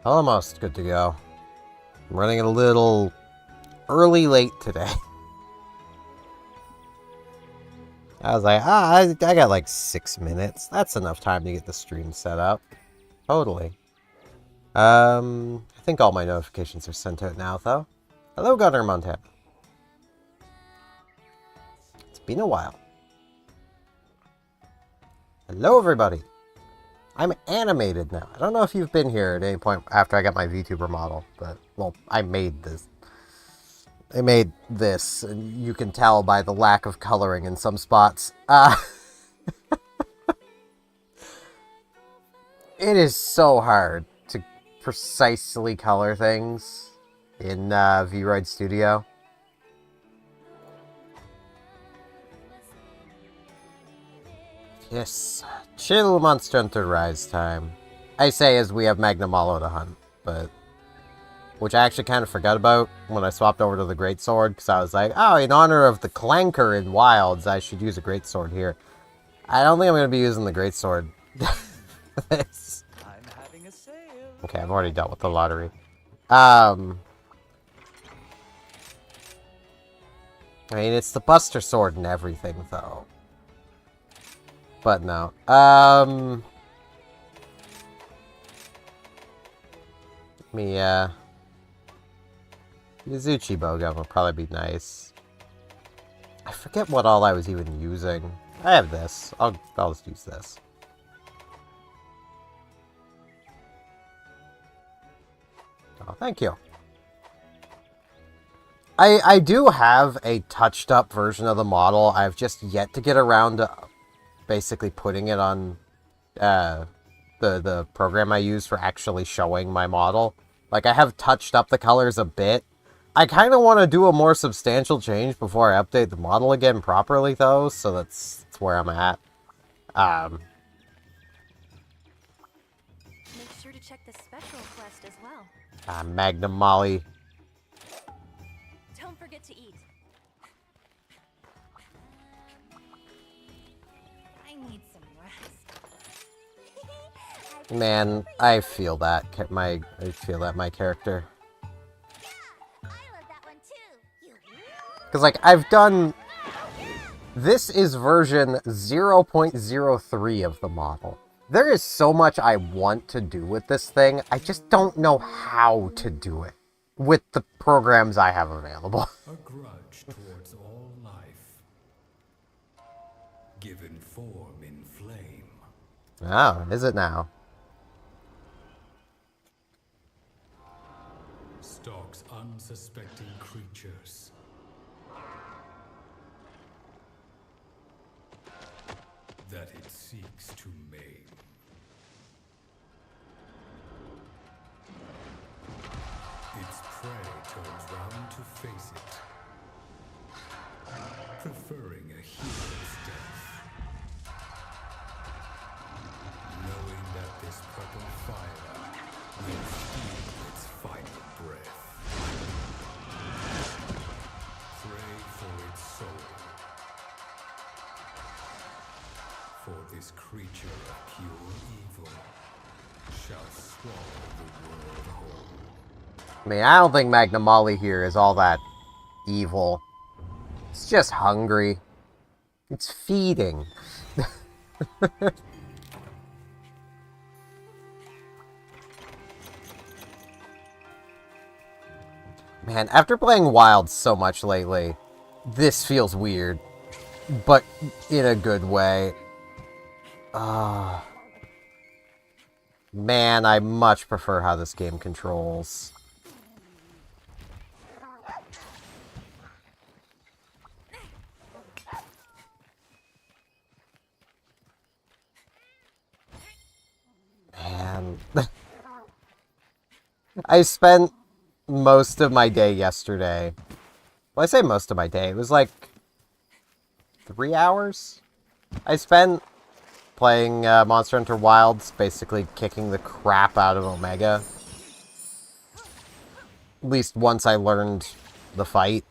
Almost good to go. I'm running a little early late today. I was like, I got like 6 minutes. That's enough time to get the stream set up. Totally. I think all my notifications are sent out now, though. Hello, Gunner Montana. It's been a while. Hello, everybody. I'm animated now. I don't know if you've been here at any point after I got my VTuber model, but, well, I made this. I made this, and you can tell by the lack of coloring in some spots. It is so hard to precisely color things in VRoid Studio. Yes, chill Monster Hunter Rise time. I say as we have Magnamalo to hunt, but... which I actually kind of forgot about when I swapped over to the Greatsword, because I was like, oh, in honor of the Clanker in Wilds, I should use a Greatsword here. I don't think I'm going to be using the Greatsword. Okay, I've already dealt with the lottery. I mean, it's the Buster Sword and everything, though. But no. Yuzuchi Bowgun would probably be nice. I forget what all I was even using. I have this. I'll just use this. Oh, thank you. I do have a touched up version of the model. I've just yet to get around to basically putting it on the program I use for actually showing my model. Like, I have touched up the colors a bit. I kind of want to do a more substantial change before I update the model again properly, though, so that's where I'm at. Make sure to check the special quest as well. Magnum Molly. Don't forget to eat. I need some rest. Man, I feel that. I feel that my character. Because, like, I've done... This is version 0.03 of the model. There is so much I want to do with this thing. I just don't know how to do it with the programs I have available. A grudge towards all life, given form in flame. Oh, is it now? Stalks unsuspecting creatures. That it seeks to maim. Its prey turns round to face it, preferring a hero's death. Knowing that this purple fire will steal its final breath. Pray for its soul. For this creature of pure evil shall swallow the world whole. I mean, I don't think Magnum Molly here is all that evil. It's just hungry. It's feeding. Man, after playing Wild so much lately, this feels weird. But in a good way. Man, I much prefer how this game controls. Man. I spent most of my day yesterday. Well, I say most of my day. It was like 3 hours I spent playing Monster Hunter Wilds, basically kicking the crap out of Omega. At least once I learned the fight.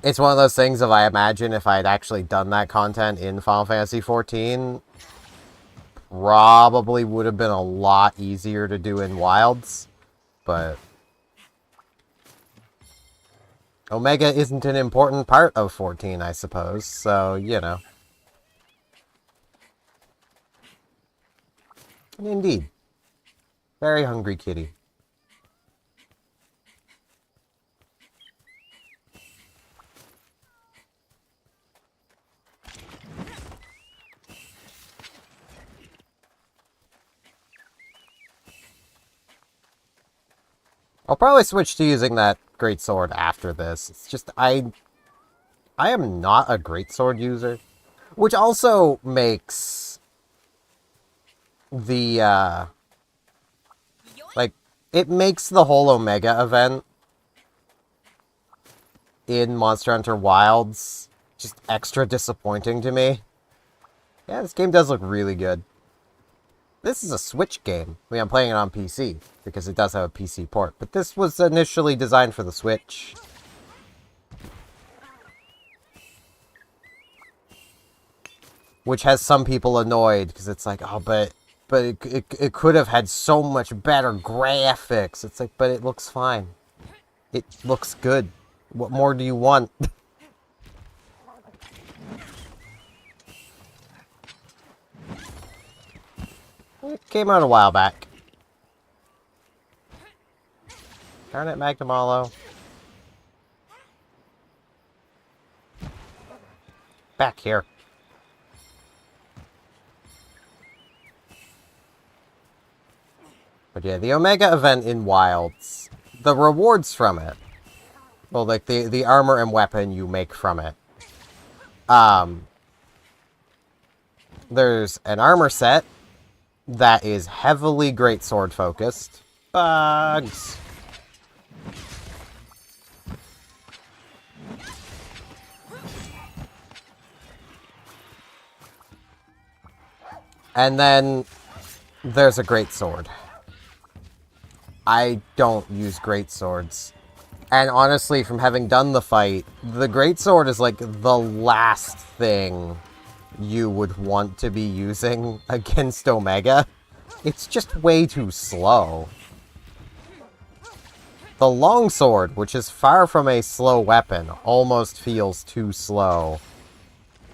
It's one of those things I imagine if I had actually done that content in Final Fantasy XIV, probably would have been a lot easier to do in Wilds, but Omega isn't an important part of 14, I suppose, so, you know. Indeed. Very hungry kitty. I'll probably switch to using that greatsword after this. It's just, I am not a greatsword user. Which also makes the, like, it makes the whole Omega event in Monster Hunter Wilds just extra disappointing to me. Yeah, this game does look really good. This is a Switch game. I mean, I'm playing it on PC, because it does have a PC port. But this was initially designed for the Switch. Which has some people annoyed, because it's like, oh, but it could have had so much better graphics. It's like, but it looks fine. It looks good. What more do you want? It came out a while back. Darn it, Magnamalo. Back here. But yeah, the Omega event in Wilds, the rewards from it, well, like the armor and weapon you make from it. There's an armor set that is heavily greatsword focused. Bugs! And then there's a greatsword. I don't use greatswords. And honestly, from having done the fight, the greatsword is like the last thing you would want to be using against Omega. It's just way too slow. The longsword, which is far from a slow weapon, almost feels too slow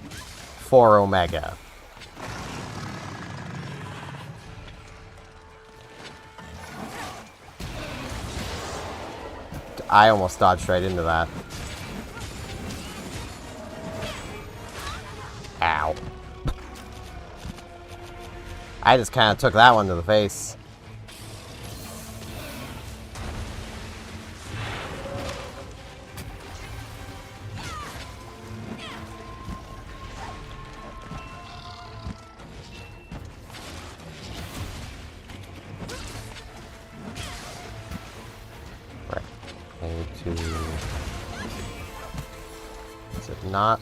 for Omega. I almost dodged right into that. Ow. I just kind of took that one to the face. Right. I need to... Is it not...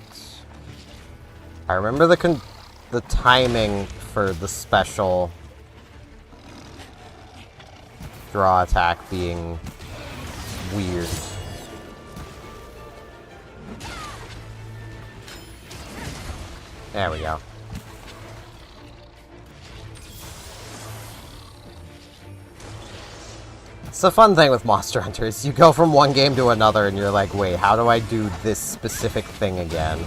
I remember the timing for the special draw attack being weird. There we go. It's the fun thing with Monster Hunter is you go from one game to another and you're like, wait, how do I do this specific thing again?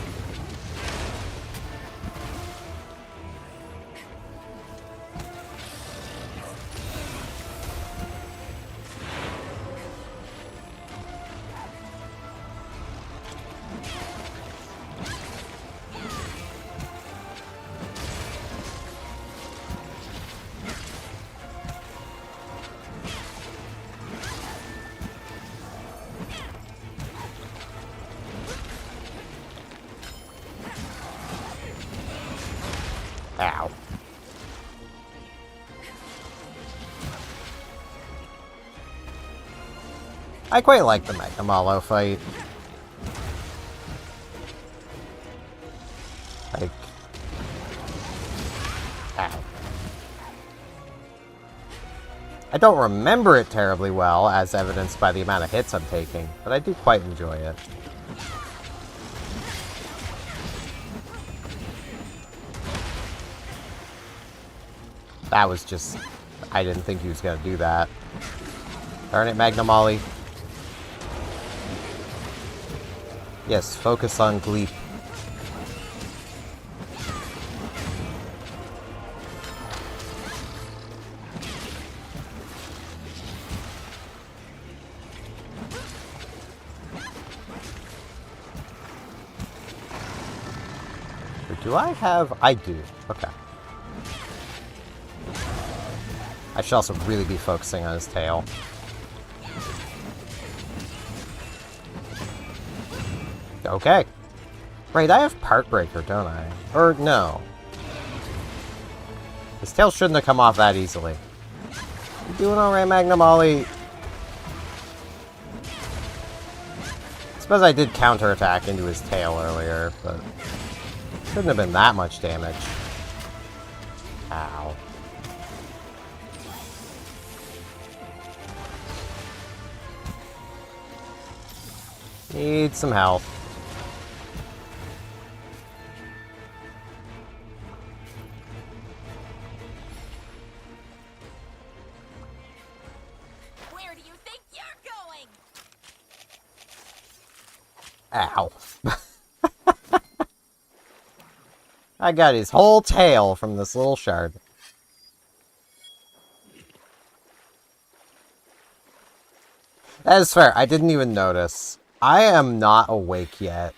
Ow. I quite like the Magnamalo fight. Like... Ow. I don't remember it terribly well, as evidenced by the amount of hits I'm taking, but I do quite enjoy it. That was just... I didn't think he was going to do that. Darn it, Magnum Ollie. Yes, focus on Gleep. Do I have... I do. Okay. I should also really be focusing on his tail. Okay. Right, I have Part Breaker, don't I? Or, no. His tail shouldn't have come off that easily. You doing alright, Magnum Ollie? I suppose I did counterattack into his tail earlier, but... shouldn't have been that much damage. Ow. Need some health. Where do you think you're going? Ow. I got his whole tail from this little shard. That is fair. I didn't even notice. I am not awake yet.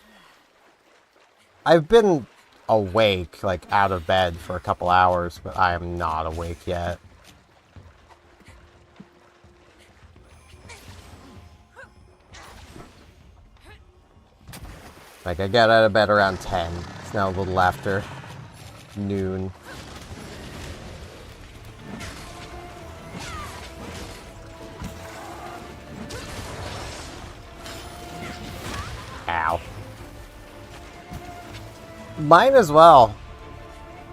I've been awake, like, out of bed for a couple hours, but I am not awake yet. Like, I got out of bed around 10. It's now a little after noon. Ow. Mine as well.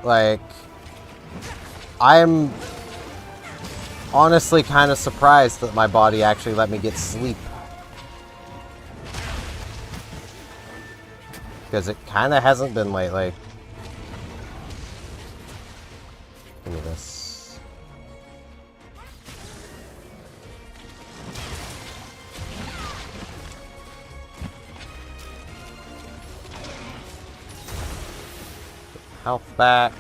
Like, I'm honestly kind of surprised that my body actually let me get sleep. Because it kind of hasn't been lately. Give me this. Health back.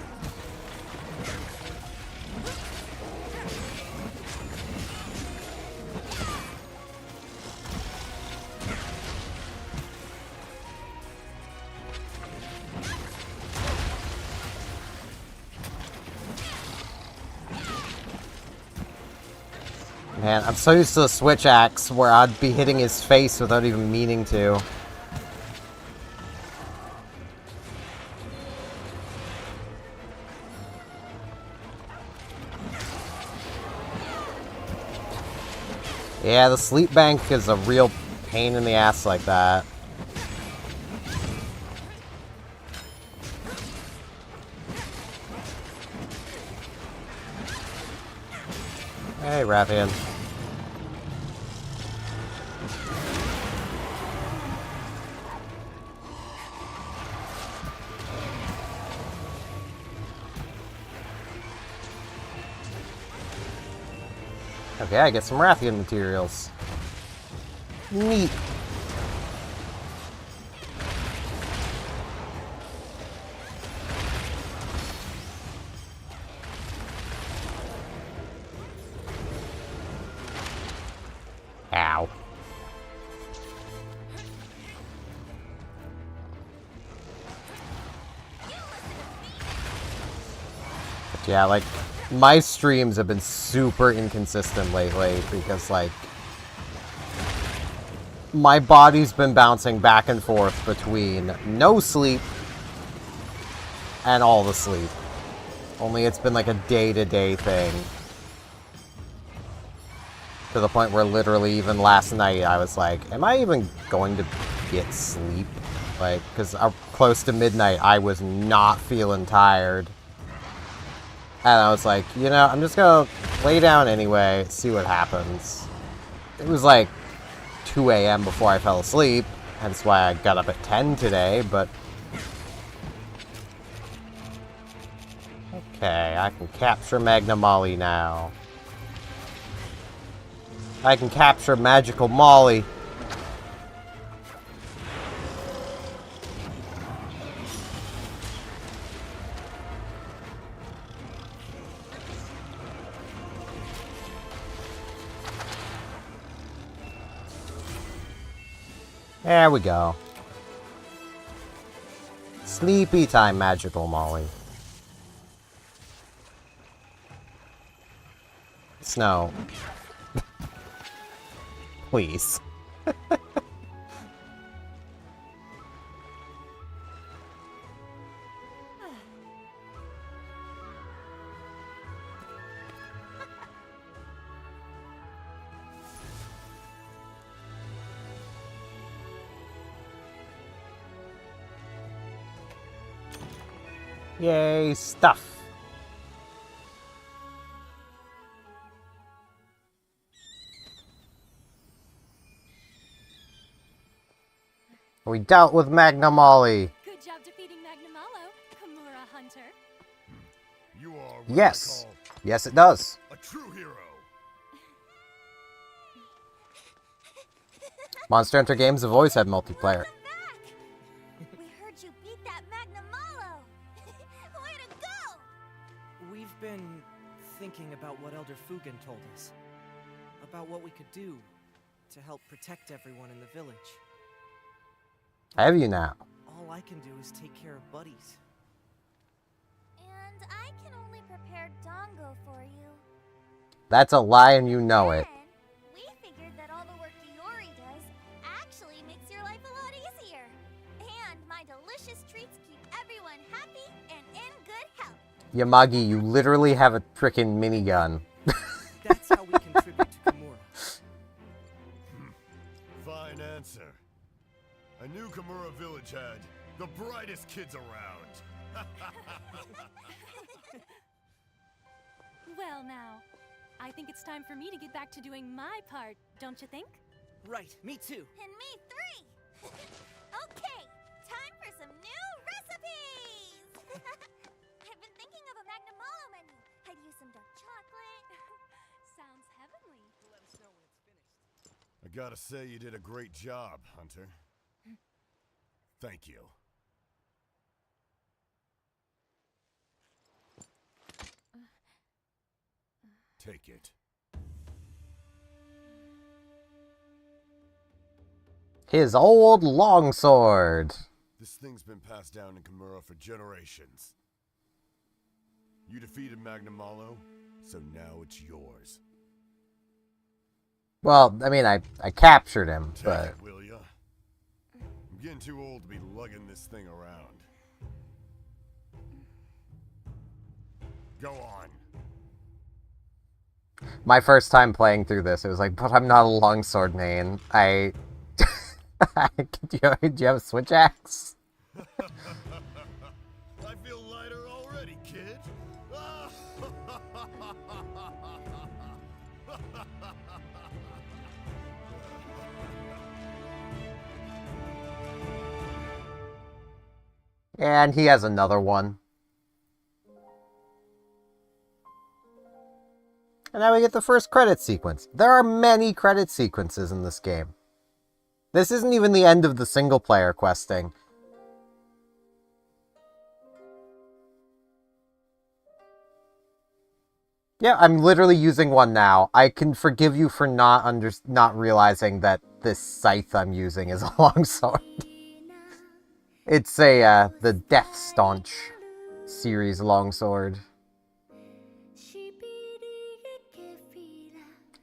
Man, I'm so used to the switch axe where I'd be hitting his face without even meaning to. Yeah, the sleep bank is a real pain in the ass like that. Hey, Rathian. Okay, I get some Rathian materials. Neat. Ow. But yeah, like, my streams have been super inconsistent lately because, like, my body's been bouncing back and forth between no sleep and all the sleep. Only it's been like a day-to-day thing. To the point where literally even last night I was like, am I even going to get sleep? Like, because close to midnight I was not feeling tired. And I was like, you know, I'm just gonna lay down anyway, see what happens. It was like 2 a.m. before I fell asleep, hence why I got up at 10 today, but... Okay, I can capture Magna Molly now. I can capture Magical Molly. There we go. Sleepy time, Magical Molly. Snow. Please. Yay, stuff. We dealt with Magna Molly. Good job defeating Magnamalo, Kimura Hunter. You are what Yes. I call Yes, it does. a true hero. Monster Hunter games have always had multiplayer. Welcome back! We heard you beat that Magnamalo! Way to go! We've been thinking about what Elder Fugen told us. About what we could do to help protect everyone in the village. Have you now? All I can do is take care of buddies. And I can only prepare Dongo for you. That's a lie and you know it. Then, we figured that all the work Iori does actually makes your life a lot easier. And my delicious treats keep everyone happy and in good health. Yamagi, you literally have a frickin' minigun. That's how we contribute to Kimura. Fine answer. I knew Kimura Village had the brightest kids around. Well now, I think it's time for me to get back to doing my part, don't you think? Right, me too. And me three! Okay, time for some new recipes! I've been thinking of a Magnamalo menu. I'd use some dark chocolate. Sounds heavenly. Let us know when it's finished. I gotta say, you did a great job, Hunter. Thank you. Take it. His old longsword. This thing's been passed down in Kimura for generations. You defeated Magnamalo, so now it's yours. Well, I mean, I captured him, Take but... it, will ya? I'm getting too old to be lugging this thing around. Go on. My first time playing through this, it was like, but I'm not a longsword main. I... do you have a switch axe? I feel lighter already, kid. And he has another one. And now we get the first credit sequence. There are many credit sequences in this game. This isn't even the end of the single-player questing. Yeah, I'm literally using one now. I can forgive you for not realizing that this scythe I'm using is a longsword. It's the Death Staunch series longsword.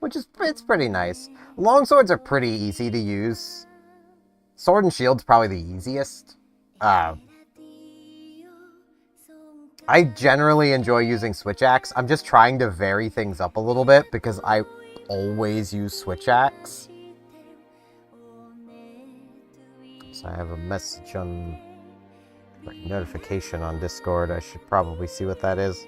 Which is, it's pretty nice. Longswords are pretty easy to use. Sword and Shield's probably the easiest. I generally enjoy using Switch Axe. I'm just trying to vary things up a little bit because I always use Switch Axe. So I have a message on... notification on Discord. I should probably see what that is.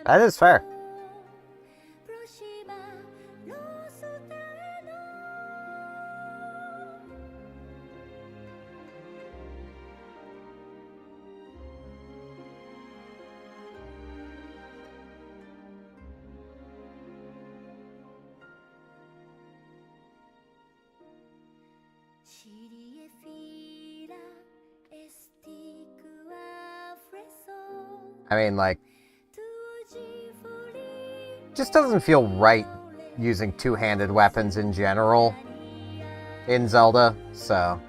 That is fair. I mean, like, just doesn't feel right using two-handed weapons in general in Zelda, so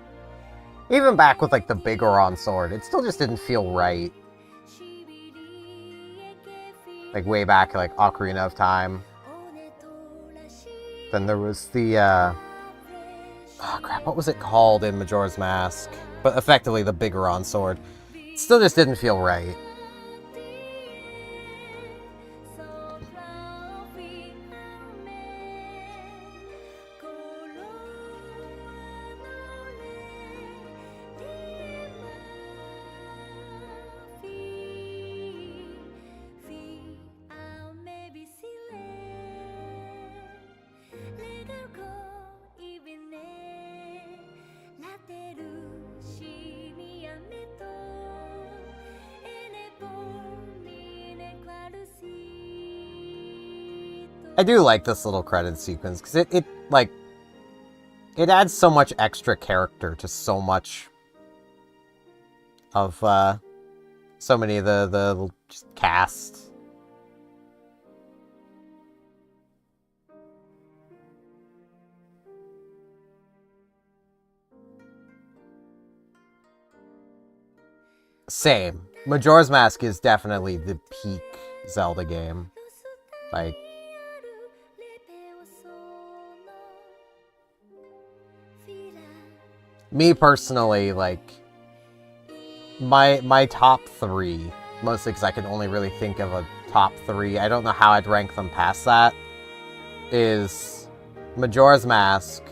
even back with, like, the big Goron sword, it still just didn't feel right. Like, way back, like, Ocarina of Time. Then there was the, oh crap, what was it called in Majora's Mask? But effectively the big Goron sword. It still just didn't feel right. I do like this little credit sequence, because it adds so much extra character to so much of, so many of the just cast. Same. Majora's Mask is definitely the peak Zelda game. Like, me personally, like, my top three, mostly because I can only really think of a top three, I don't know how I'd rank them past that, is Majora's Mask,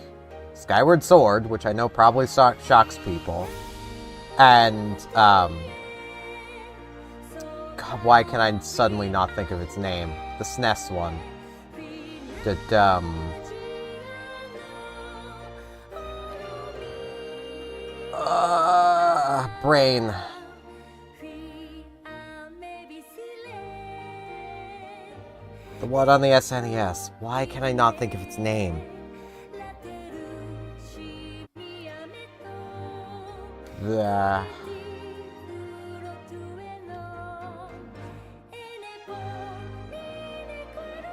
Skyward Sword, which I know probably shocks people, and, God, why can I suddenly not think of its name? The SNES one. Brain. The one on the SNES. Why can I not think of its name?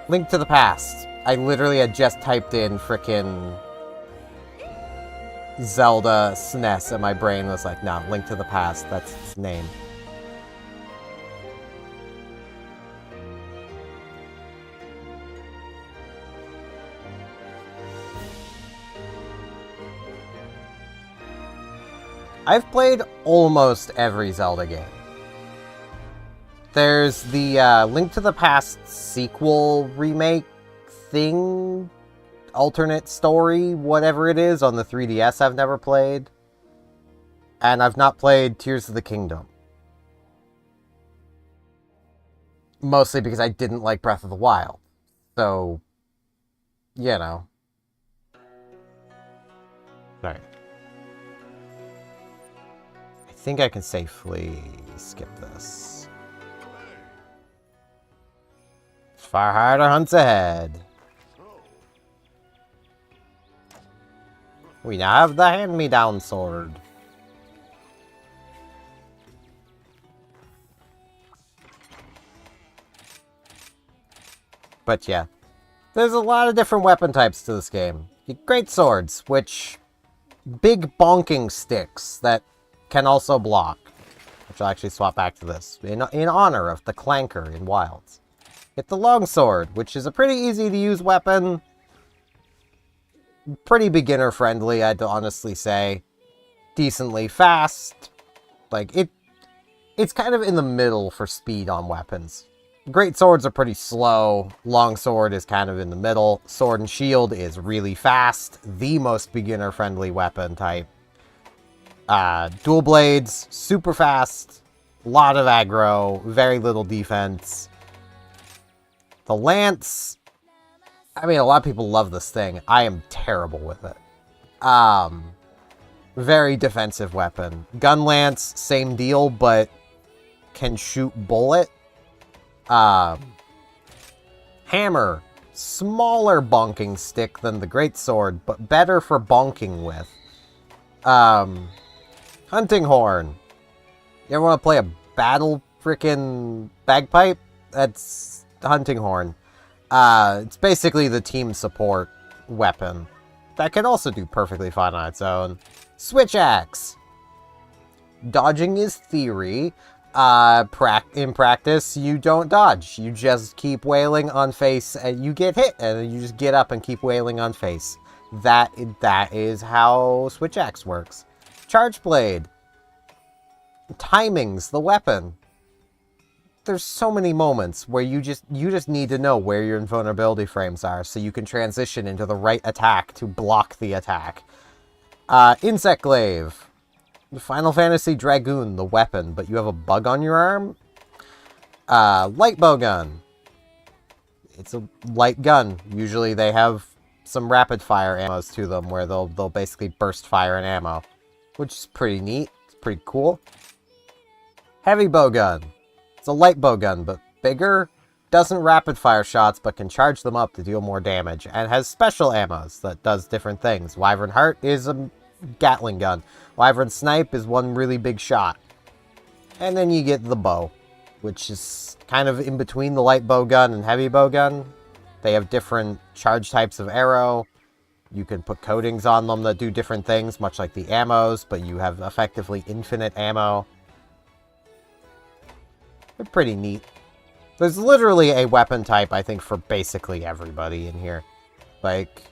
Link to the Past. I literally had just typed in frickin' Zelda SNES and my brain was like, no, Link to the Past, that's its name. I've played almost every Zelda game. There's the Link to the Past sequel remake thing, alternate story, whatever it is, on the 3DS I've never played. And I've not played Tears of the Kingdom. Mostly because I didn't like Breath of the Wild. So, you know. Sorry. I think I can safely skip this. Far harder hunts ahead. We now have the hand-me-down sword. But yeah, there's a lot of different weapon types to this game. Great swords, which big bonking sticks that can also block. Which I'll actually swap back to this in honor of the Clanker in Wilds. Get the longsword, which is a pretty easy to use weapon. Pretty beginner friendly, I'd honestly say. Decently fast. Like, it's kind of in the middle for speed on weapons. Great swords are pretty slow. Longsword is kind of in the middle. Sword and shield is really fast. The most beginner friendly weapon type. Dual blades, super fast. Lot of aggro, very little defense. The lance, I mean, a lot of people love this thing. I am terrible with it. Very defensive weapon. Gun lance, same deal, but can shoot bullet. Hammer, smaller bonking stick than the greatsword, but better for bonking with. Hunting horn. You ever want to play a battle frickin' bagpipe? That's the hunting horn. It's basically the team support weapon. That can also do perfectly fine on its own. Switch axe. Dodging is theory. In practice, you don't dodge. You just keep wailing on face, and you get hit, and then you just get up and keep wailing on face. That is how Switch Axe works. Charge Blade. Timing's the weapon. There's so many moments where you just need to know where your invulnerability frames are so you can transition into the right attack to block the attack. Insect Glaive. Final Fantasy Dragoon, the weapon, but you have a bug on your arm? Light bow gun. It's a light gun. Usually they have some rapid fire ammos to them where they'll basically burst fire and ammo, which is pretty neat. It's pretty cool. Heavy bow gun. It's a light bow gun, but bigger. Doesn't rapid fire shots, but can charge them up to deal more damage, and has special ammos that does different things. Wyvern Heart is a Gatling gun. Wyvern Snipe is one really big shot. And then you get the bow, which is kind of in between the light bow gun and heavy bow gun. They have different charge types of arrow. You can put coatings on them that do different things, much like the ammos, but you have effectively infinite ammo. They're pretty neat. There's literally a weapon type, I think, for basically everybody in here. Like,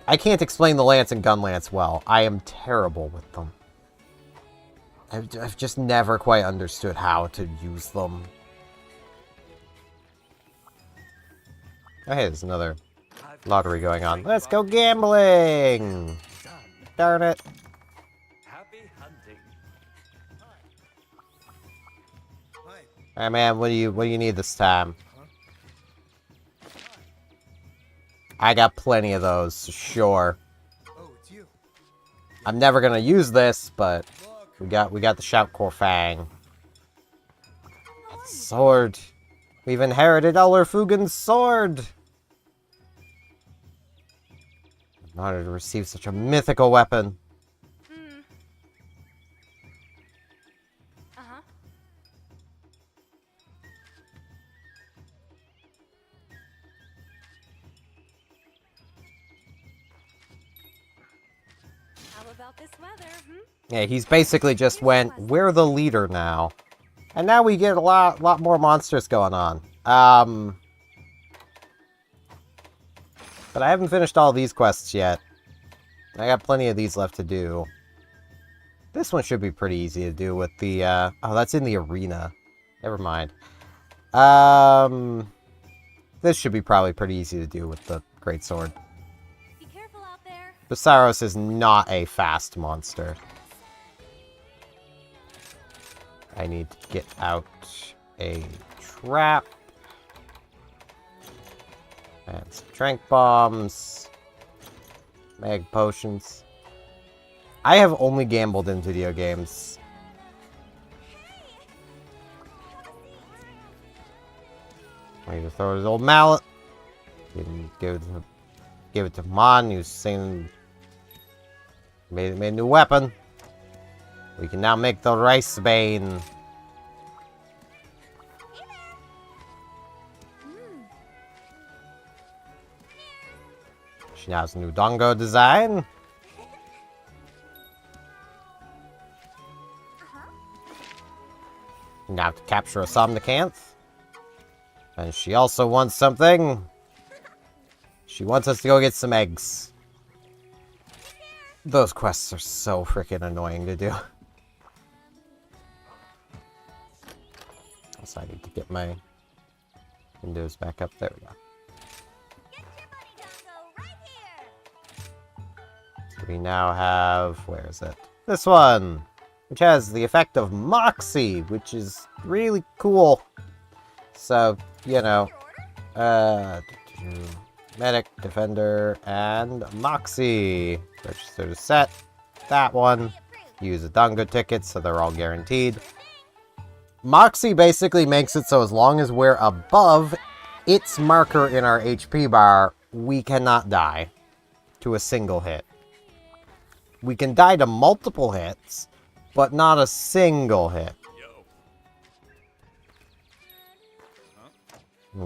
I can't explain the lance and gun lance well. I am terrible with them. I've just never quite understood how to use them. Oh, hey, there's another lottery going on. Let's go gambling! Darn it. Happy hunting. Alright, man, what do you need this time? I got plenty of those, sure. Oh, it's you. I'm never gonna use this, but we got the Shoutcore Fang. Sword. We've inherited Elder Fugin's sword. In order to receive such a mythical weapon. Uh-huh. How about this weather, Yeah, he's basically just went, we're the leader now. And now we get a lot more monsters going on. But I haven't finished all these quests yet. I got plenty of these left to do. This one should be pretty easy to do with the, oh, that's in the arena. Never mind. This should be probably pretty easy to do with the greatsword. Be careful out there. Basaros is not a fast monster. I need to get out a trap. And some trank bombs. Mag potions. I have only gambled in video games. I need to throw his old mallet. Give it to Mon, who's saying made a new weapon. We can now make the Rice Bane. She now has a new Dongo design. Now have to capture a Somnicanth. And she also wants something. She wants us to go get some eggs. Those quests are so freaking annoying to do. So I need to get my windows back up. There we go. Get your buddy Dongo right here. So we now have, where is it? This one, which has the effect of Moxie, which is really cool. So, you know, Medic, Defender, and Moxie. Register to set. That one. Use a Dango ticket, so they're all guaranteed. Moxie basically makes it so as long as we're above its marker in our HP bar, we cannot die to a single hit. We can die to multiple hits, but not a single hit.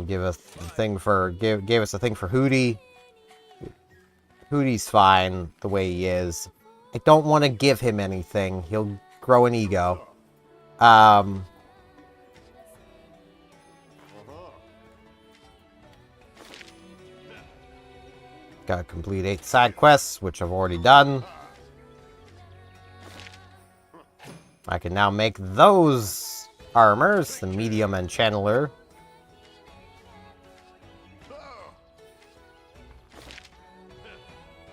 Give us a thing for gave us a thing for Hootie. Hootie's fine the way he is. I don't want to give him anything. He'll grow an ego. Gotta complete 8 side quests, which I've already done. I can now make those armors, the medium and channeler.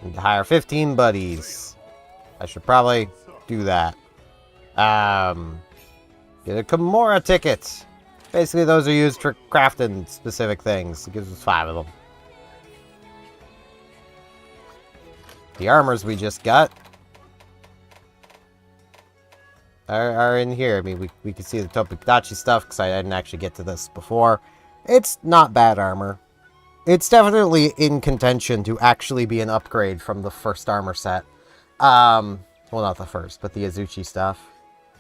Need to hire 15 buddies. I should probably do that. Get a Kimura ticket. Basically, those are used for crafting specific things. It gives us 5 of them. The armors we just got are in here. I mean, we can see the Topikadachi stuff because I didn't actually get to this before. It's not bad armor. It's definitely in contention to actually be an upgrade from the first armor set. Well, not the first, but the Azuchi stuff.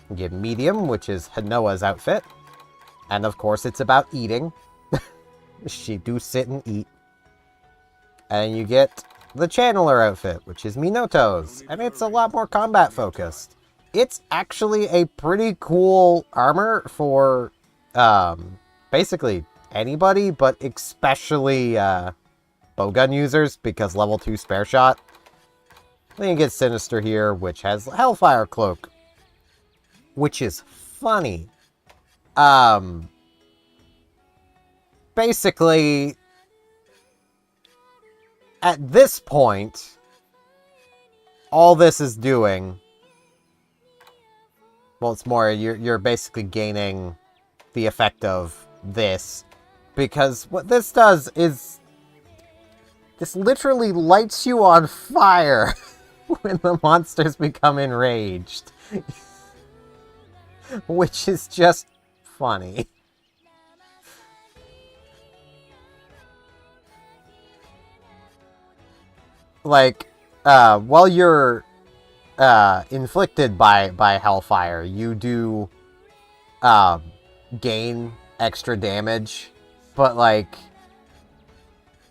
You get medium, which is Hanoa's outfit. And of course, it's about eating. She do sit and eat. And you get the Channeler outfit, which is Minoto's. And it's a lot more combat focused. It's actually a pretty cool armor for basically anybody, but especially bowgun users, because level 2 spare shot. Then you get Sinister here, which has Hellfire Cloak, which is funny. Basically, at this point, all this is doing, well, it's more, you're basically gaining the effect of this, because what this does is, this literally lights you on fire when the monsters become enraged. Which is just funny. Like, while you're inflicted by Hellfire, you do gain extra damage, but like,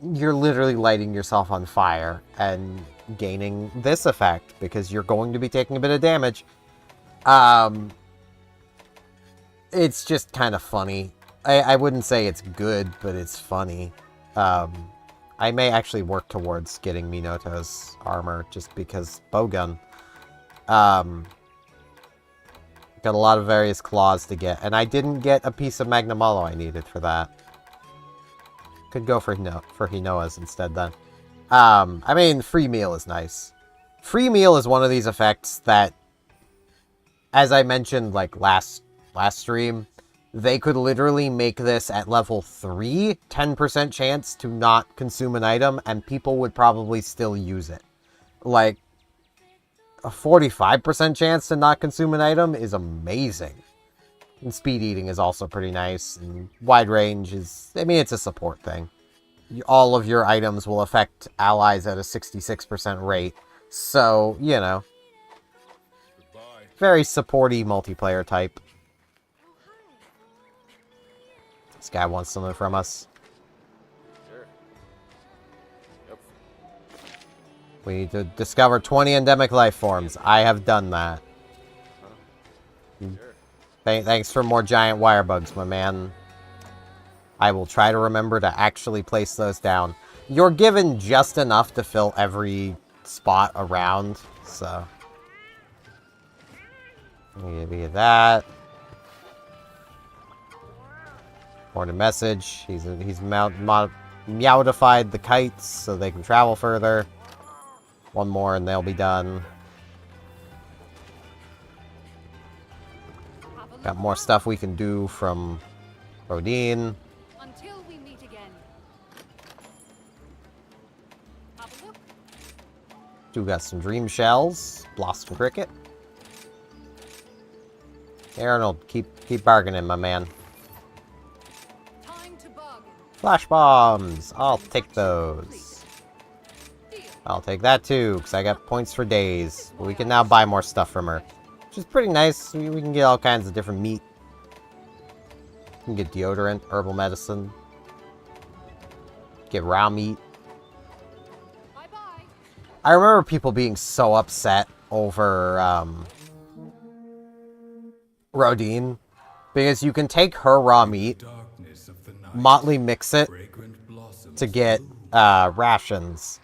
you're literally lighting yourself on fire and gaining this effect because you're going to be taking a bit of damage. It's just kind of funny. I wouldn't say it's good, but it's funny. I may actually work towards getting Minoto's armor just because bowgun. Got a lot of various claws to get, and I didn't get a piece of Magnamalo I needed for that. Could go for Hinoa's instead then. I mean, free meal is nice. Free meal is one of these effects that, as I mentioned like last stream, they could literally make this at level 3, 10% chance to not consume an item, and people would probably still use it. Like, a 45% chance to not consume an item is amazing. And speed eating is also pretty nice, and wide range is, I mean, it's a support thing. All of your items will affect allies at a 66% rate, so, you know. Very supporty multiplayer type. This guy wants something from us. Sure. Yep. We need to discover 20 endemic life forms. I have done that. Sure. Thanks for more giant wire bugs, my man. I will try to remember to actually place those down. You're given just enough to fill every spot around, so. Give you that. Important message. He's meowdified the kites so they can travel further. One more and they'll be done. Got more stuff we can do from Rodin. Until we meet again. Still got some Dream Shells. Blossom Cricket. Arnold, keep bargaining, my man. Time to bargain. Flash bombs! I'll take those. I'll take that too, because I got points for days. We can now buy more stuff from her. Which is pretty nice. We can get all kinds of different meat. We can get deodorant, herbal medicine. Get raw meat. Bye-bye. I remember people being so upset over Rodine, because you can take her raw meat, motley mix it to get rations,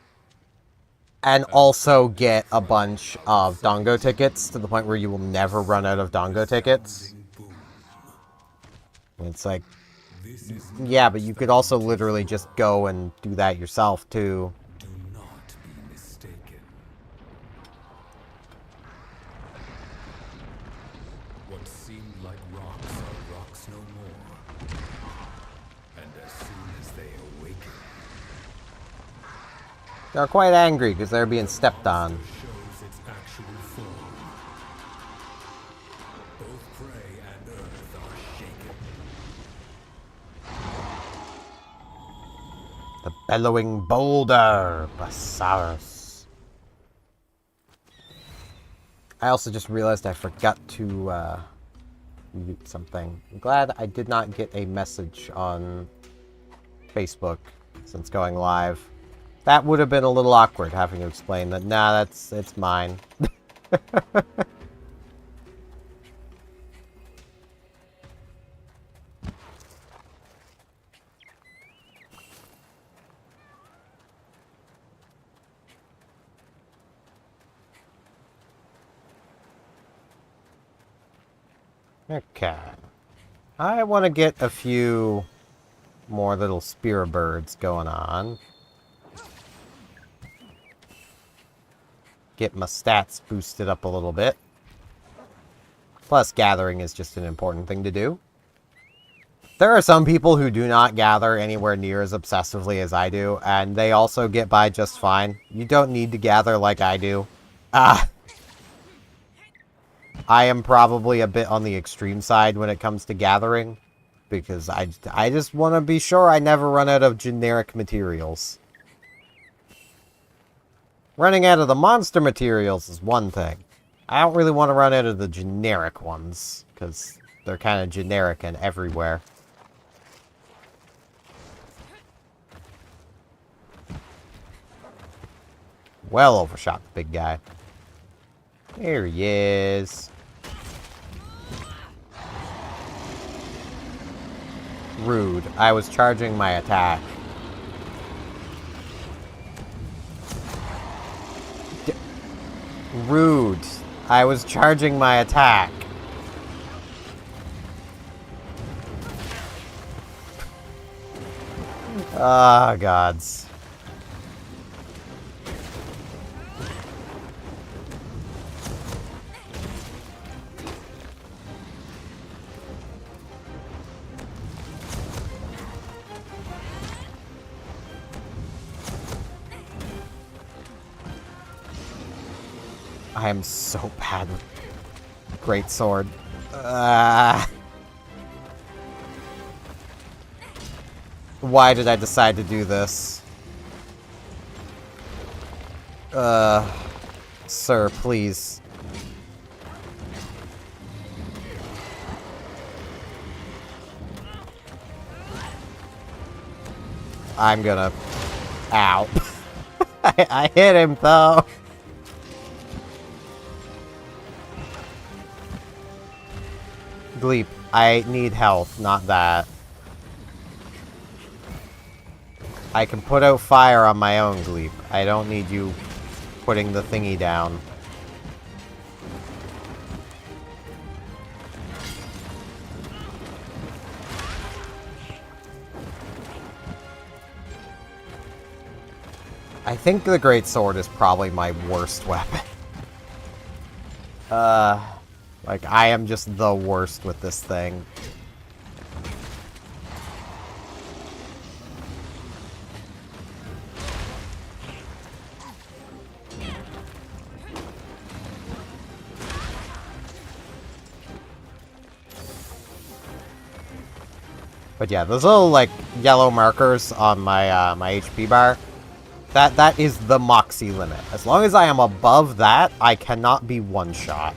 and also get a bunch of Dongo tickets to the point where you will never run out of Dongo tickets. And it's like, yeah, but you could also literally just go and do that yourself too. Do not be mistaken. What seemed like rocks are rocks no more. And as soon as they awaken, They're quite angry because they're being stepped on. shows its actual form. Both prey and earth are shaken. The bellowing boulder, Basaurus. I also just realized I forgot to mute something. I'm glad I did not get a message on Facebook since going live. That would have been a little awkward having to explain that, nah, it's mine. Okay. I want to get a few more little spear birds going on. Get my stats boosted up a little bit. Plus, gathering is just an important thing to do. There are some people who do not gather anywhere near as obsessively as I do, and they also get by just fine. You don't need to gather like I do. I am probably a bit on the extreme side when it comes to gathering, because I just want to be sure I never run out of generic materials. Running out of the monster materials is one thing. I don't really want to run out of the generic ones, because they're kind of generic and everywhere. Well overshot the big guy. Here he is. Rude. I was charging my attack. Rude. I was charging my attack. Ah, gods. I am so bad with Greatsword. Why did I decide to do this? Sir, please. I'm gonna... Ow. I hit him, though. Gleep, I need health, not that. I can put out fire on my own, Gleep. I don't need you putting the thingy down. I think the Greatsword is probably my worst weapon. Like, I am just the worst with this thing. But yeah, those little, like, yellow markers on my, my HP bar, that is the Moxie limit. As long as I am above that, I cannot be one-shot.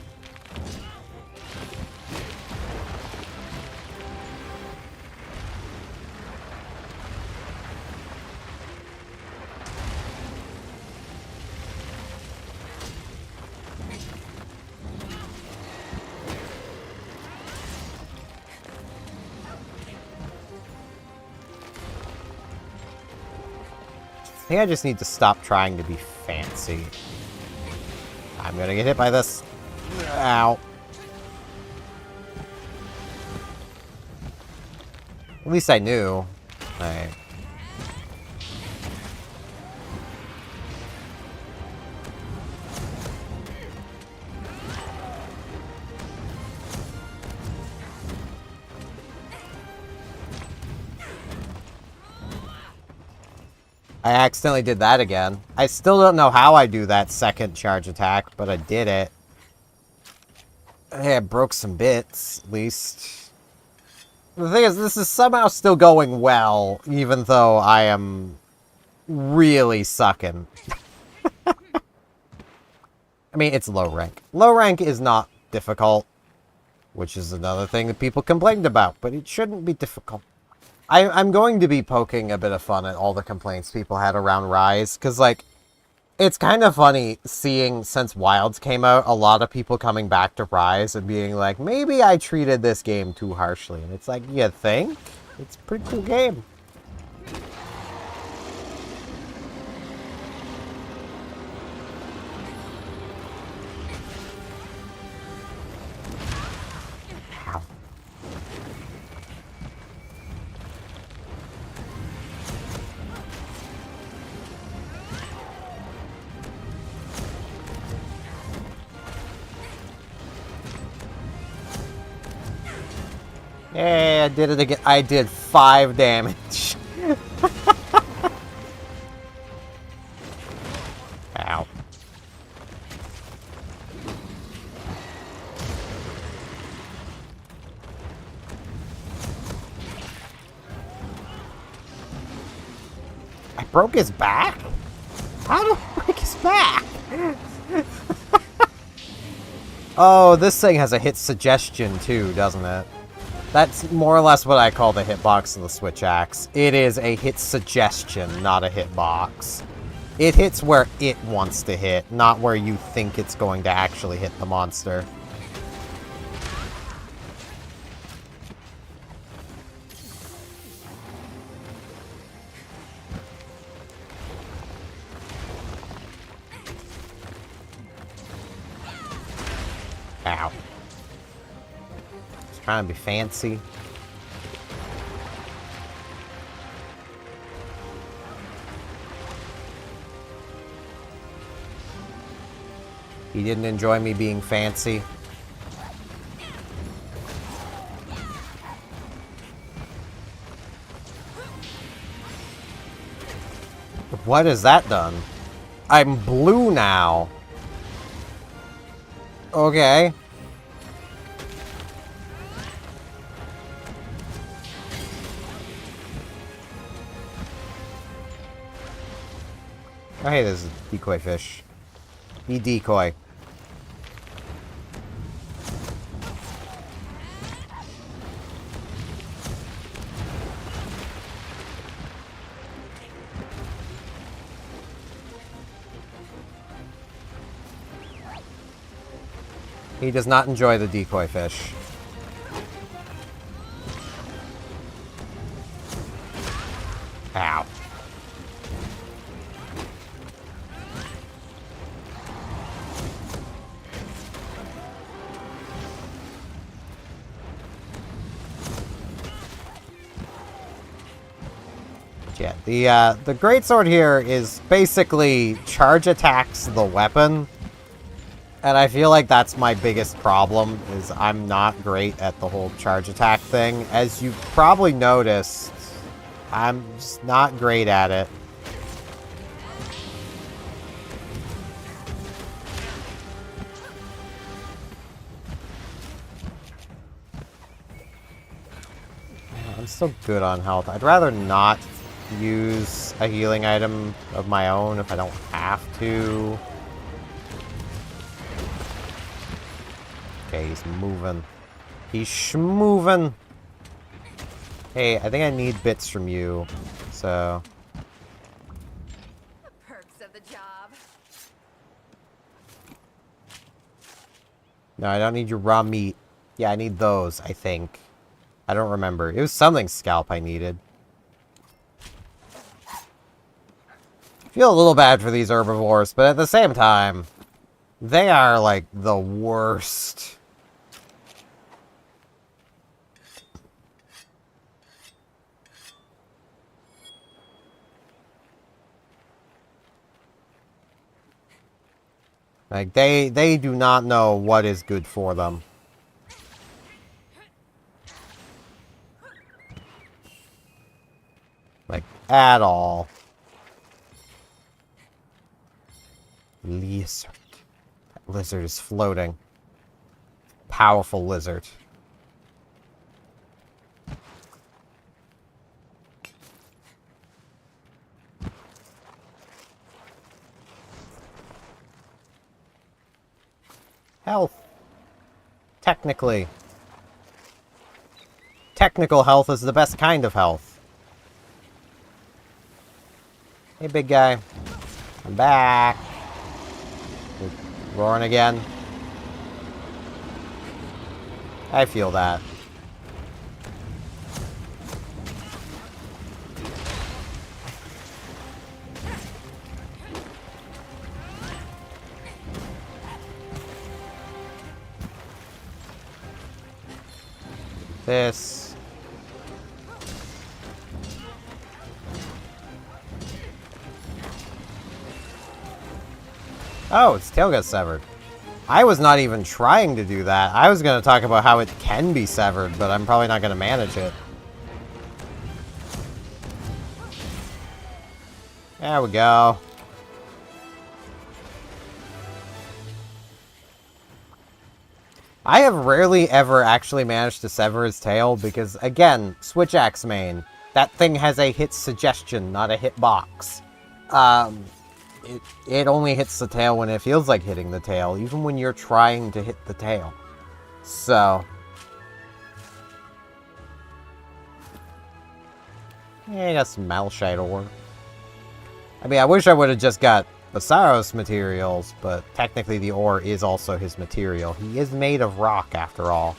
I think I just need to stop trying to be fancy. I'm gonna get hit by this. Ow. At least I knew. Alright. I accidentally did that again. I still don't know how I do that second charge attack, but I did it. Hey, I broke some bits, at least. The thing is, this is somehow still going well, even though I am really sucking. I mean, it's low rank. Low rank is not difficult, which is another thing that people complained about, but it shouldn't be difficult. I'm going to be poking a bit of fun at all the complaints people had around Rise, because, like, it's kind of funny seeing, since Wilds came out, a lot of people coming back to Rise and being like, maybe I treated this game too harshly. And it's like, you think? It's a pretty cool game. Ow. Hey, I did it again. I did 5 damage. Ow. I broke his back? How do I break his back? Oh, this thing has a hit suggestion too, doesn't it? That's more or less what I call the hitbox of the Switch Axe. It is a hit suggestion, not a hitbox. It hits where it wants to hit, not where you think it's going to actually hit the monster. Ow. Trying to be fancy. He didn't enjoy me being fancy. What has that done? I'm blue now. Okay. Oh, hey, there's a decoy fish. Be decoy. He does not enjoy the decoy fish. Ow. Yeah, the greatsword here is basically charge attacks the weapon. And I feel like that's my biggest problem, is I'm not great at the whole charge attack thing. As you probably noticed, I'm just not great at it. I'm still good on health. I'd rather not use a healing item of my own if I don't have to. Okay, he's moving. He's schmoving. Hey, I think I need bits from you, so... The perks of the job. No, I don't need your raw meat. Yeah, I need those, I think. I don't remember. It was something scalp I needed. I feel a little bad for these herbivores, but at the same time, they are, like, the worst. Like, they do not know what is good for them. Like, at all. Lizard. That lizard is floating. Powerful lizard. Health. Technically. Technical health is the best kind of health. Hey, big guy. I'm back. Roaring again. I feel that. This. Oh, its tail got severed. I was not even trying to do that. I was going to talk about how it can be severed, but I'm probably not going to manage it. There we go. I have rarely ever actually managed to sever his tail because, again, Switch Axe main. That thing has a hit suggestion, not a hit box. It only hits the tail when it feels like hitting the tail, even when you're trying to hit the tail. So... yeah, I got some Malachite ore. I mean, I wish I would have just got Basaros materials, but technically the ore is also his material. He is made of rock, after all.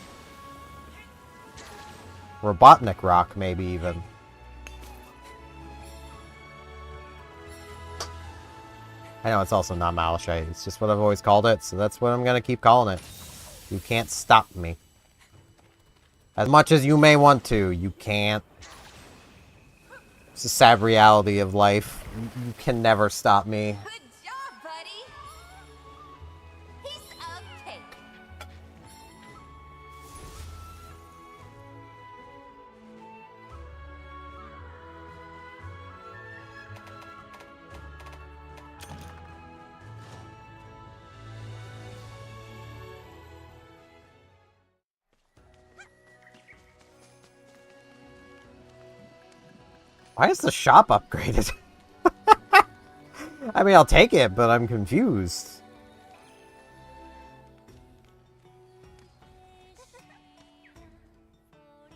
Robotnik rock, maybe even. I know it's also not Malachite. It's just what I've always called it, so that's what I'm going to keep calling it. You can't stop me. As much as you may want to, you can't. It's a sad reality of life. You can never stop me. Good job, buddy. Piece of cake. Why is the shop upgraded? I mean, I'll take it, but I'm confused.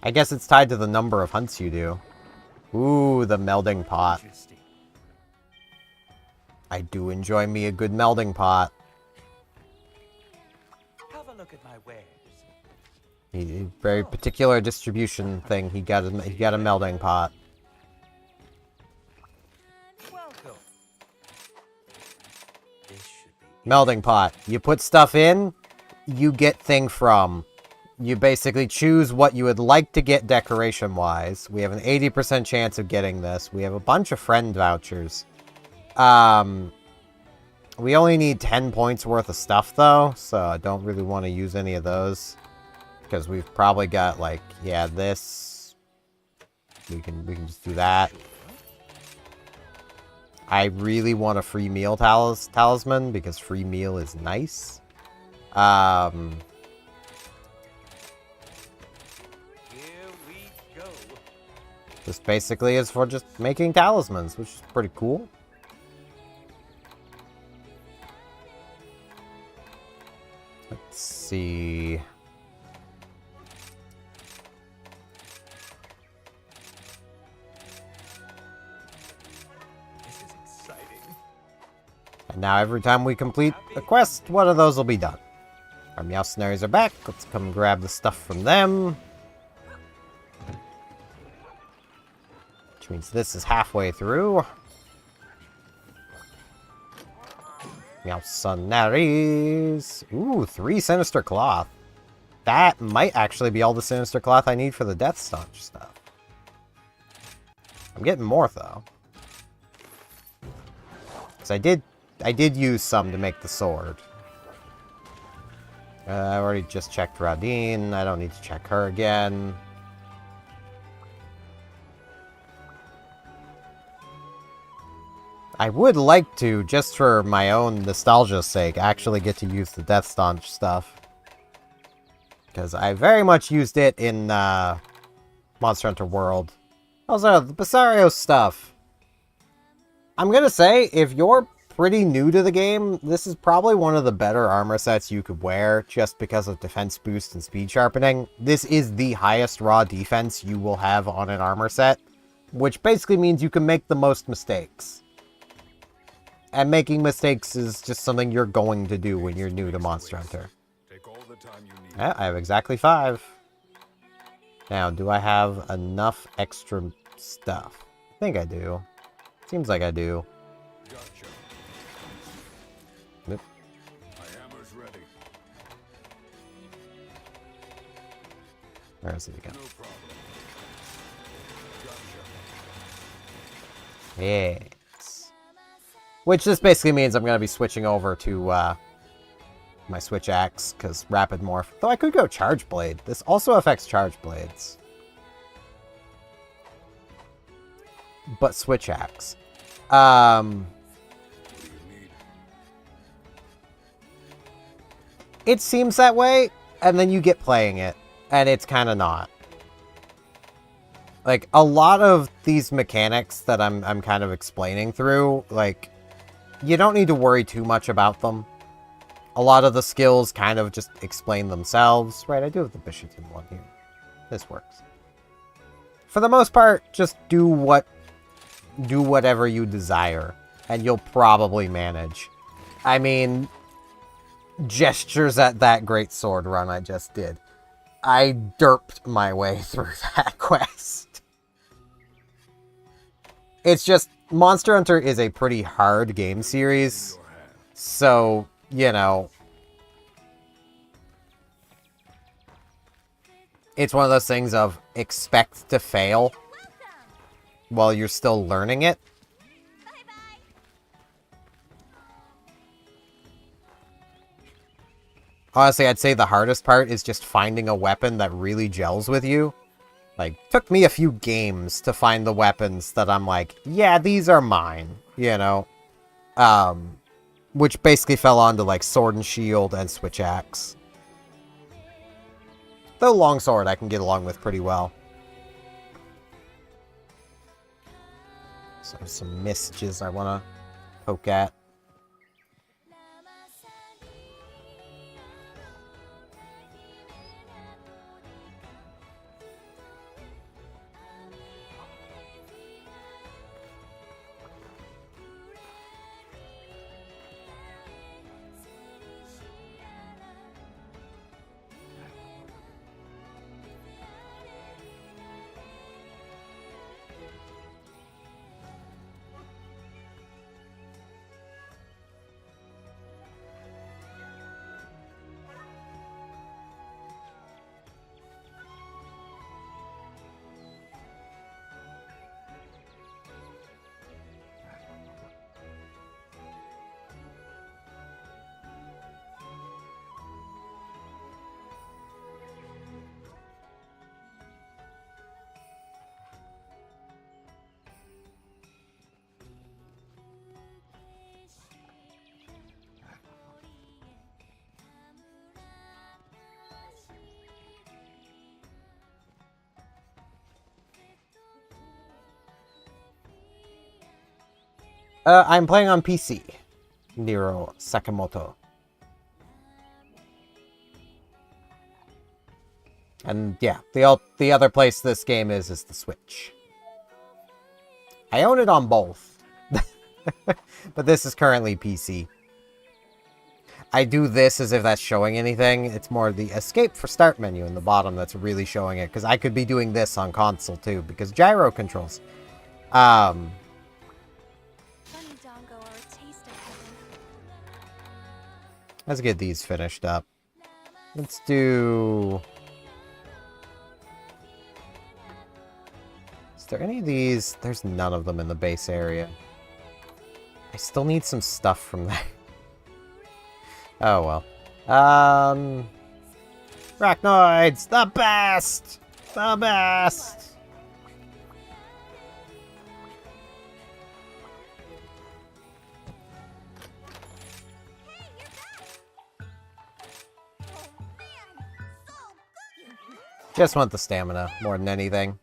I guess it's tied to the number of hunts you do. Ooh, the melding pot. I do enjoy me a good melding pot. Have a look at my wares. Very particular distribution thing. He got a melding pot. Welcome. This should be Melding pot. You put stuff in, you get thing from. You basically choose what you would like to get decoration-wise. We have an 80% chance of getting this. We have a bunch of friend vouchers. We only need 10 points worth of stuff, though, so I don't really want to use any of those. Because we've probably got, like, yeah, this. We can just do that. I really want a free meal talisman, because free meal is nice. Here we go. This basically is for just making talismans, which is pretty cool. Let's see. This is exciting. And now every time we complete a quest, one of those will be done. Our Meowcenaries are back. Let's come grab the stuff from them. Which means this is halfway through. Meowcenaries. Ooh, 3 Sinister Cloth. That might actually be all the Sinister Cloth I need for the Death Staunch stuff. I'm getting more, though. Because I did use some to make the sword. I already just checked Radine. I don't need to check her again. I would like to, just for my own nostalgia's sake, actually get to use the Death Staunch stuff. Because I very much used it in Monster Hunter World. Also, the Basarios stuff. I'm gonna say, if you're pretty new to the game, this is probably one of the better armor sets you could wear, just because of defense boost and speed sharpening. This is the highest raw defense you will have on an armor set, which basically means you can make the most mistakes. And making mistakes is just something you're going to do when you're new to Monster Hunter. Take all the time you need. Yeah, I have exactly 5. Now, do I have enough extra stuff? I think I do. Seems like I do. Gotcha. Nope. My hammer's ready. Where is it again? No problem. Gotcha. Yes. Which this basically means I'm going to be switching over to my Switch Axe, because Rapid Morph. Though I could go Charge Blade. This also affects Charge Blades. But Switch Axe. What do you need? It seems that way, and then you get playing it, and it's kind of not. Like, a lot of these mechanics that I'm kind of explaining through, like, you don't need to worry too much about them. A lot of the skills kind of just explain themselves. Right, I do have the Bishatin one here. This works. For the most part, just do whatever you desire, and you'll probably manage. I mean, gestures at that great sword run I just did. I derped my way through that quest. It's just, Monster Hunter is a pretty hard game series, so, you know, it's one of those things of expect to fail while you're still learning it. Honestly, I'd say the hardest part is just finding a weapon that really gels with you. Like, took me a few games to find the weapons that I'm like, yeah, these are mine, you know? Which basically fell onto, like, Sword and Shield and Switch Axe. Though Longsword I can get along with pretty well. So there's some messages I want to poke at. I'm playing on PC. Nero Sakamoto. And yeah, the other place this game is the Switch. I own it on both. But this is currently PC. I do this as if that's showing anything. It's more the escape for start menu in the bottom that's really showing it. Because I could be doing this on console too. Because gyro controls. Bunny Dongo are a taste of heaven. Let's get these finished up. Let's do... Is there any of these? There's none of them in the base area. I still need some stuff from there. Oh well. Arachnoids! The best! The best! Just want the stamina more than anything.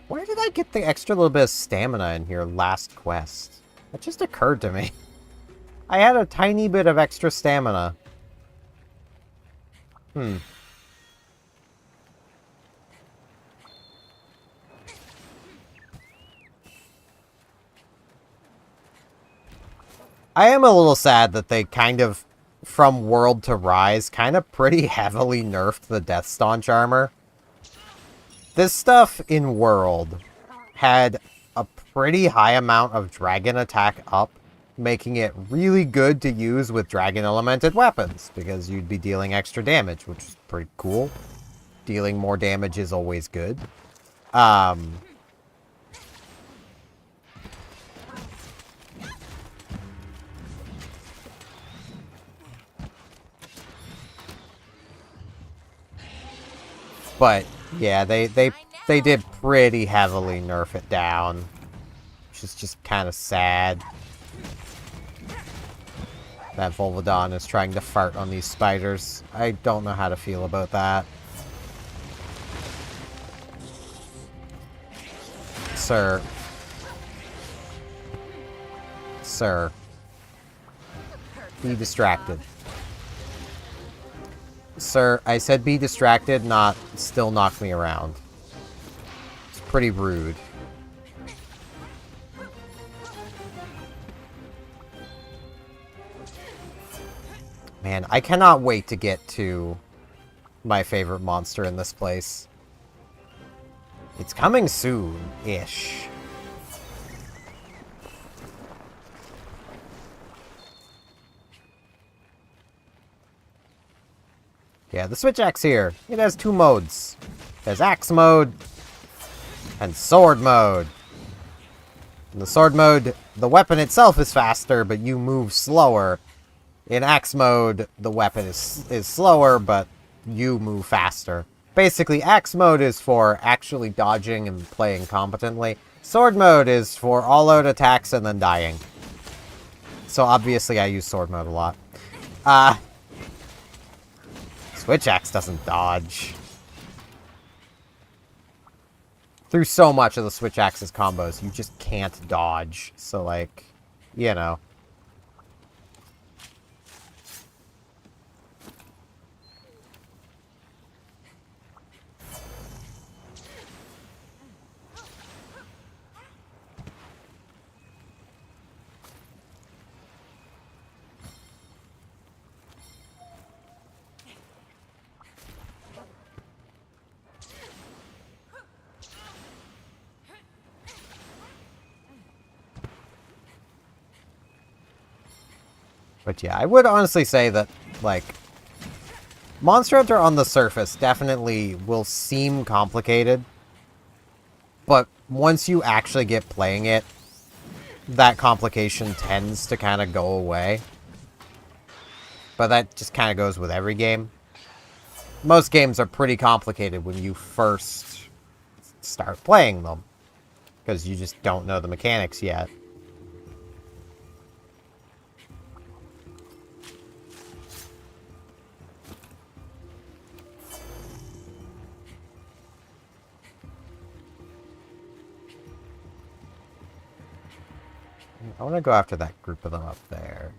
Where did I get the extra little bit of stamina in here last quest? That just occurred to me. I had a tiny bit of extra stamina. I am a little sad that they kind of, from World to Rise, kind of pretty heavily nerfed the Death Staunch armor. This stuff in World had a pretty high amount of dragon attack up, making it really good to use with dragon elemented weapons, because you'd be dealing extra damage, which is pretty cool. Dealing more damage is always good. But yeah, they did pretty heavily nerf it down, which is just kind of sad. That Volvodon is trying to fart on these spiders. I don't know how to feel about that. Sir. Sir. Be distracted. Sir, I said be distracted, not still knock me around. It's pretty rude. Man, I cannot wait to get to my favorite monster in this place. It's coming soon-ish. Yeah, the Switch Axe here. It has two modes. There's Axe mode and Sword mode. In the Sword mode, the weapon itself is faster, but you move slower. In Axe mode, the weapon is slower, but you move faster. Basically, Axe mode is for actually dodging and playing competently. Sword mode is for all-out attacks and then dying. So obviously I use Sword mode a lot. Switch Axe doesn't dodge. Through so much of the Switch Axe's combos, you just can't dodge. So, like, you know. But yeah, I would honestly say that, like, Monster Hunter on the surface definitely will seem complicated. But once you actually get playing it, that complication tends to kind of go away. But that just kind of goes with every game. Most games are pretty complicated when you first start playing them, because you just don't know the mechanics yet. I want to go after that group of them up there.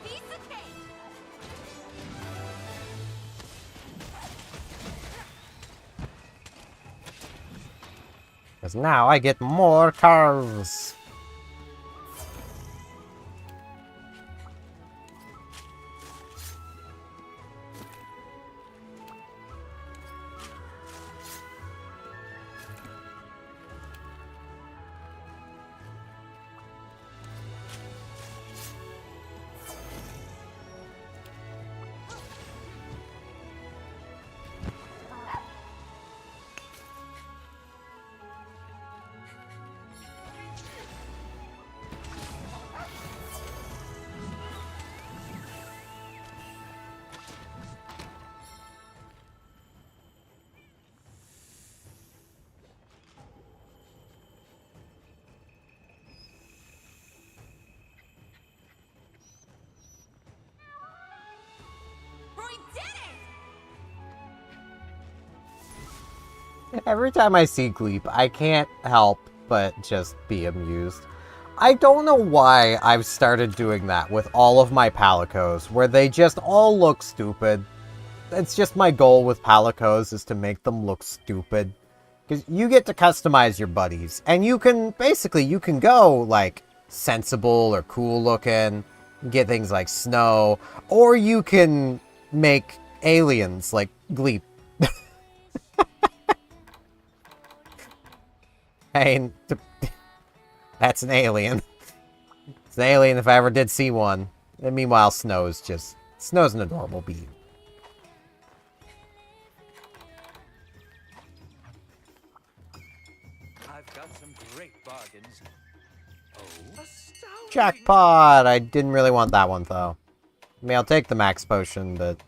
Piece of cake. Because now I get more carves. We did it! Every time I see Gleep, I can't help but just be amused. I don't know why I've started doing that with all of my Palicos, where they just all look stupid. It's just my goal with Palicos is to make them look stupid. Because you get to customize your buddies, and you can, basically, you can go, like, sensible or cool looking, get things like Snow, or you can make aliens like Gleep. I mean, that's an alien. It's an alien if I ever did see one. And meanwhile, Snow's an adorable bee. I've got some great bargains. Oh, astounding! Jackpot! I didn't really want that one, though. I mean, I'll take the max potion, but...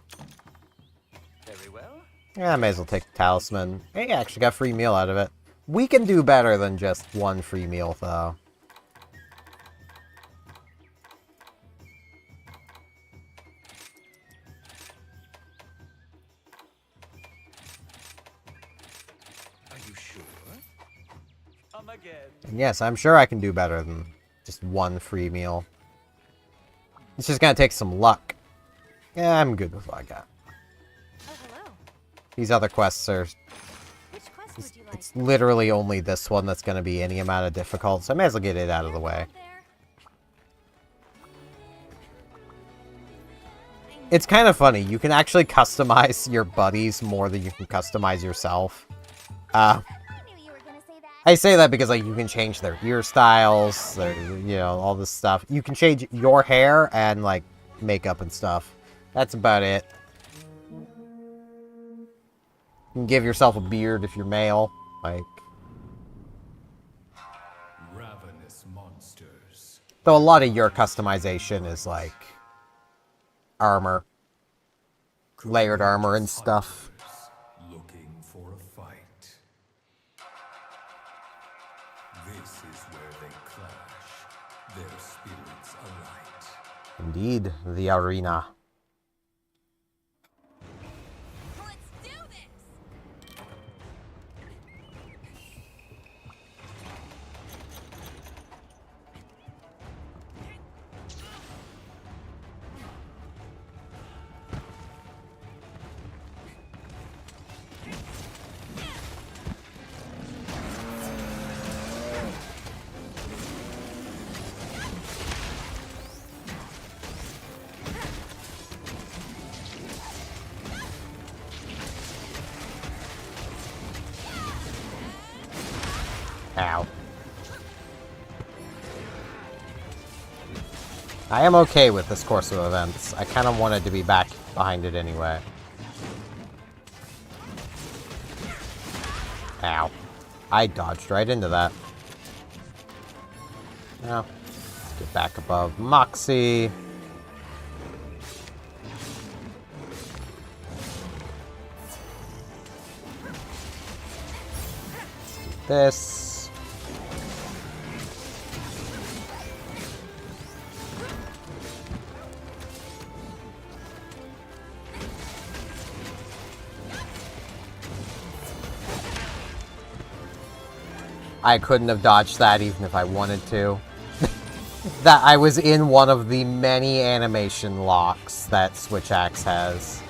Very well. yeah, I may as well take the talisman. Hey, I actually got free meal out of it. We can do better than just one free meal, though. Are you sure? Again. And yes, I'm sure I can do better than just one free meal. It's just gonna take some luck. Yeah, I'm good with what I got. Oh, hello. These other quests are... Which quest would you like? it's literally only this one that's gonna be any amount of difficult, so I may as well get it out of the way. It's kind of funny. You can actually customize your buddies more than you can customize yourself. I knew you were gonna say that. I say that because, like, you can change their ear styles, their, you know, all this stuff. You can change your hair and, like, makeup and stuff. That's about it. You can give yourself a beard if you're male. Like, Ravenous monsters. though a lot of your customization is, like, armor. Layered armor and stuff. Looking for a fight. This is where they clash, their spirits alight. Indeed, the arena. Let's do this! Ow. I am okay with this course of events. I kind of wanted to be back behind it anyway. Ow. I dodged right into that. Now, let's get back above Moxie. Let's do this. I couldn't have dodged that even if I wanted to. That I was in one of the many animation locks that Switch Axe has.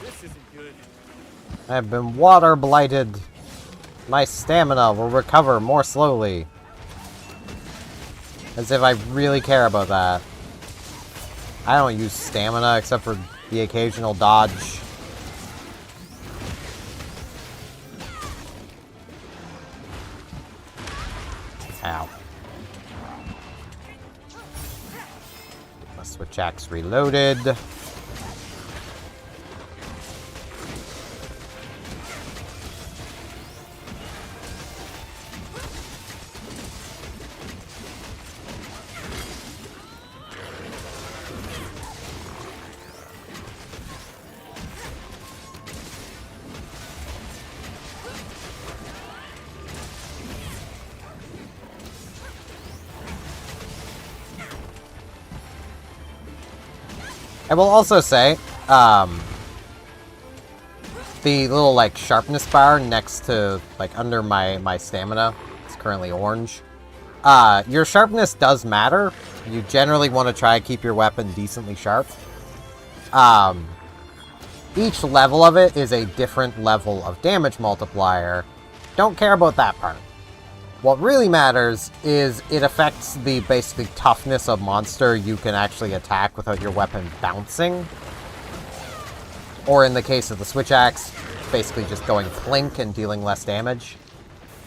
This isn't good. I've been water blighted. My stamina will recover more slowly. As if I really care about that. I don't use stamina except for the occasional dodge. Ow. My Switch Axe reloaded. I will also say, the little, like, sharpness bar next to, like, under my stamina, it's currently orange. Your sharpness does matter. You generally want to try to keep your weapon decently sharp. Each level of it is a different level of damage multiplier. Don't care about that part. What really matters is it affects the basically toughness of monster you can actually attack without your weapon bouncing. Or in the case of the Switch Axe, basically just going flink and dealing less damage.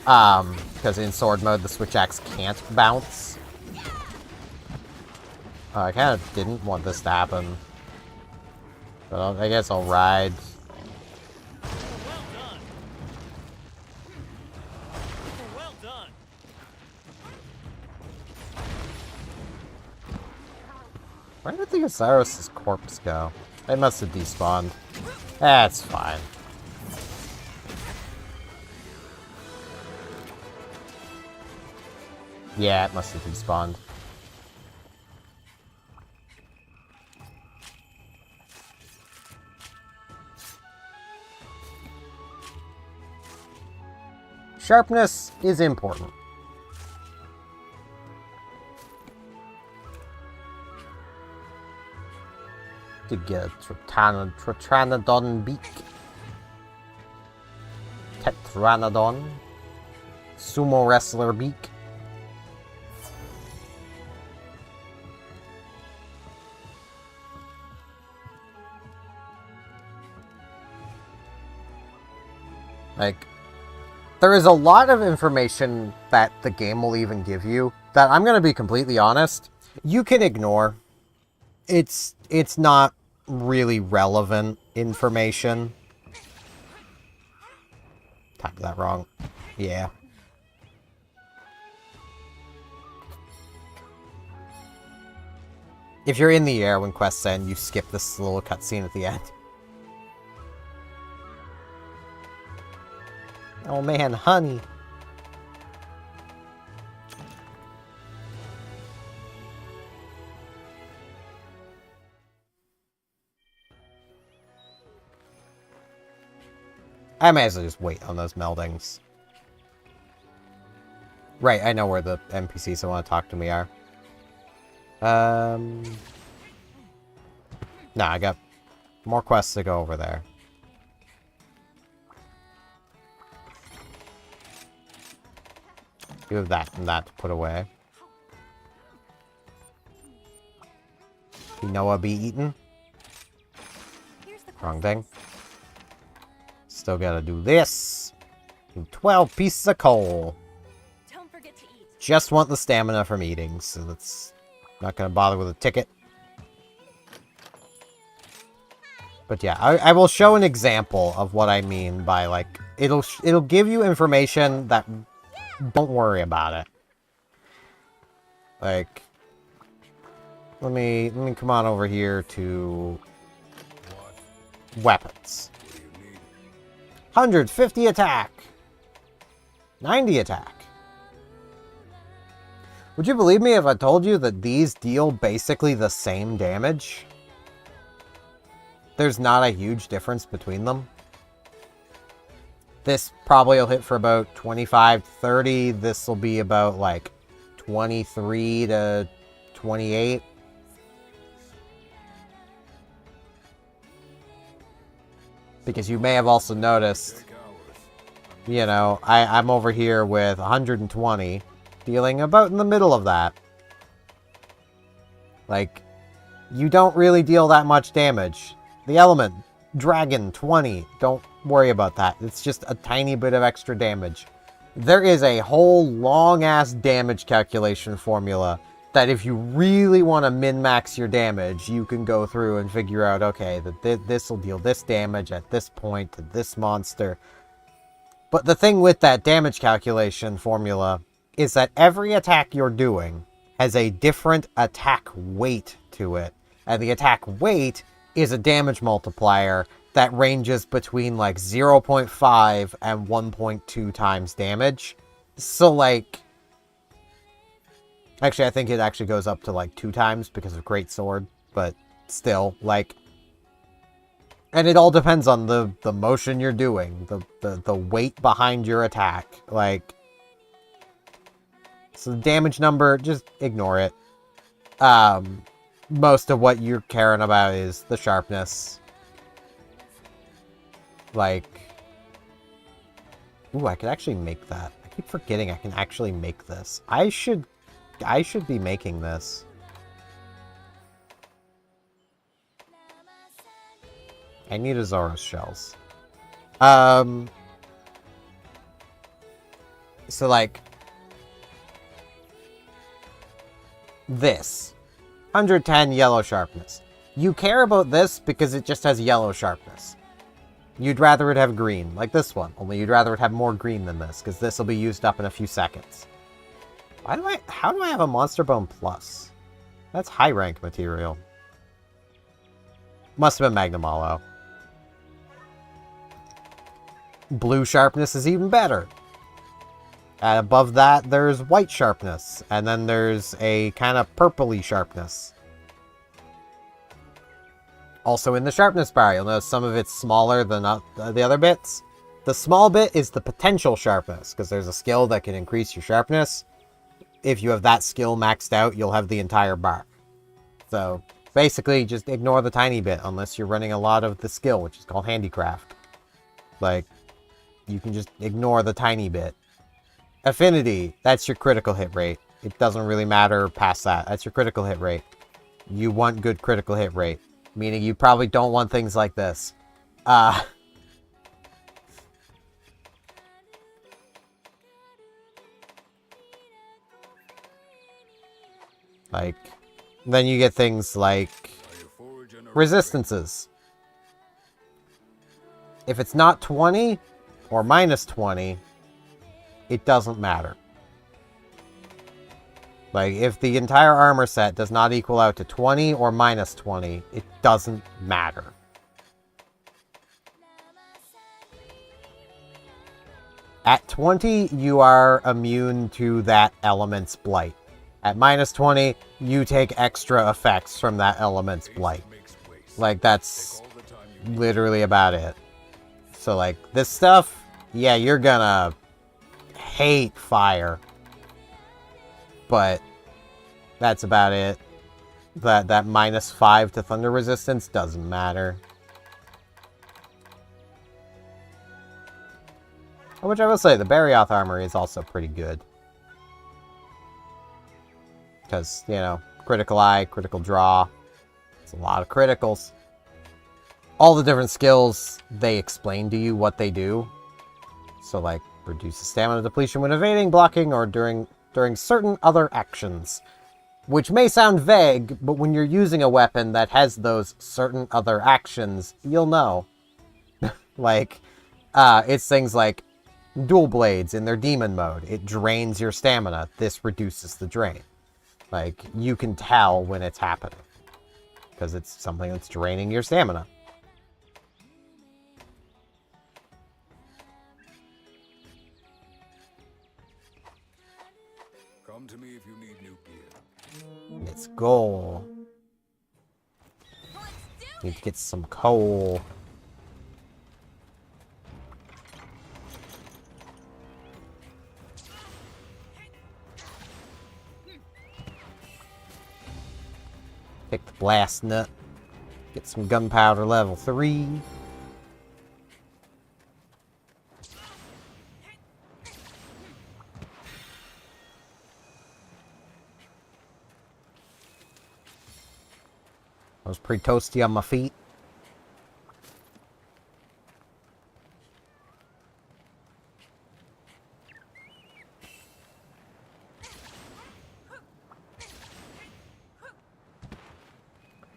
Because in sword mode, the Switch Axe can't bounce. I kind of didn't want this to happen. But I guess I'll ride. Well done. Where did the Osiris' corpse go? It must have despawned. That's fine. Yeah, it must have despawned. Sharpness is important. To get a Tetranodon beak. Tetranodon. Sumo wrestler beak. Like, there is a lot of information that the game will even give you that, I'm going to be completely honest, you can ignore. It's not really relevant information. Typed that wrong. Yeah. If you're in the air when quests end, you skip this little cutscene at the end. Oh man, honey. I may as well just wait on those meldings. Right, I know where the NPCs that want to talk to me are. Nah, I got more quests to go over there. You have that and that to put away. Quinoa be eaten? Wrong thing. Still gotta do this. Do 12 pieces of coal. Don't forget to eat. Just want the stamina from eating, so that's not gonna bother with a ticket. But yeah, I will show an example of what I mean by, like, it'll give you information that, don't worry about it. Like, let me come on over here to weapons. 150 attack. 90 attack. Would you believe me if I told you that these deal basically the same damage? There's not a huge difference between them. This probably will hit for about 25 to 30. This will be about like 23 to 28. Because you may have also noticed, you know, I'm over here with 120, dealing about in the middle of that. Like, you don't really deal that much damage. The element, dragon, 20, don't worry about that. It's just a tiny bit of extra damage. There is a whole long-ass damage calculation formula that if you really want to min-max your damage, you can go through and figure out, okay, that this will deal this damage at this point to this monster. But the thing with that damage calculation formula is that every attack you're doing has a different attack weight to it. And the attack weight is a damage multiplier that ranges between like 0.5 and 1.2 times damage. So like, actually I think it actually goes up to like 2 times because of Great Sword, but still, like, and it all depends on the motion you're doing, the weight behind your attack, like, so the damage number, just ignore it. Most of what you're caring about is the sharpness. Like, ooh, I could actually make that. I keep forgetting I can actually make this. I should be making this. I need Azoros shells. So like this 110 yellow sharpness. You care about this because it just has yellow sharpness. You'd rather it have green, like this one. Only you'd rather it have more green than this, because this will be used up in a few seconds. How do I have a Monster Bone Plus? That's high rank material. Must have been Magnamalo. Blue sharpness is even better. And above that, there's white sharpness. And then there's a kind of purpley sharpness. Also in the sharpness bar, you'll notice some of it's smaller than the other bits. The small bit is the potential sharpness, because there's a skill that can increase your sharpness. If you have that skill maxed out, you'll have the entire bar. So, basically, just ignore the tiny bit, unless you're running a lot of the skill, which is called Handicraft. Like, you can just ignore the tiny bit. Affinity, that's your critical hit rate. It doesn't really matter past that. That's your critical hit rate. You want good critical hit rate. Meaning you probably don't want things like this. Like, then you get things like resistances. If it's not 20 or minus 20, it doesn't matter. Like, if the entire armor set does not equal out to 20 or minus 20, it doesn't matter. At 20, you are immune to that element's blight. At minus 20, you take extra effects from that element's blight. Like, that's literally about it. So, like, this stuff, yeah, you're gonna hate fire. But that's about it. That minus 5 to thunder resistance doesn't matter. Which I will say, the Barioth armor is also pretty good. Because, you know, critical eye, critical draw. It's a lot of criticals. All the different skills, they explain to you what they do. So, like, reduces stamina depletion when evading, blocking, or during certain other actions. Which may sound vague, but when you're using a weapon that has those certain other actions, you'll know. Like, it's things like dual blades in their demon mode. It drains your stamina. This reduces the drain. Like, you can tell when it's happening. Because it's something that's draining your stamina. Come to me if you need new gear. Let's go. Need to get some coal. Pick the blast nut. Get some gunpowder level 3. I was pretty toasty on my feet.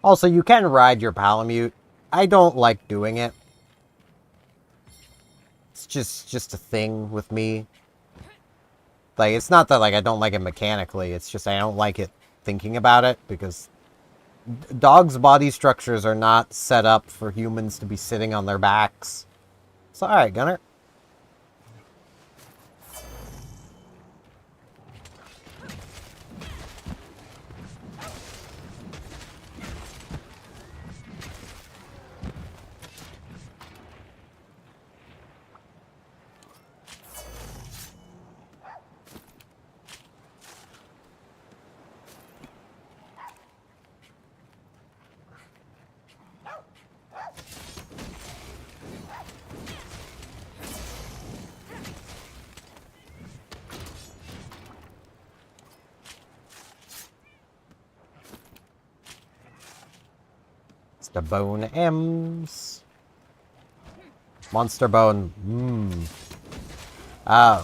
Also, you can ride your Palamute. I don't like doing it. It's just a thing with me. Like, it's not that, like, I don't like it mechanically. It's just I don't like it thinking about it, because dogs' body structures are not set up for humans to be sitting on their backs. So, alright, Gunner. It's the Bone M's. Monster Bone. Yeah,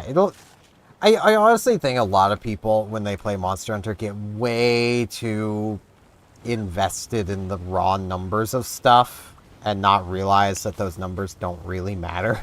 it'll... I honestly think a lot of people, when they play Monster Hunter, get way too invested in the raw numbers of stuff and not realize that those numbers don't really matter.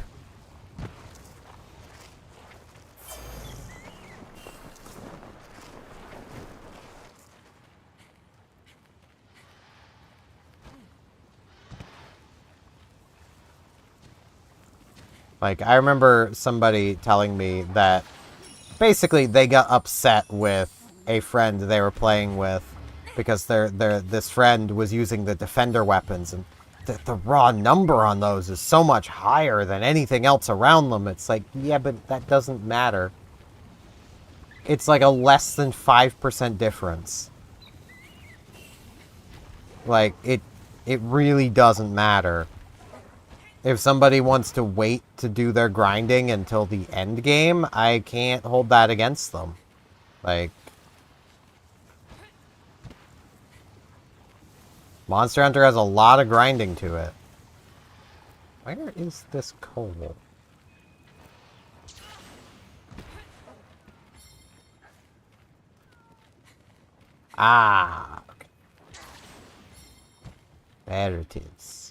Like, I remember somebody telling me that basically they got upset with a friend they were playing with because this friend was using the defender weapons, and the raw number on those is so much higher than anything else around them. It's like, yeah, but that doesn't matter. It's like a less than 5% difference. Like, it really doesn't matter. If somebody wants to wait to do their grinding until the end game, I can't hold that against them. Like, Monster Hunter has a lot of grinding to it. Where is this coal? Ah, okay. There it is.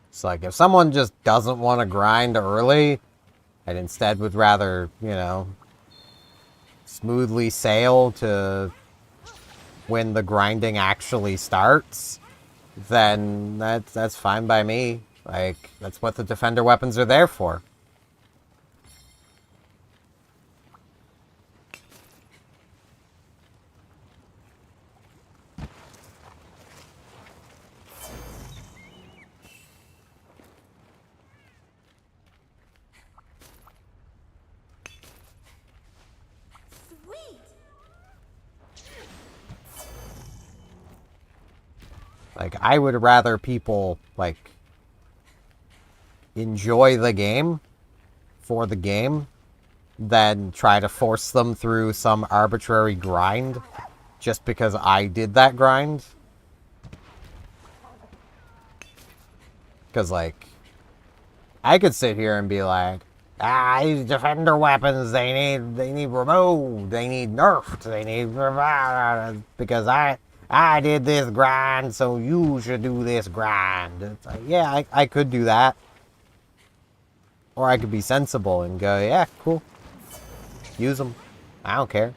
It's like, if someone just doesn't want to grind early, and instead would rather, you know, smoothly sail to when the grinding actually starts, then that's fine by me. Like, that's what the defender weapons are there for. Like, I would rather people, like, enjoy the game for the game than try to force them through some arbitrary grind just because I did that grind. Because, like, I could sit here and be like, these defender weapons, they need removed, they need nerfed, they need... Because I I did this grind, so you should do this grind. It's like, yeah, I could do that. Or I could be sensible and go, yeah, cool. Use them. I don't care.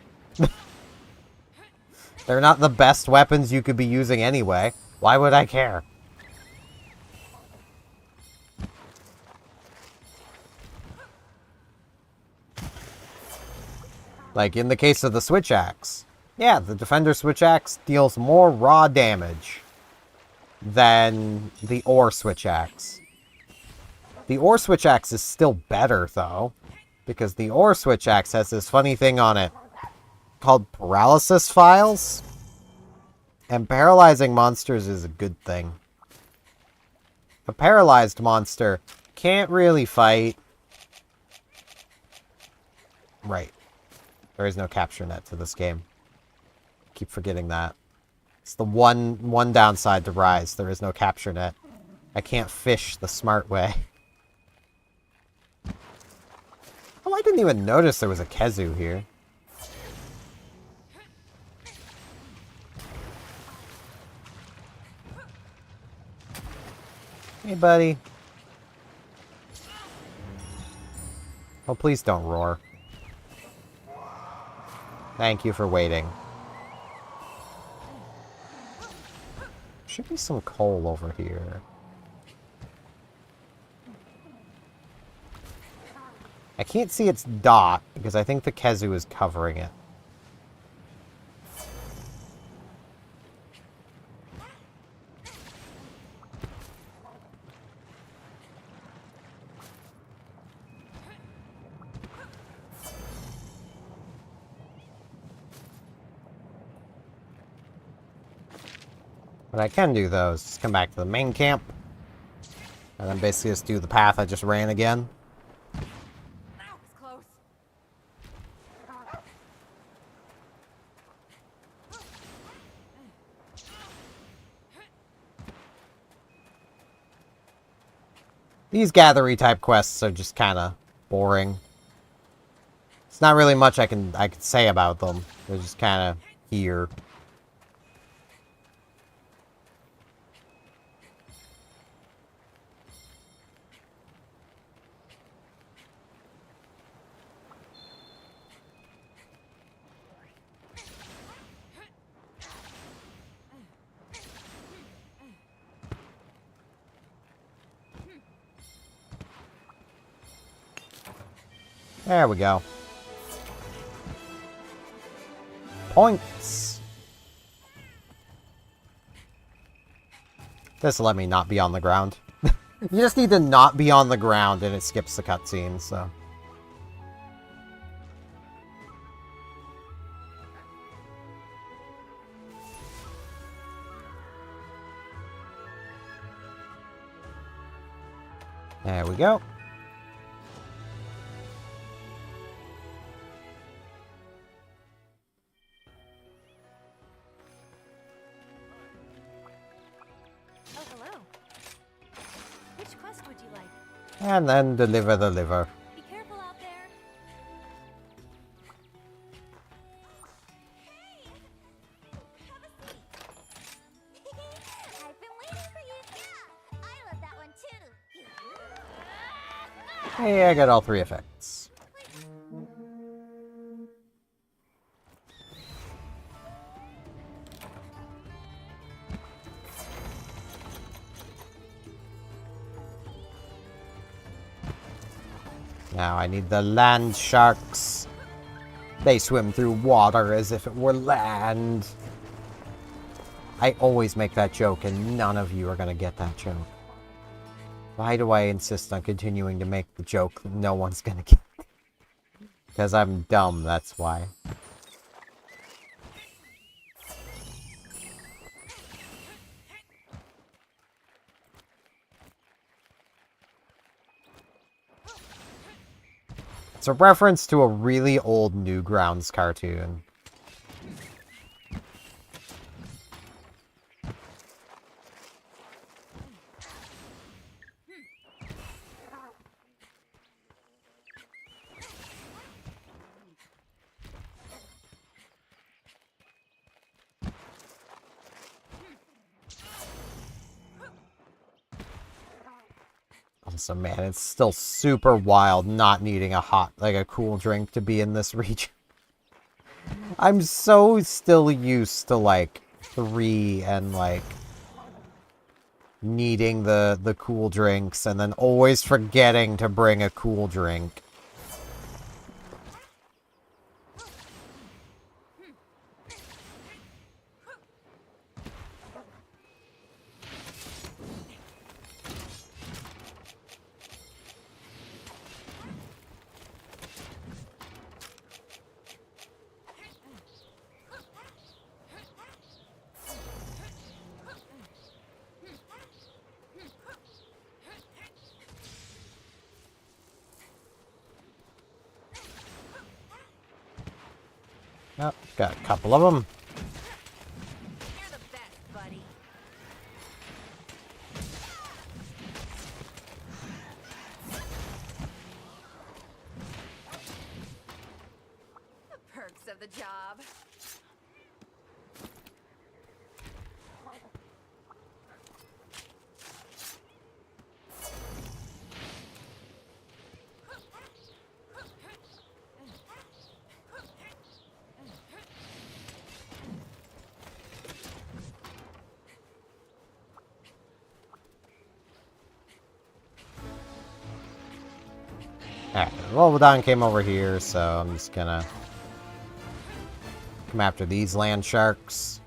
They're not the best weapons you could be using anyway. Why would I care? Like in the case of the Switch Axe. Yeah, the Defender Switch Axe deals more raw damage than the Ore Switch Axe. The Ore Switch Axe is still better, though, because the Ore Switch Axe has this funny thing on it called Paralysis Files. And paralyzing monsters is a good thing. A paralyzed monster can't really fight. Right. There is no capture net to this game. Keep forgetting that. It's the one downside to Rise. There is no capture net. I can't fish the smart way. Oh, I didn't even notice there was a Kezu here. Hey, buddy. Oh, please don't roar. Thank you for waiting. Should be some coal over here. I can't see its dot, because I think the Kezu is covering it. What I can do, though, is just come back to the main camp. And then basically just do the path I just ran again. That was close. These gathery type quests are just kind of boring. It's not really much I can say about them. They're just kind of here. There we go. Points! This will let me not be on the ground. You just need to not be on the ground and it skips the cutscene, so... There we go. Oh, hello. Which quest would you like? And then deliver the liver. Be careful out there. Hey! Have a seat. I've been waiting for you. Yeah, I love that one too. Hey, I got all three effects. Now I need the land sharks. They swim through water as if it were land. I always make that joke and none of you are gonna get that joke. Why do I insist on continuing to make the joke that no one's gonna get? Because I'm dumb, that's why. It's a reference to a really old Newgrounds cartoon. awesome, man. It's still super wild not needing a cool drink to be in this region. I'm so still used to, like, 3 and, like, needing the cool drinks and then always forgetting to bring a cool drink. Oh, got a couple of them. You're the best, buddy. The perks of the job. Alright, Rolvadon came over here, so I'm just gonna come after these land sharks.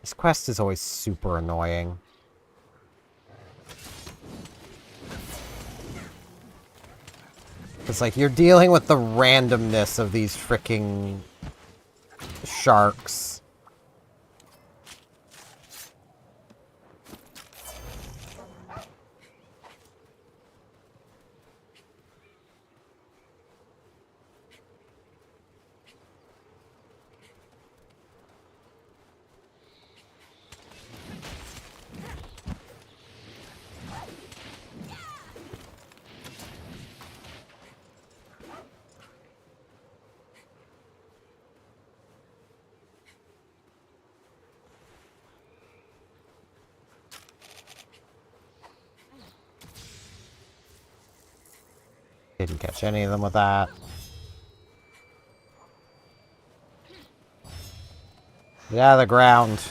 This quest is always super annoying. It's like you're dealing with the randomness of these freaking sharks. Didn't catch any of them with that. Get out of the ground.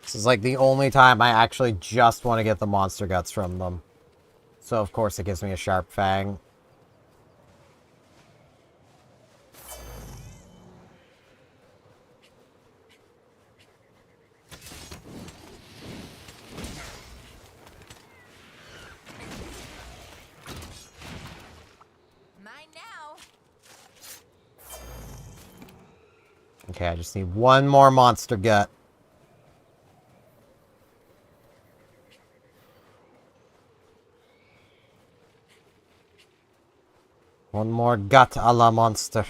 This is like the only time I actually just want to get the monster guts from them. So of course it gives me a sharp fang. Okay, I just need one more monster gut. One more gut a la monster.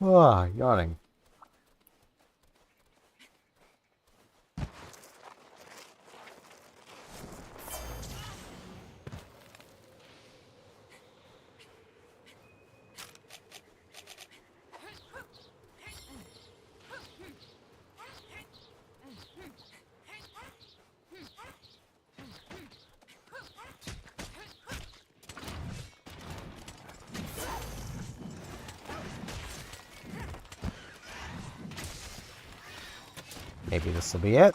Ah, yawning. Maybe this will be it.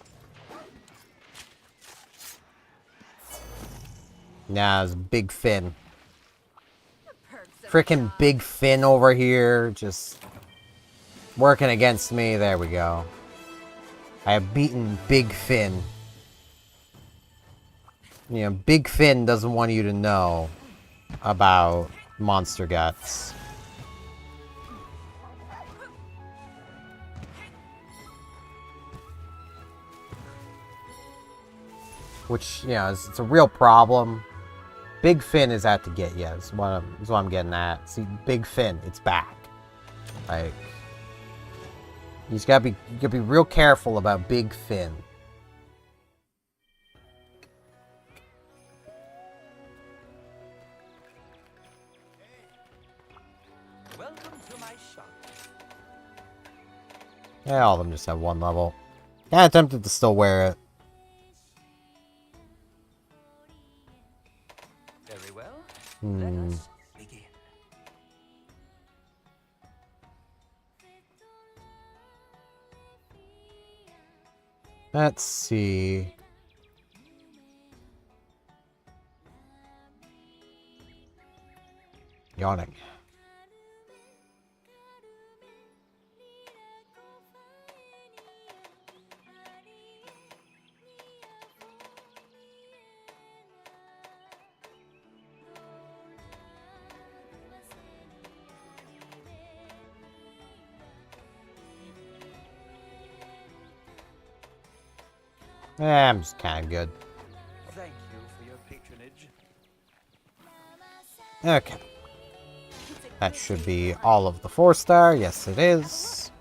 Nah, it's Big Finn. Frickin' Big Finn over here, just working against me. There we go. I have beaten Big Finn. You know, Big Finn doesn't want you to know about monster guts. which, you know, it's a real problem. Big Finn is out to get you, is what I'm getting at. See, Big Finn, it's back. Like, you just gotta be real careful about Big Finn. Welcome to my shop. Yeah, all of them just have one level. Yeah, I'm tempted to still wear it. Very well. Hmm. Let us begin. Let's see. Yawning. I'm just kind of good. Thank you for your patronage. Okay. That should be all of the 4-star. Yes, it is.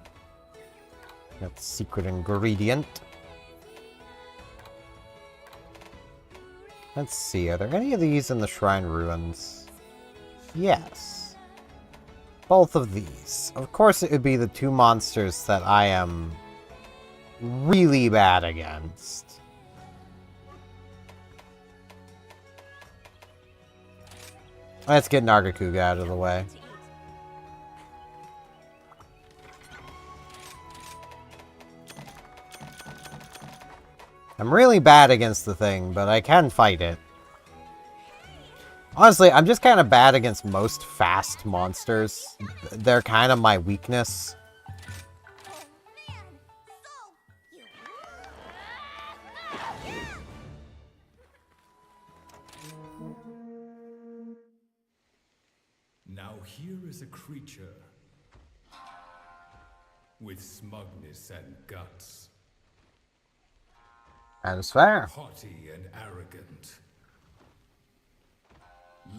That's secret ingredient. Let's see, are there any of these in the Shrine Ruins? Yes. Both of these. Of course it would be the 2 monsters that I am really bad against. Let's get Nargacuga out of the way. I'm really bad against the thing, but I can fight it. Honestly, I'm just kind of bad against most fast monsters. They're kind of my weakness. Now here is a creature with smugness and guts, And it's fair. haughty and arrogant.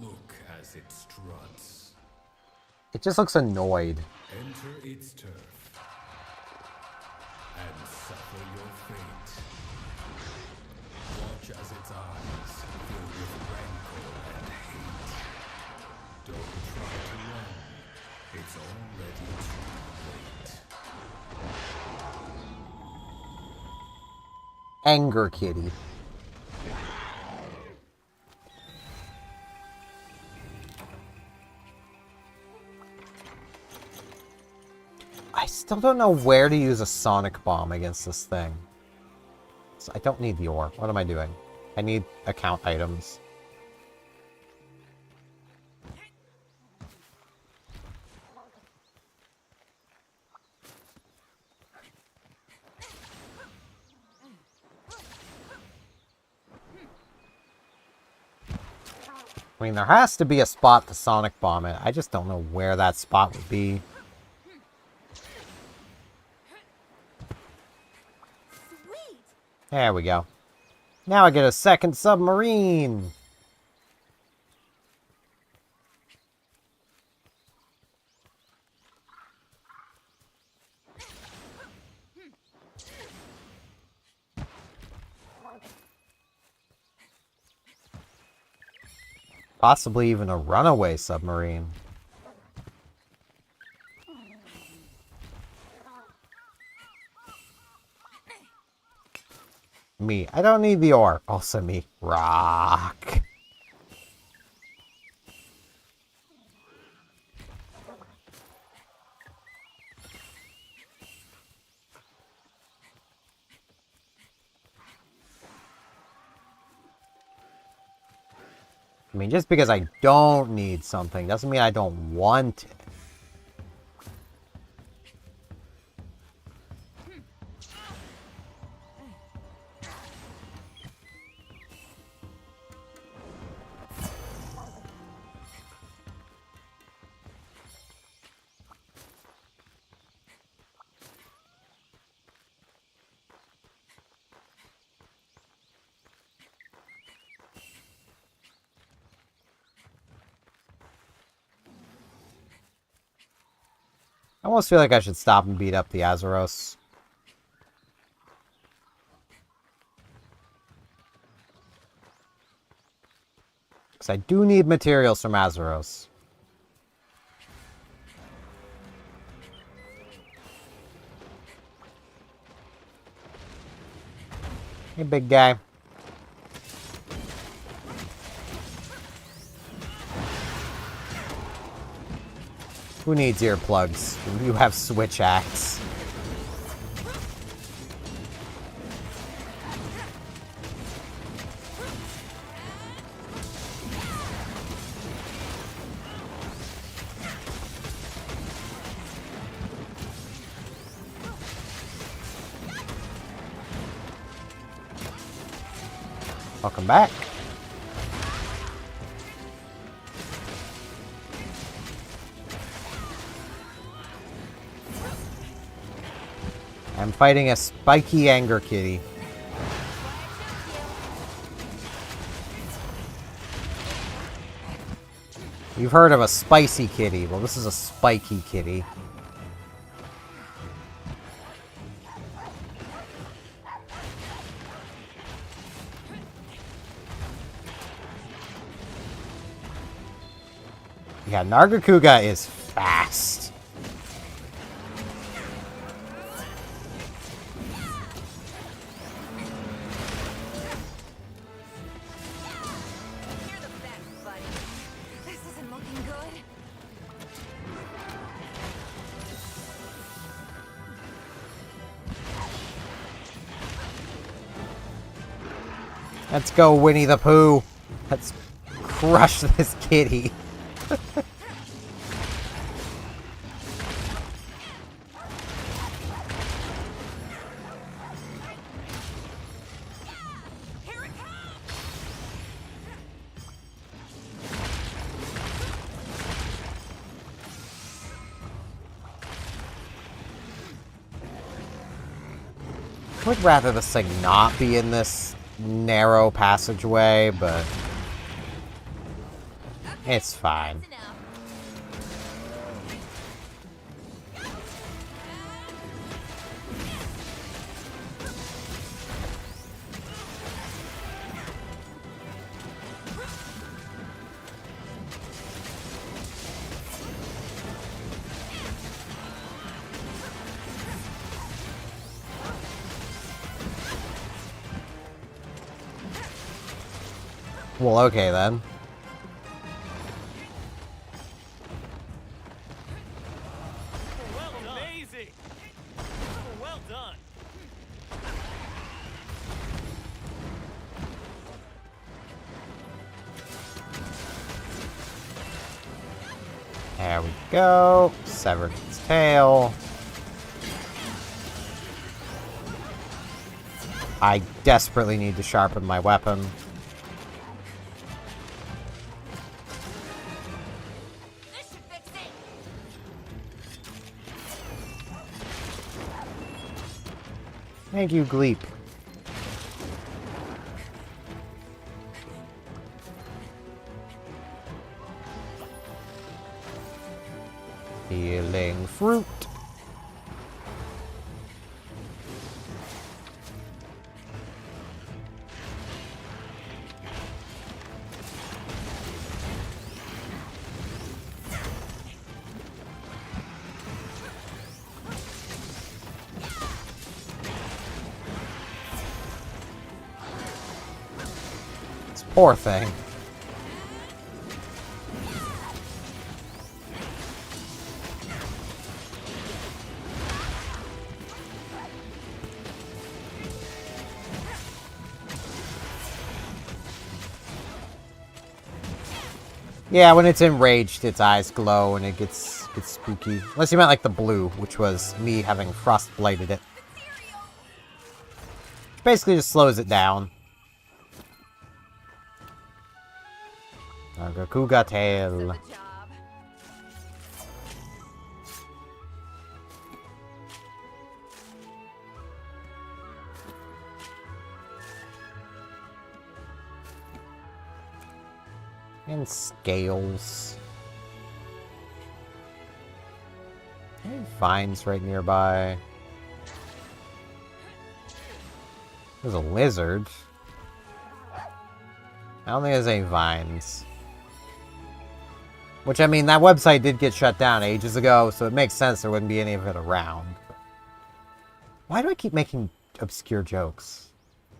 Look as it struts. It just looks annoyed. Enter its turf and suffer your fate. Watch as its eyes fill with rancor and hate. Don't try to run. It's already too late. Anger Kitty. I still don't know where to use a Sonic Bomb against this thing. So I don't need the ore. What am I doing? I need account items. I mean, there has to be a spot to Sonic Bomb it. I just don't know where that spot would be. Sweet! There we go. Now I get a second submarine! Possibly even a runaway submarine. Me. I don't need the ore. Also me. Rock. I mean, just because I don't need something doesn't mean I don't want it. almost feel like I should stop and beat up the Azeros. Because I do need materials from Azeros. Hey, big guy. Who needs earplugs? You have switch axe. Welcome back. I'm fighting a spiky anger kitty. You've heard of a spicy kitty. Well, this is a spiky kitty. Yeah, Nargacuga is fast. You're the best, buddy. This isn't looking good. Let's go, Winnie the Pooh. Let's crush this kitty. Here it comes! I would rather this thing not be in this narrow passageway, but it's fine. That's enough. Well, okay then. Amazing! Well done! There we go. Severed its tail. I desperately need to sharpen my weapon. This should fix it. Thank you, Gleep. Healing fruit. This poor thing. Yeah, when it's enraged, its eyes glow and it gets spooky. Unless you meant like the blue, which was me having frostblighted it. Which basically just slows it down. Nargacuga tail. The job. And scales. Any vines right nearby? There's a lizard. I don't think there's any vines. Which, I mean, that website did get shut down ages ago, so it makes sense there wouldn't be any of it around. Why do I keep making obscure jokes?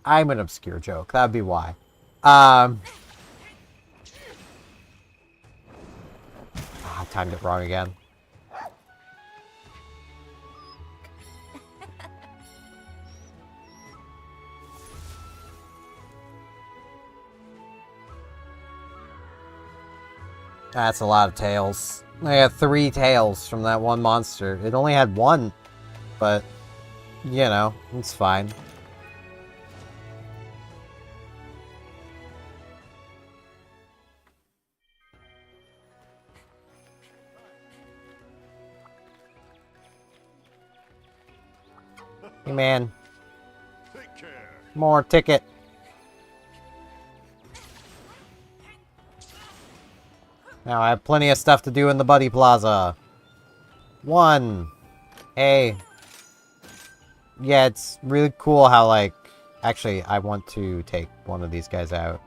I'm an obscure joke. That would be why. I timed it wrong again. That's a lot of tails. I got 3 tails from that one monster. It only had 1, but, you know, it's fine. Hey man, Take care. more ticket. Now I have plenty of stuff to do in the Buddy Plaza. 1. Hey. Yeah, it's really cool how, like... Actually, I want to take one of these guys out.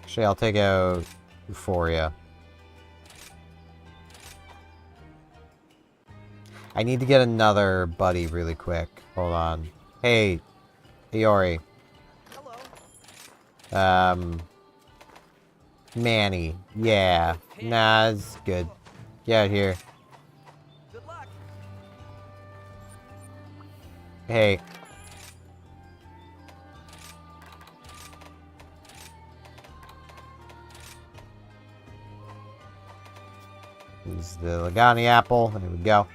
Actually, I'll take out Euphoria. I need to get another buddy really quick. Hold on. Hey, Iori. Manny. Yeah. Nah, it's good. Get out here. Good luck. Hey. Use the Lagani apple. There we go.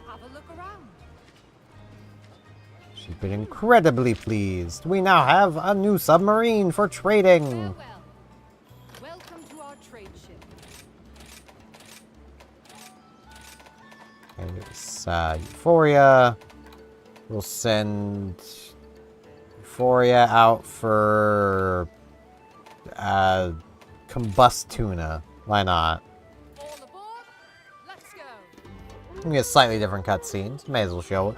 Have a look around. She's been incredibly pleased. We now have a new submarine for trading. Farewell. Welcome to our trade ship. There's Euphoria. We'll send Euphoria out for Combust Tuna. Why not? All aboard. Let's go. We get slightly different cutscenes. May as well show it.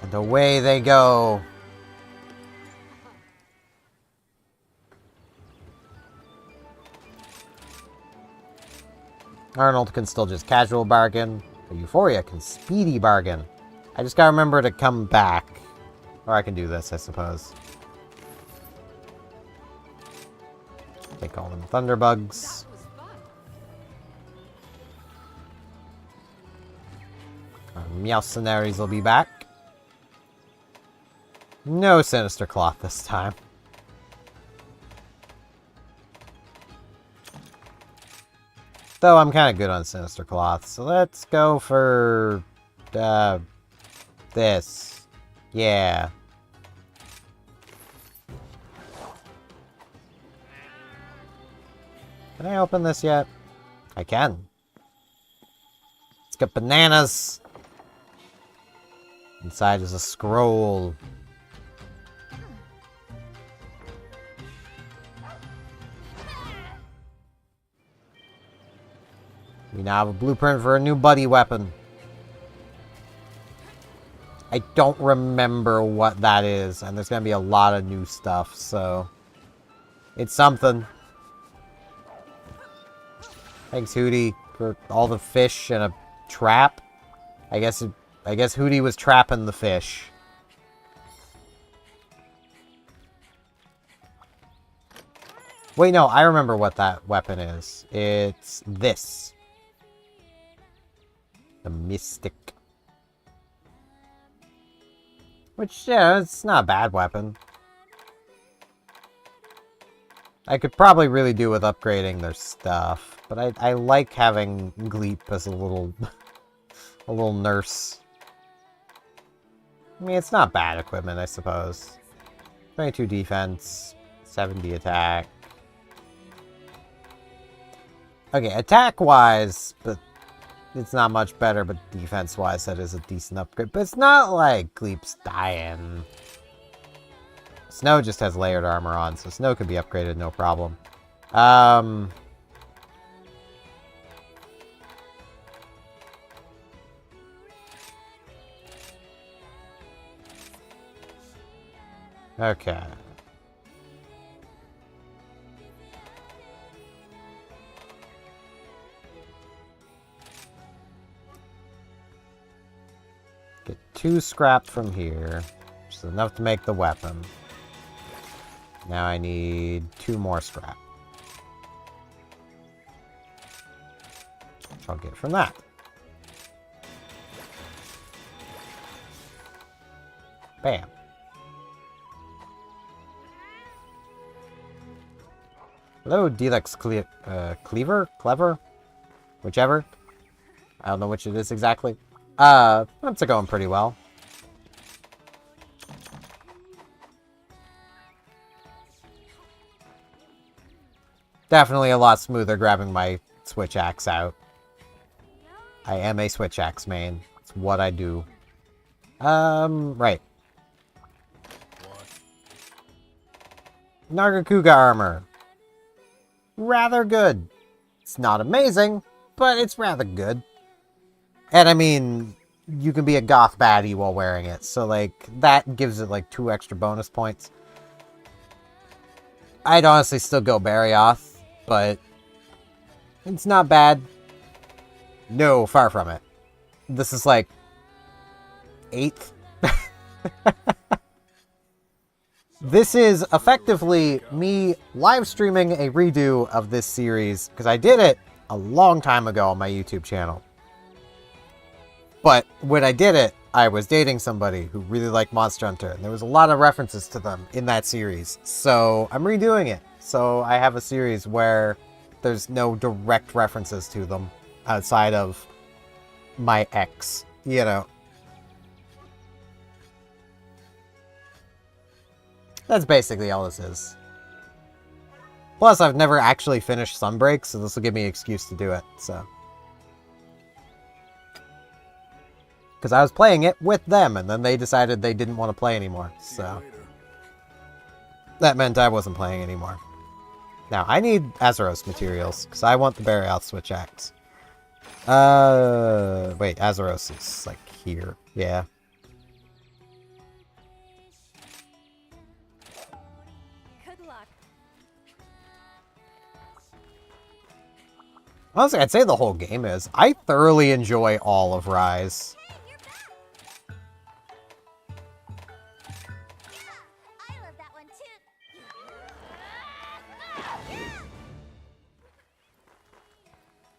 And away they go. Arnold can still just casual bargain, but Euphoria can speedy bargain. I just gotta remember to come back. Or I can do this, I suppose. Take all them Thunderbugs. That was fun. Our Meowcenaries will be back. No Sinister Cloth this time. Though I'm kind of good on Sinister Cloth, so let's go for this. Yeah. Can I open this yet? I can. It's got bananas. Inside is a scroll. We now have a blueprint for a new buddy weapon. I don't remember what that is, and there's gonna be a lot of new stuff, so... It's something. Thanks, Hootie, for all the fish and a trap. I guess Hootie was trapping the fish. Wait, no, I remember what that weapon is. It's this. The Mystic. Which, yeah, it's not a bad weapon. I could probably really do with upgrading their stuff, but I like having Gleep as a little a little nurse. I mean, it's not bad equipment, I suppose. 22 defense, 70 attack. Okay, attack-wise, but it's not much better, but defense-wise, that is a decent upgrade. But it's not like Gleep's dying. Snow just has layered armor on, so Snow can be upgraded, no problem. Okay. Get 2 scrap from here, which is enough to make the weapon. Now I need 2 more scrap. Which I'll get from that. Bam. Hello, Deluxe Cleaver? Clever? Whichever. I don't know which it is exactly. That's going pretty well. Definitely a lot smoother grabbing my switch axe out. I am a switch axe main. It's what I do. Right. Nargacuga armor. Rather good. It's not amazing, but it's rather good. And I mean, you can be a goth baddie while wearing it, so like, that gives it like 2 extra bonus points. I'd honestly still go Barioth, but it's not bad. No, far from it. This is like 8th. This is effectively me live streaming a redo of this series, because I did it a long time ago on my YouTube channel. But when I did it, I was dating somebody who really liked Monster Hunter, and there was a lot of references to them in that series. So I'm redoing it. So I have a series where there's no direct references to them outside of my ex, you know. That's basically all this is. Plus, I've never actually finished Sunbreak, so this will give me an excuse to do it, so. Because I was playing it with them, and then they decided they didn't want to play anymore, so. That meant I wasn't playing anymore. Now, I need Azeroth materials, because I want the Barioth Switch Axe. Wait, Azeroth is, like, here. Yeah. Good luck. Honestly, I'd say the whole game is. I thoroughly enjoy all of Rise. I love that one too.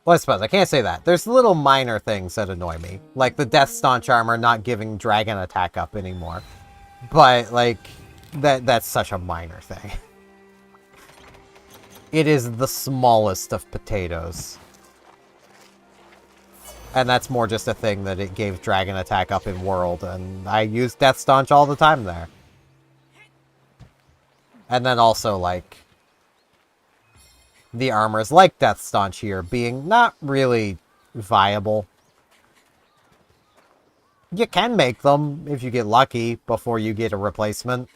Well, I suppose I can't say that. There's little minor things that annoy me. Like the Death Staunch armor not giving dragon attack up anymore. But, like, that's such a minor thing. It is the smallest of potatoes. And that's more just a thing that it gave dragon attack up in World, and I use Death Staunch all the time there. And then also, like, the armors like Death Staunch here being not really viable. You can make them if you get lucky before you get a replacement,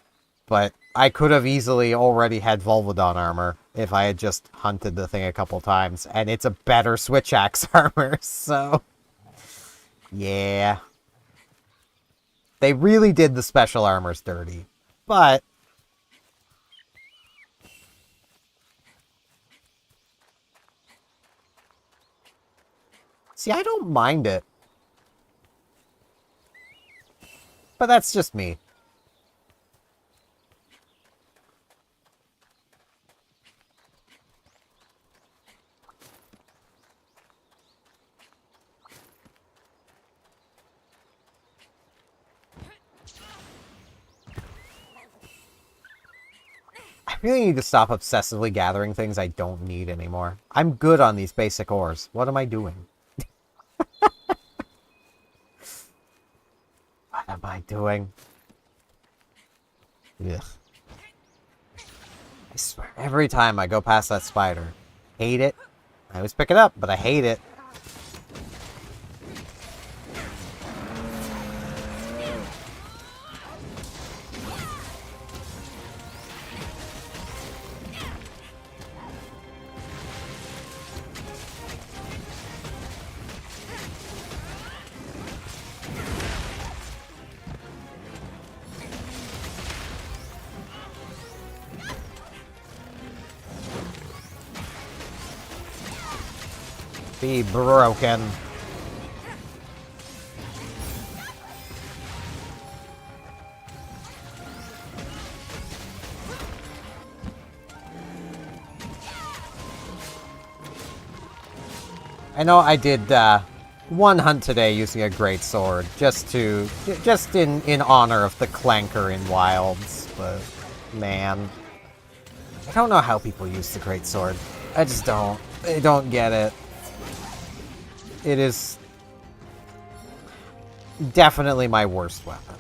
but I could have easily already had Volvodon armor if I had just hunted the thing a couple times, and it's a better Switch Axe armor, so. Yeah. They really did the special armors dirty, but. See, I don't mind it. But that's just me. I really need to stop obsessively gathering things I don't need anymore. I'm good on these basic ores. What am I doing? What am I doing? Ugh. I swear, every time I go past that spider, hate it. I always pick it up, but I hate it. Be broken. I know I did one hunt today using a greatsword, just in honor of the clanker in Wilds, but man, I don't know how people use the greatsword. I just don't. I don't get it. It is definitely my worst weapon.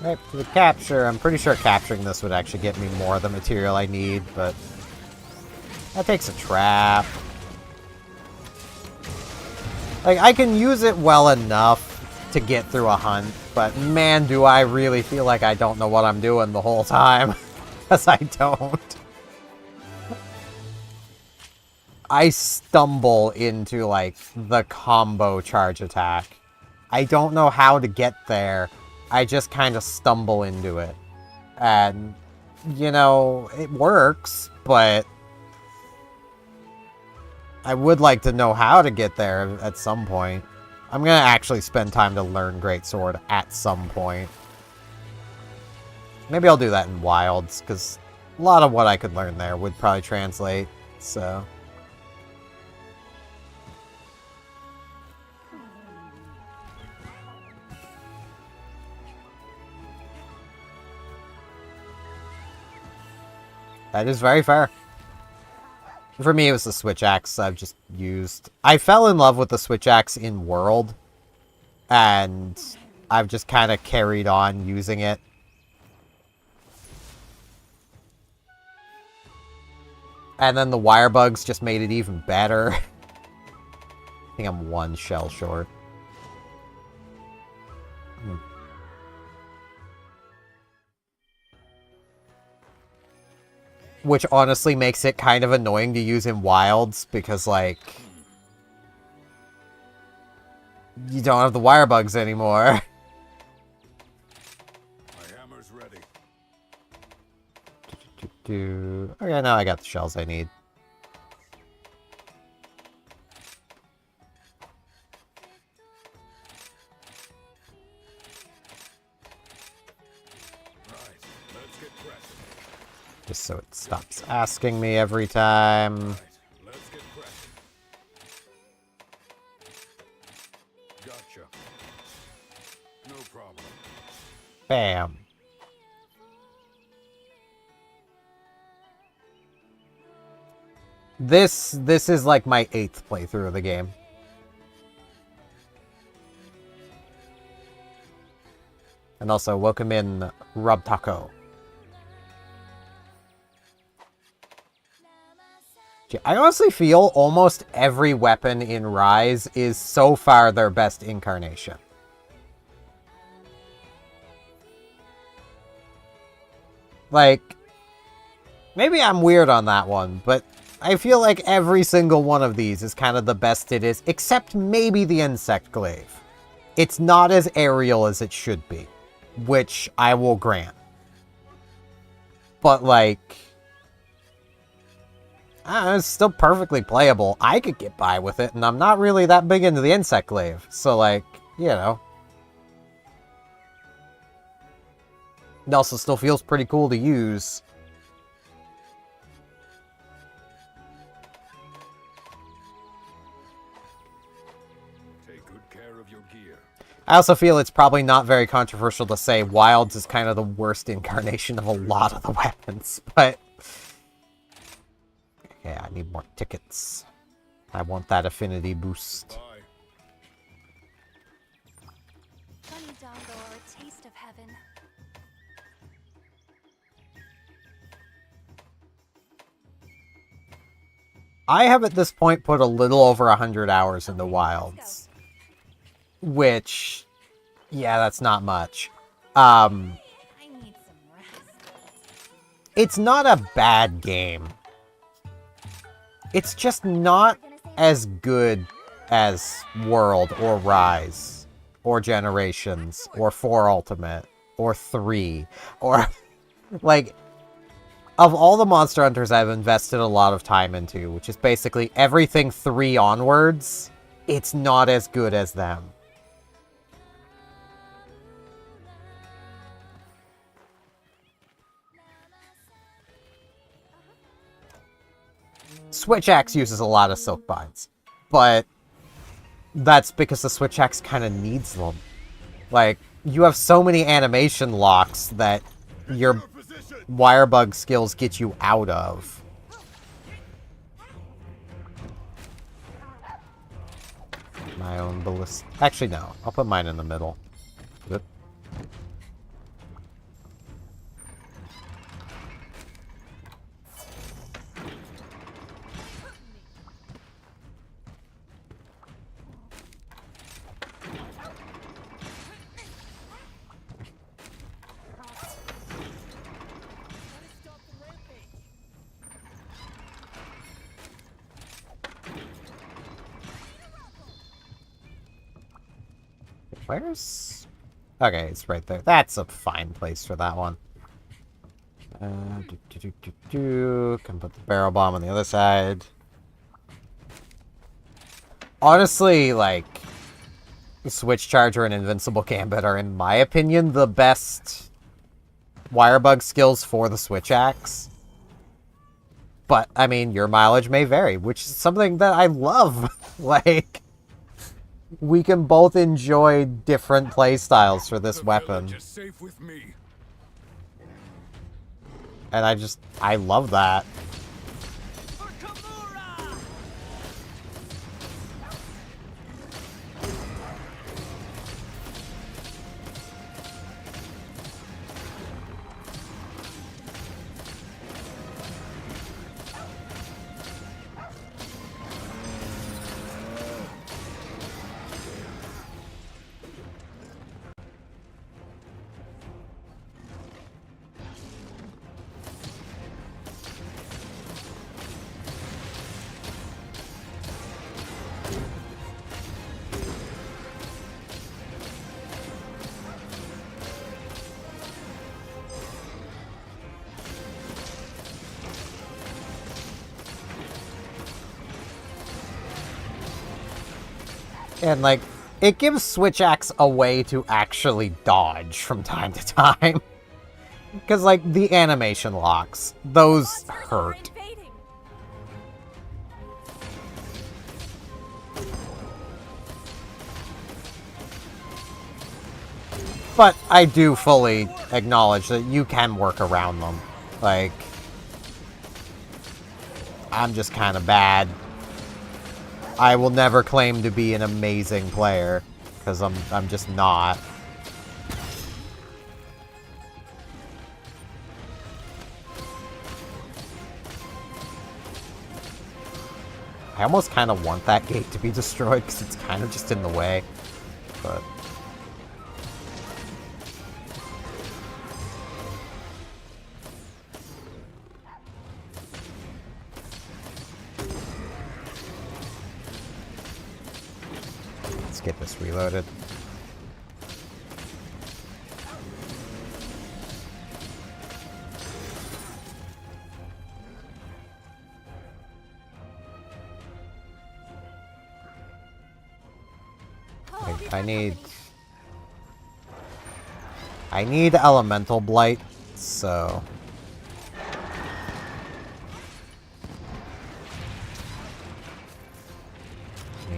Right, for the capture, I'm pretty sure capturing this would actually get me more of the material I need, but that takes a trap. Like, I can use it well enough to get through a hunt, but man, do I really feel like I don't know what I'm doing the whole time. Because I don't. I stumble into, like, the combo charge attack. I don't know how to get there. I just kind of stumble into it. And, you know, it works, but I would like to know how to get there at some point. I'm gonna actually spend time to learn Greatsword at some point. Maybe I'll do that in Wilds, because a lot of what I could learn there would probably translate, so... That is very fair. For me, it was the Switch Axe I've just used. I fell in love with the Switch Axe in World, and I've just kind of carried on using it. And then the wire bugs just made it even better. I think I'm one shell short. Which honestly makes it kind of annoying to use in Wilds, because, like, you don't have the wire bugs anymore. My hammer's ready. Okay, now I got the shells I need. Just so it stops asking me every time. Let's get cracking. Gotcha. No problem. Bam. This is like my 8th playthrough of the game. And also, welcome in Rob Taco. I honestly feel almost every weapon in Rise is so far their best incarnation. Like, maybe I'm weird on that one, but I feel like every single one of these is kind of the best it is, except maybe the Insect Glaive. It's not as aerial as it should be, which I will grant. But, like, it's still perfectly playable. I could get by with it, and I'm not really that big into the Insect Glaive. So, like, you know. It also still feels pretty cool to use. Take Take good care of your gear. I also feel it's probably not very controversial to say Wilds is kind of the worst incarnation of a lot of the weapons, but... Okay, I need more tickets. I want that affinity boost. Bye. Bunny Dongo or a taste of heaven. I have at this point put a little over 100 hours into Wilds. Which, yeah, that's not much. I need some rest. It's not a bad game. It's just not as good as World or Rise or Generations or 4 Ultimate or 3 or like of all the Monster Hunters I've invested a lot of time into, which is basically everything 3 onwards, it's not as good as them. Switch Axe uses a lot of Silk Binds, but that's because the Switch Axe kind of needs them. Like, you have so many animation locks that your Wirebug skills get you out of. My own ballista. Actually, no. I'll put mine in the middle. Good. Where's... Okay, it's right there. That's a fine place for that one. Can put the barrel bomb on the other side. Honestly, like, Switch Charger and Invincible Gambit are, in my opinion, the best Wirebug skills for the Switch Axe. But, I mean, your mileage may vary, which is something that I love. Like... We can both enjoy different playstyles for this The weapon. village is safe with me. And I love that. And, like, it gives Switch Axe a way to actually dodge from time to time. Because, like, the animation locks, those hurt. But I do fully acknowledge that you can work around them. Like, I'm just kind of bad. I will never claim to be an amazing player, because I'm just not. I almost kind of want that gate to be destroyed, because it's kind of just in the way, but... Let's get this reloaded. I need Elemental Blight, so...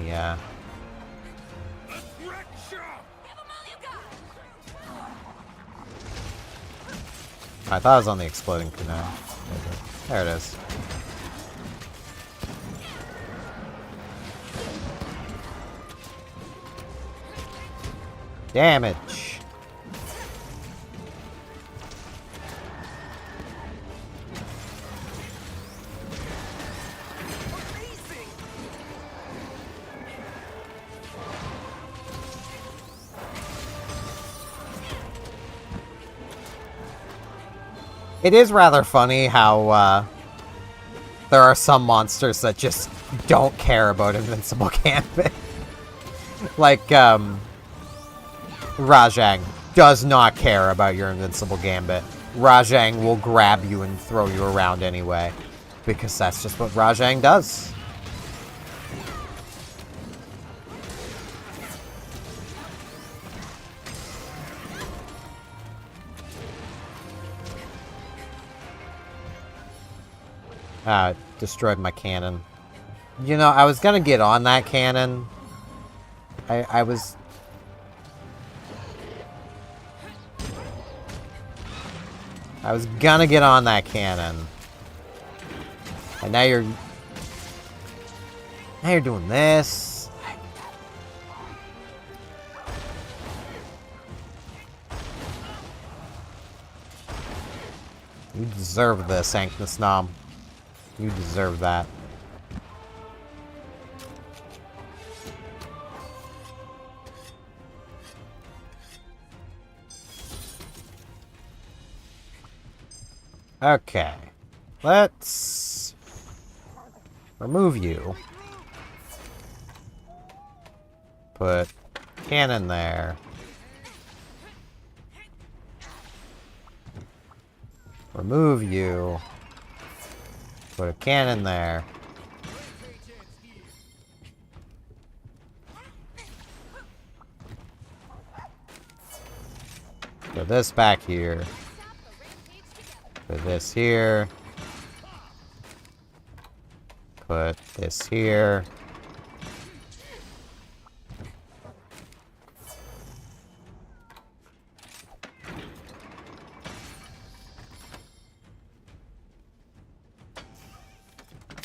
Yeah. I thought it was on the exploding kunai. There it is. Damage. It is rather funny how, there are some monsters that just don't care about Invincible Gambit. Like, Rajang does not care about your Invincible Gambit. Rajang will grab you and throw you around anyway. Because that's just what Rajang does. It destroyed my cannon. You know, I was gonna get on that cannon. I was... I was gonna get on that cannon. And now you're... Now you're doing this. You deserve this, Ankness Nom. You deserve that. Okay. Let's remove you. Put cannon there. Remove you. Put a cannon there. Put this back here. Put this here. Put this here.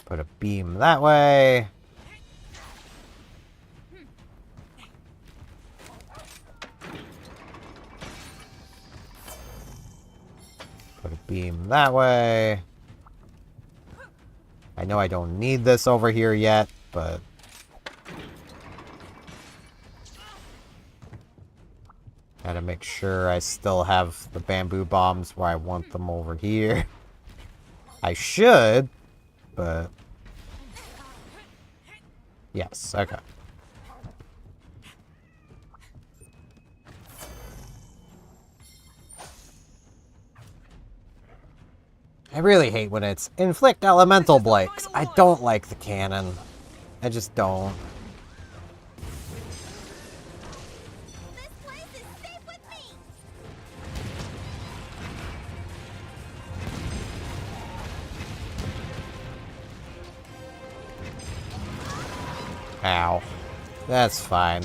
Put a beam that way. Put a beam that way. I know I don't need this over here yet, but... Gotta make sure I still have the bamboo bombs where I want them over here. I should, but... Yes, okay. I really hate when it's inflict elemental blikes. I don't like the cannon. I just don't. This place is safe with me! Ow. That's fine.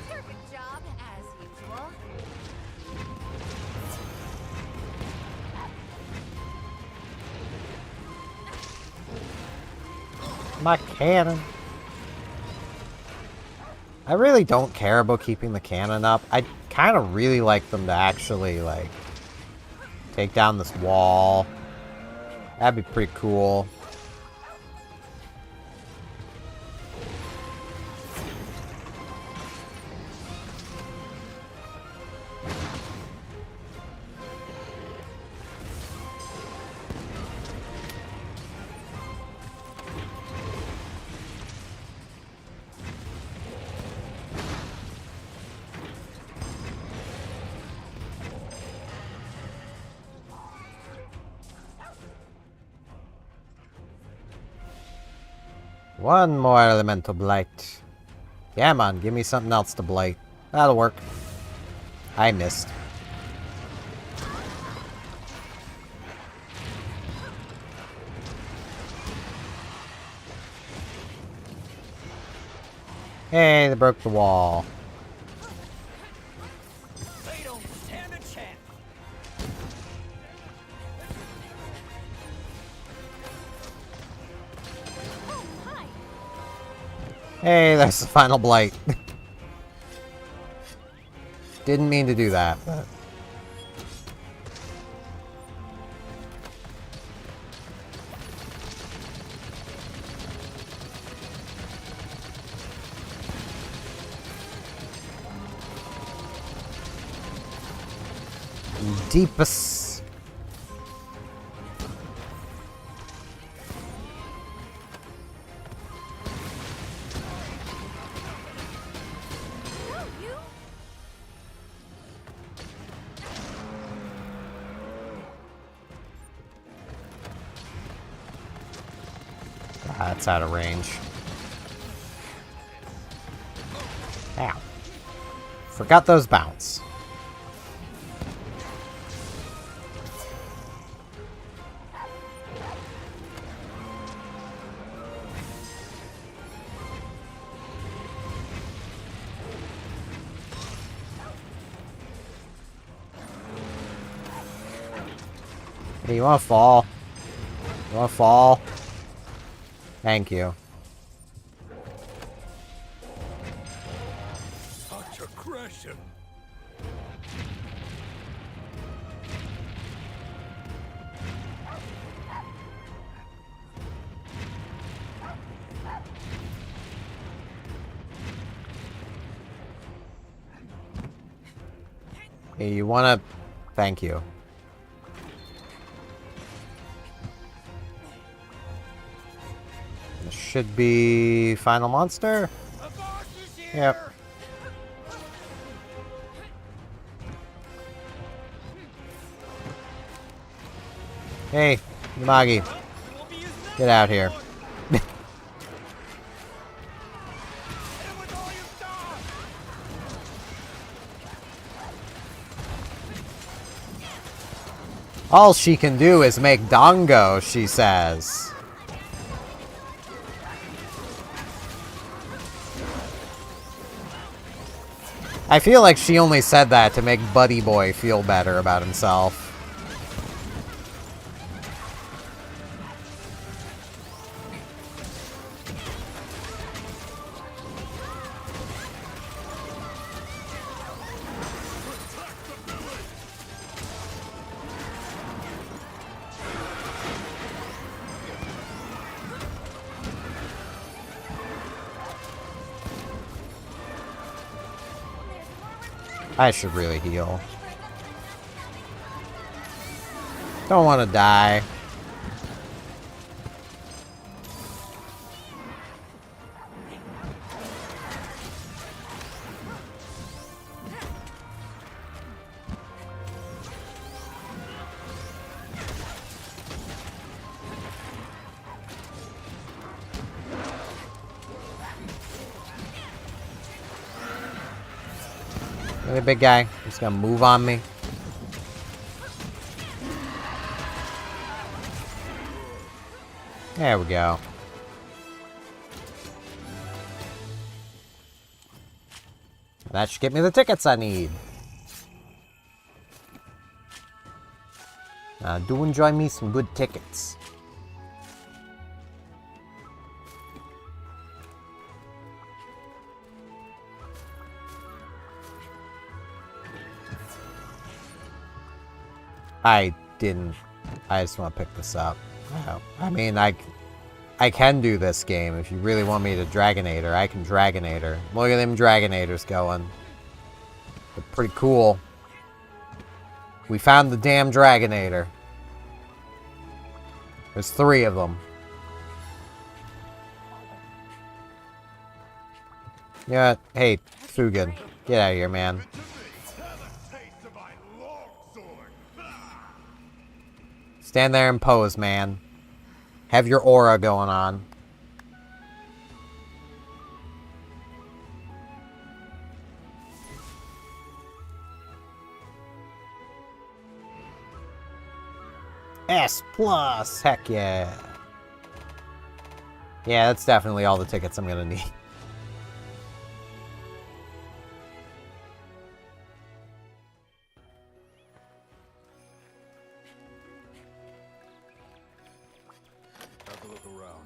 Perfect job, as usual. My cannon. I really don't care about keeping the cannon up. I kind of really like them to actually, like, take down this wall. That'd be pretty cool. One more elemental blight. Yeah, man, give me something else to blight. That'll work. I missed. Hey, they broke the wall. They don't stand a chance. Oh, hi. Hey, that's the final blight. Didn't mean to do that, but... Deepest. No, you. That's out of range. Ow. Forgot those bounce. Hey, you wanna fall? You wanna fall? Thank you. Such aggression. Hey, you wanna... Thank you. This should be final monster. The boss is here. Yep. Hey, Magi, We'll be using that get out here. one. Hit him with all you've got. All she can do is make Dongo, she says. I feel like she only said that to make Buddy Boy feel better about himself. I should really heal. Don't want to die. Hey, big guy. He's gonna move on me. There we go. That should get me the tickets I need. Do enjoy me some good tickets. I didn't. I just want to pick this up. I mean, I can do this game. If you really want me to Dragonator, I can Dragonator. Look at them Dragonators going. They're pretty cool. We found the damn Dragonator. There's 3 of them. Yeah, hey, Fugan. Get out of here, man. Stand there and pose, man. Have your aura going on. S plus. Heck yeah. Yeah, that's definitely all the tickets I'm gonna need. Have a look around.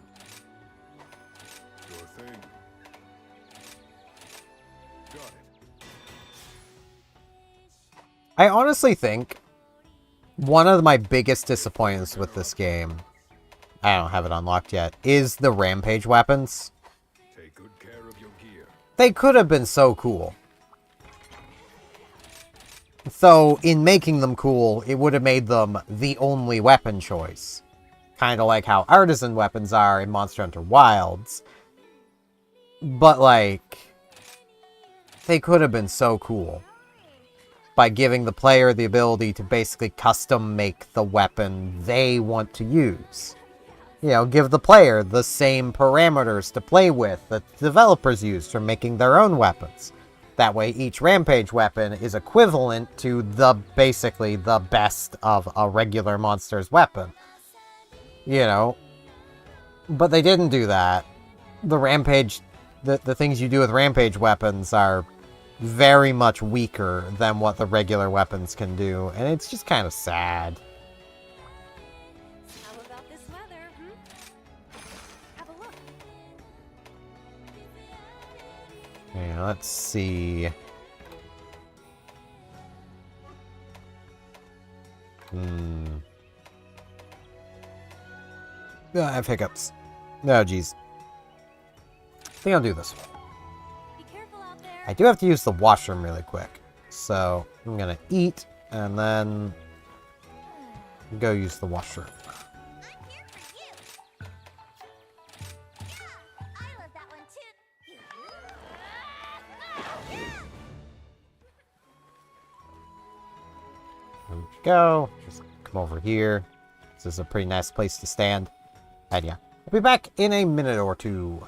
Sure thing. Got it. I honestly think one of my biggest disappointments with this game, I don't have it unlocked yet, is the rampage weapons. Take good care of your gear. They could have been so cool. So, in making them cool, it would have made them the only weapon choice. Kind of like how artisan weapons are in Monster Hunter Wilds. But, like, they could have been so cool. By giving the player the ability to basically custom make the weapon they want to use. You know, give the player the same parameters to play with that the developers use for making their own weapons. That way each rampage weapon is equivalent to basically the best of a regular monster's weapon. You know? But they didn't do that. The things you do with rampage weapons are very much weaker than what the regular weapons can do, and it's just kind of sad. How about this weather, Have a look. Yeah, let's see. I have hiccups. No, jeez. I think I'll do this one. Be careful out there. I do have to use the washroom really quick. So, I'm gonna eat, and then go use the washroom. I'm here for you. Yeah, I love that one too. There we go. Just come over here. This is a pretty nice place to stand. And yeah, I'll be back in a minute or two.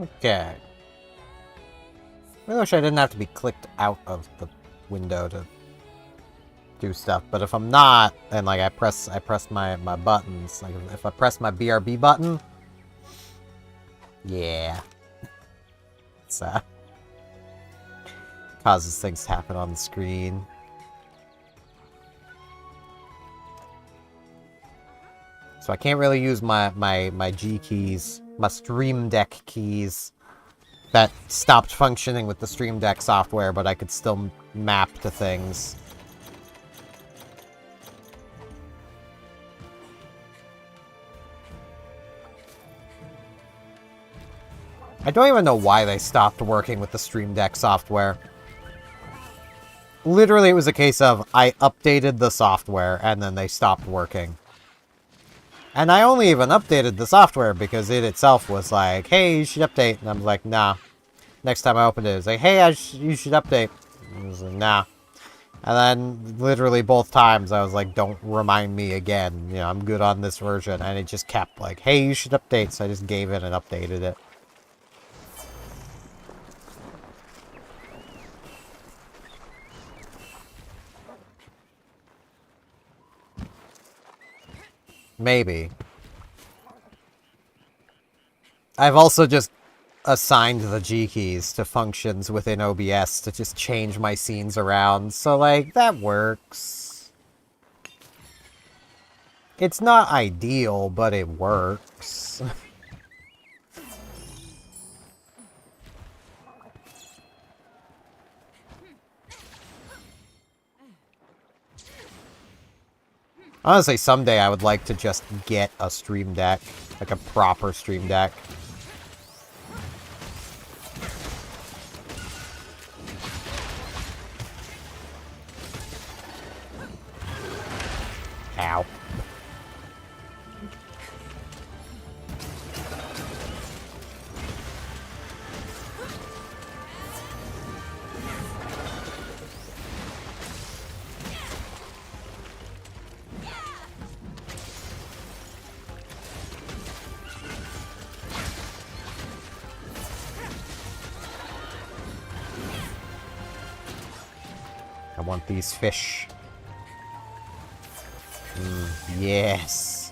Okay. I wish I didn't have to be clicked out of the window to do stuff, but if I'm not, and like I press my buttons, like if I press my BRB button, yeah, it's causes things to happen on the screen. So I can't really use my G keys, my Stream Deck keys that stopped functioning with the Stream Deck software, but I could still map to things. I don't even know why they stopped working with the Stream Deck software. Literally, it was a case of I updated the software and then they stopped working. And I only even updated the software because it itself was like, hey, you should update. And I'm like, nah. Next time I opened it, it was like, hey, you should update. And I was like, nah. And then, literally both times, I was like, don't remind me again. You know, I'm good on this version. And it just kept like, hey, you should update. So I just gave it and updated it. Maybe. I've also just assigned the G keys to functions within OBS to just change my scenes around, so like, that works. It's not ideal, but it works. Honestly, someday I would like to just get a Stream Deck. Like a proper Stream Deck. Ow. I want these fish. Yes.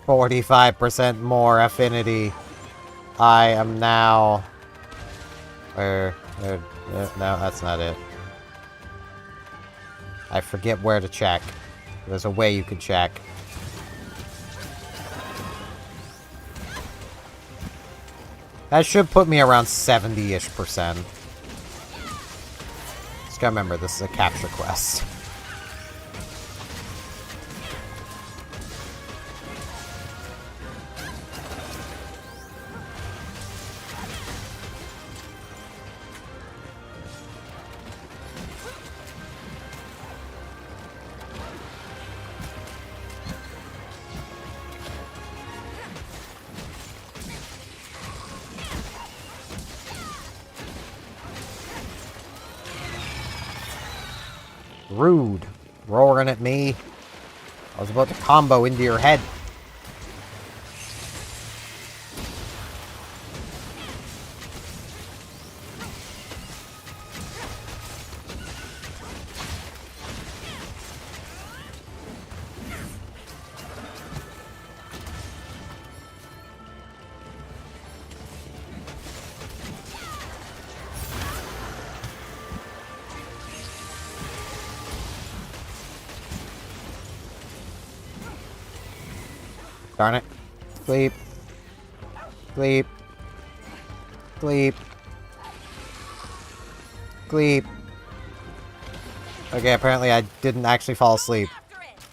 45% more affinity. I am now... no, that's not it. I forget where to check. There's a way you can check. That should put me around 70-ish%. Just gotta remember, this is a capture quest. Rude. Roaring at me. I was about to combo into your head. Darn it. Sleep. Sleep. Sleep. Sleep. Okay, apparently I didn't actually fall asleep.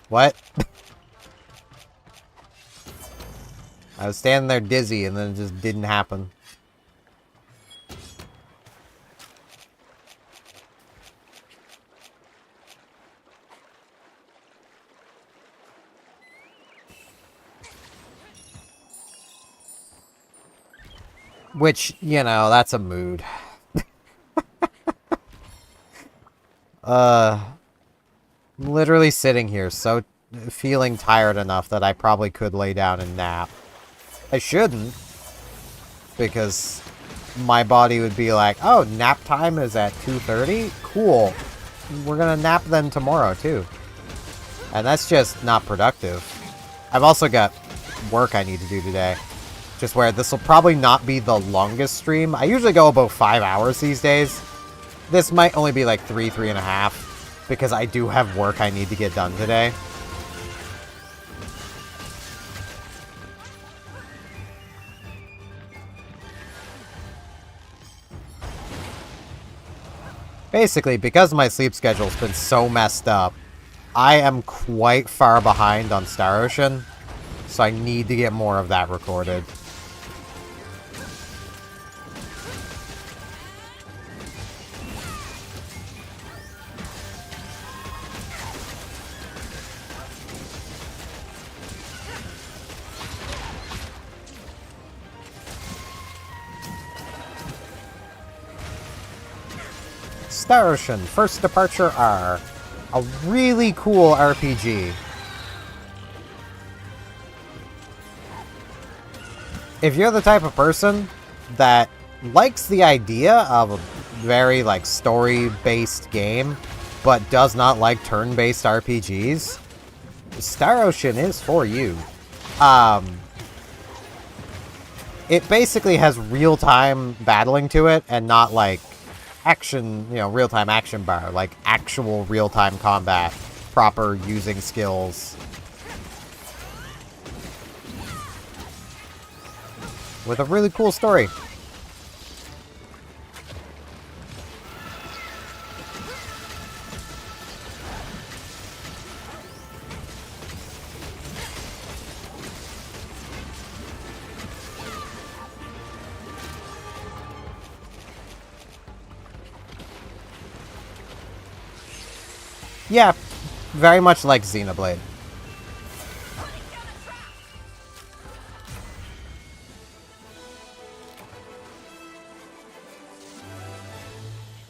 What? I was standing there dizzy and then it just didn't happen. Which, you know, that's a mood. I'm literally sitting here so feeling tired enough that I probably could lay down and nap. I shouldn't, because my body would be like, oh, nap time is at 2:30? Cool. We're gonna nap then tomorrow, too. And that's just not productive. I've also got work I need to do today. Just where this will probably not be the longest stream. I usually go about 5 hours these days. This might only be like 3.5, because I do have work I need to get done today. Basically, because my sleep schedule's been so messed up, I am quite far behind on Star Ocean, so I need to get more of that recorded. Star Ocean, First Departure R. A really cool RPG. If you're the type of person that likes the idea of a very, like, story-based game, but does not like turn-based RPGs, Star Ocean is for you. It basically has real-time battling to it, and not, like, action, you know, real-time action bar, like actual real-time combat, proper using skills. With a really cool story. Yeah, very much like Xenoblade.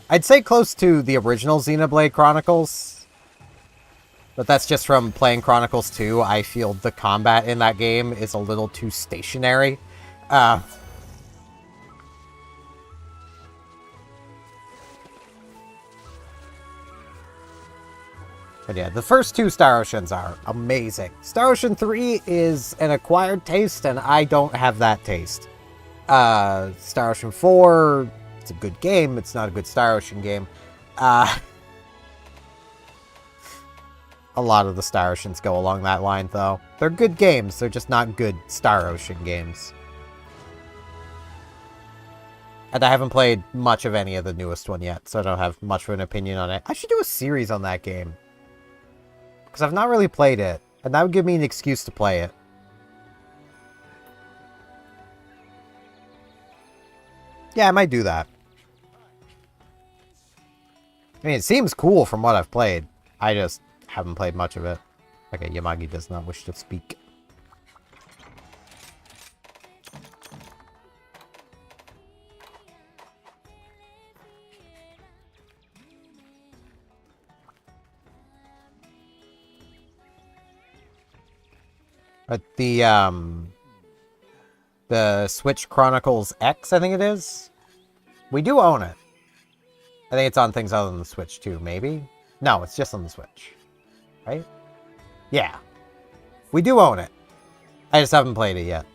I'd say close to the original Xenoblade Chronicles. But that's just from playing Chronicles 2. I feel the combat in that game is a little too stationary. But yeah, the first two Star Oceans are amazing. Star Ocean 3 is an acquired taste, and I don't have that taste. Star Ocean 4, it's a good game. It's not a good Star Ocean game. A lot of the Star Oceans go along that line, though. They're good games, they're just not good Star Ocean games. And I haven't played much of any of the newest one yet, so I don't have much of an opinion on it. I should do a series on that game. Because I've not really played it, and that would give me an excuse to play it. Yeah, I might do that. I mean, it seems cool from what I've played. I just haven't played much of it. Okay, Yamagi does not wish to speak. But the Switch Chronicles X, I think it is. We do own it. I think it's on things other than the Switch too, maybe? No, it's just on the Switch. Right? Yeah. We do own it. I just haven't played it yet.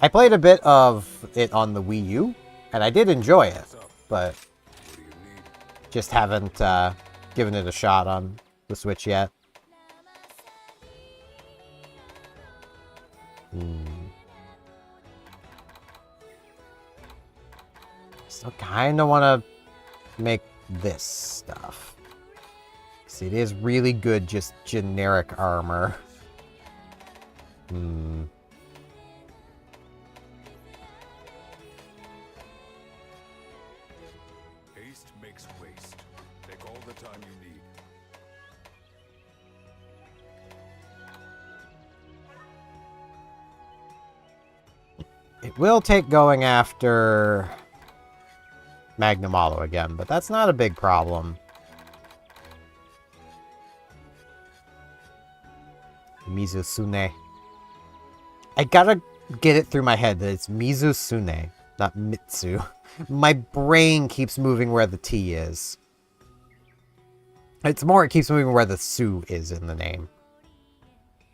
I played a bit of it on the Wii U, and I did enjoy it, but just haven't given it a shot on the Switch yet. Still kind of want to make this stuff. See, it is really good, just generic armor. Haste makes waste. Take all the time you need. It will take going after Magnum Hollow again, but that's not a big problem. Mizusune. I gotta get it through my head that it's Mizusune, Not Mitsu. My brain keeps moving where the T is. It's more, it keeps moving where the Su is in the name.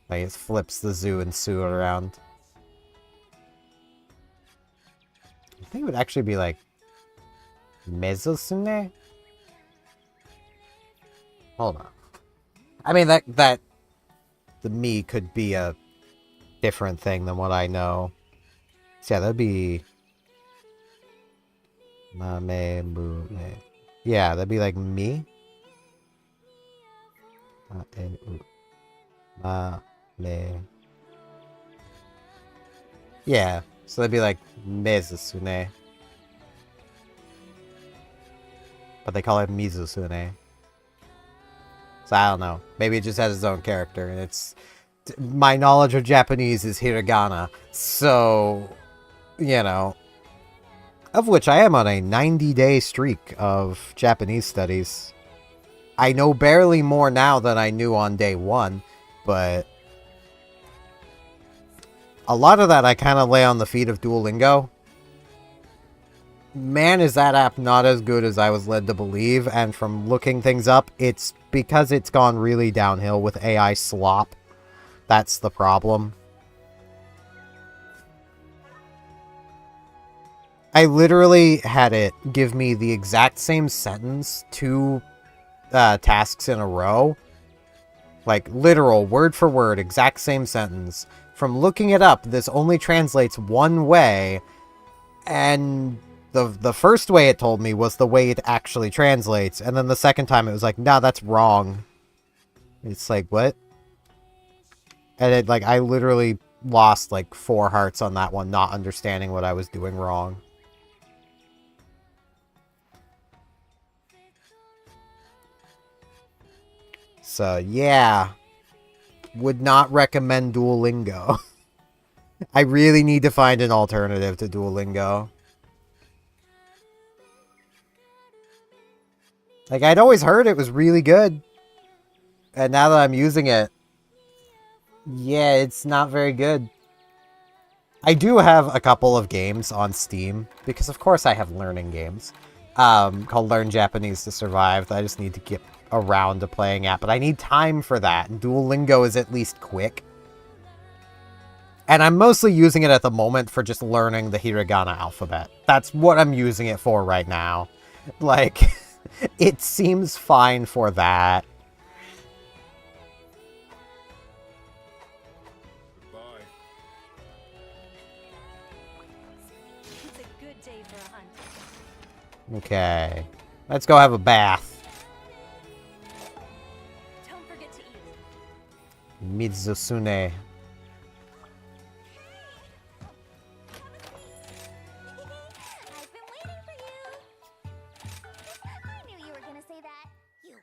Like, it flips the Zu and Su around. I think it would actually be like... Mezosune? Hold on. I mean, that... The me could be a different thing than what I know. So yeah, that'd be... Mame, Mune. Yeah, that'd be like me. Mame. Yeah, so that'd be like Mezusune. But they call it Mizusune. So I don't know. Maybe it just has its own character, and it's... My knowledge of Japanese is hiragana, so... You know... Of which I am on a 90-day streak of Japanese studies. I know barely more now than I knew on day one, but... A lot of that I kind of lay on the feet of Duolingo. Man, is that app not as good as I was led to believe, and from looking things up, it's because it's gone really downhill with AI slop. That's the problem. I literally had it give me the exact same sentence, 2 tasks in a row. Like, literal, word for word, exact same sentence. From looking it up, this only translates one way, and the first way it told me was the way it actually translates, and then the second time it was like, nah, that's wrong. It's like, what? And it, like, I literally lost, like, 4 hearts on that one, not understanding what I was doing wrong. So, yeah. Would not recommend Duolingo. I really need to find an alternative to Duolingo. Like, I'd always heard it was really good. And now that I'm using it, yeah, it's not very good. I do have a couple of games on Steam, because of course I have learning games, called Learn Japanese to Survive, that I just need to get around to playing at, but I need time for that, and Duolingo is at least quick. And I'm mostly using it at the moment for just learning the hiragana alphabet. That's what I'm using it for right now. Like, it seems fine for that. Goodbye. It's a good day for a hunt. Okay. Let's go have a bath. Don't forget to eat. Mizusune. I've been waiting for you. I knew you were gonna say that. You.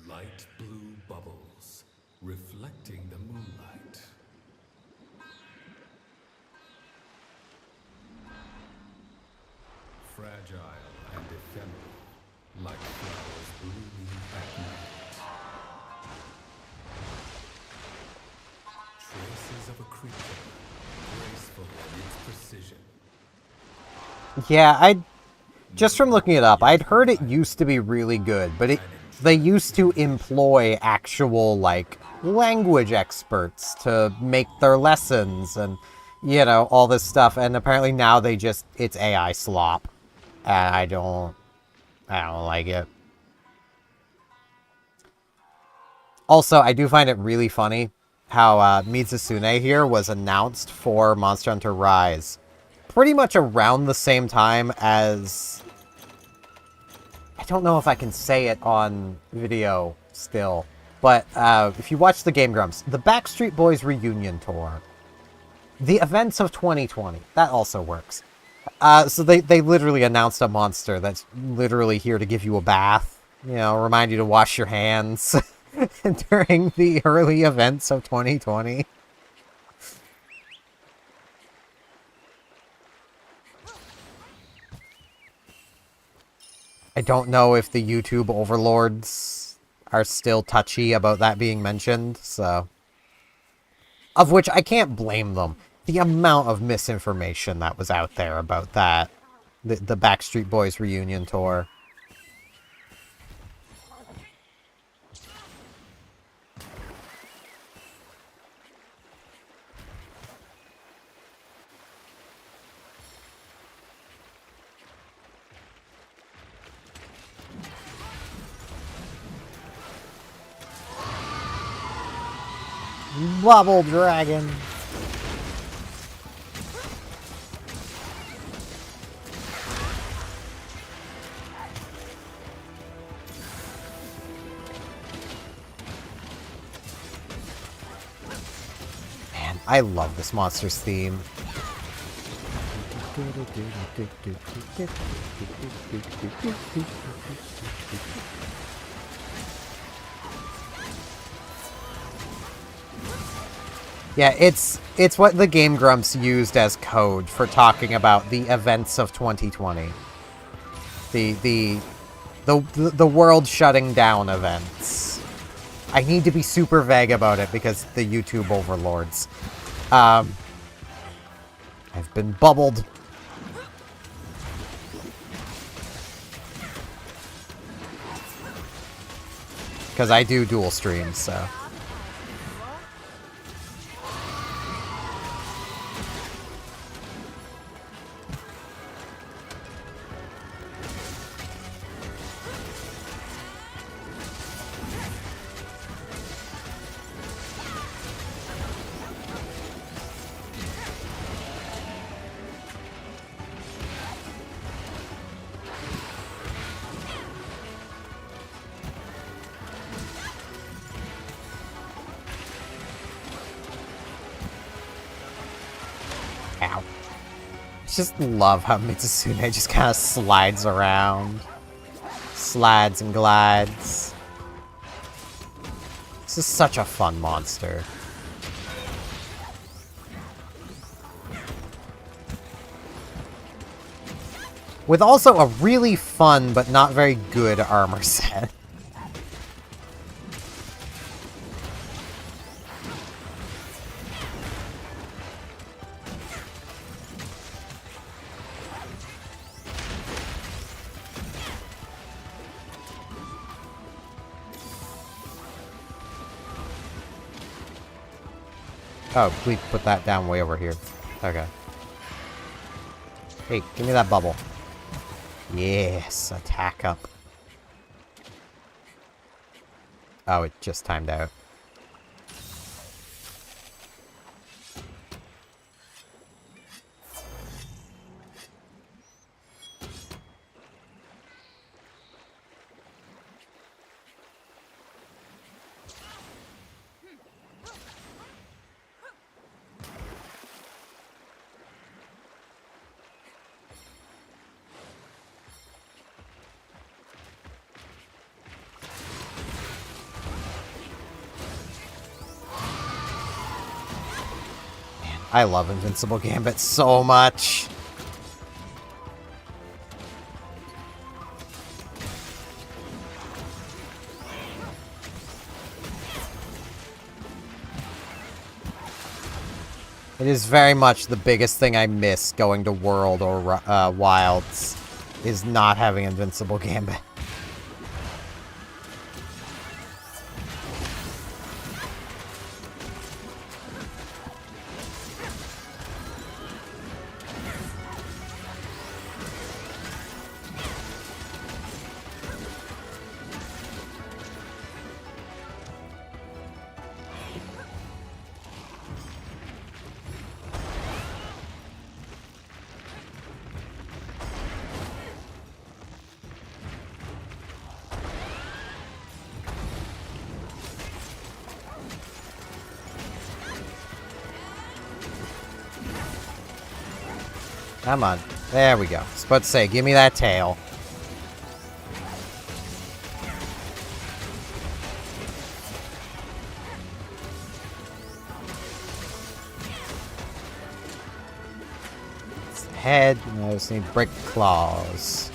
Light blue bubbles, reflecting the moonlight. Fragile and ephemeral, like flowers blooming at night. Traces of a creature, graceful in its precision. Yeah, just from looking it up, I'd heard it used to be really good, but they used to employ actual, like, language experts to make their lessons and, you know, all this stuff, and apparently now it's AI slop. And I don't like it. Also, I do find it really funny how Mizusune here was announced for Monster Hunter Rise pretty much around the same time as... I don't know if I can say it on video still, but if you watch the Game Grumps, the Backstreet Boys reunion tour, the events of 2020, that also works. So they literally announced a monster that's literally here to give you a bath, you know, remind you to wash your hands during the early events of 2020. I don't know if the YouTube overlords are still touchy about that being mentioned, so... Of which I can't blame them. The amount of misinformation that was out there about that. The Backstreet Boys reunion tour. Bubble Dragon. Man, I love this monster's theme. Yeah, it's what the Game Grumps used as code for talking about the events of 2020. The world shutting down events. I need to be super vague about it because the YouTube overlords. I've been bubbled. Because I do dual streams, so... Ow. I just love how Mitsusune just kind of slides around. Slides and glides. This is such a fun monster. With also a really fun but not very good armor set. Oh, please put that down way over here. Okay. Hey, give me that bubble. Yes, attack up. Oh, it just timed out. I love Invincible Gambit so much. It is very much the biggest thing I miss going to World or Wilds, is not having Invincible Gambit. Come on. There we go. I was about to say, give me that tail. It's head. I just need brick claws.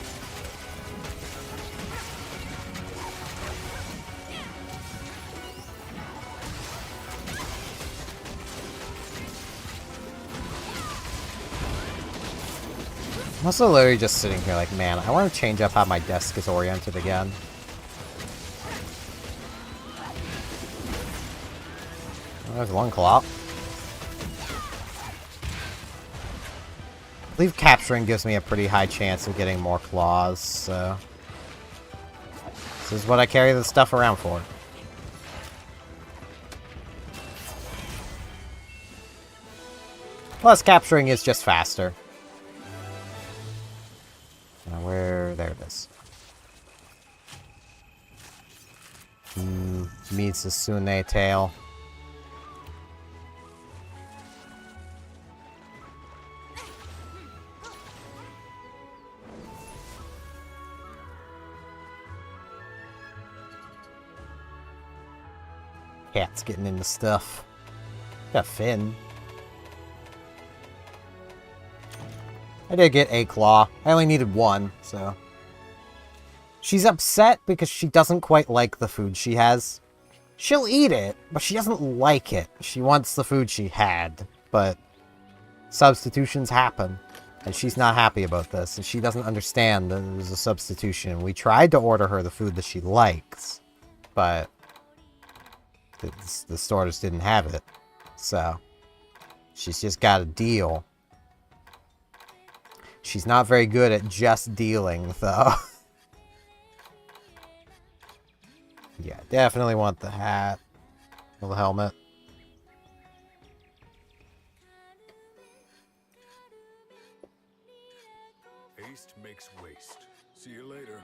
I'm also literally just sitting here like, man, I want to change up how my desk is oriented again. There's one claw. I believe capturing gives me a pretty high chance of getting more claws, so... This is what I carry this stuff around for. Plus, capturing is just faster. Now, where... There it is. Mitsusune tail. Cat's getting into stuff. Got Finn. I did get a claw. I only needed one, so... She's upset because she doesn't quite like the food she has. She'll eat it, but she doesn't like it. She wants the food she had, but substitutions happen. And she's not happy about this, and she doesn't understand that it was a substitution. We tried to order her the food that she likes, but... the store just didn't have it. So, she's just got a deal. She's not very good at just dealing, though. Yeah, definitely want the hat. Or the helmet. Haste makes waste. See you later.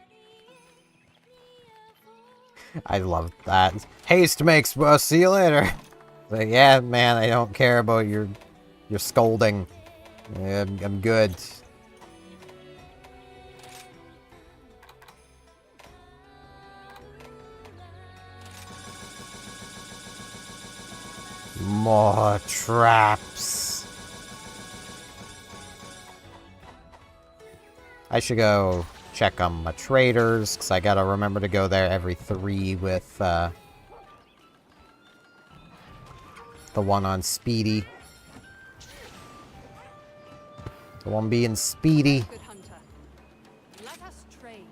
I love that. Haste makes... see you later. Like, yeah, man, I don't care about your scolding. I'm good. More traps. I should go check on my traders, because I gotta remember to go there every 3 with the one on Speedy. The one being Speedy. Good hunter. Let us trade.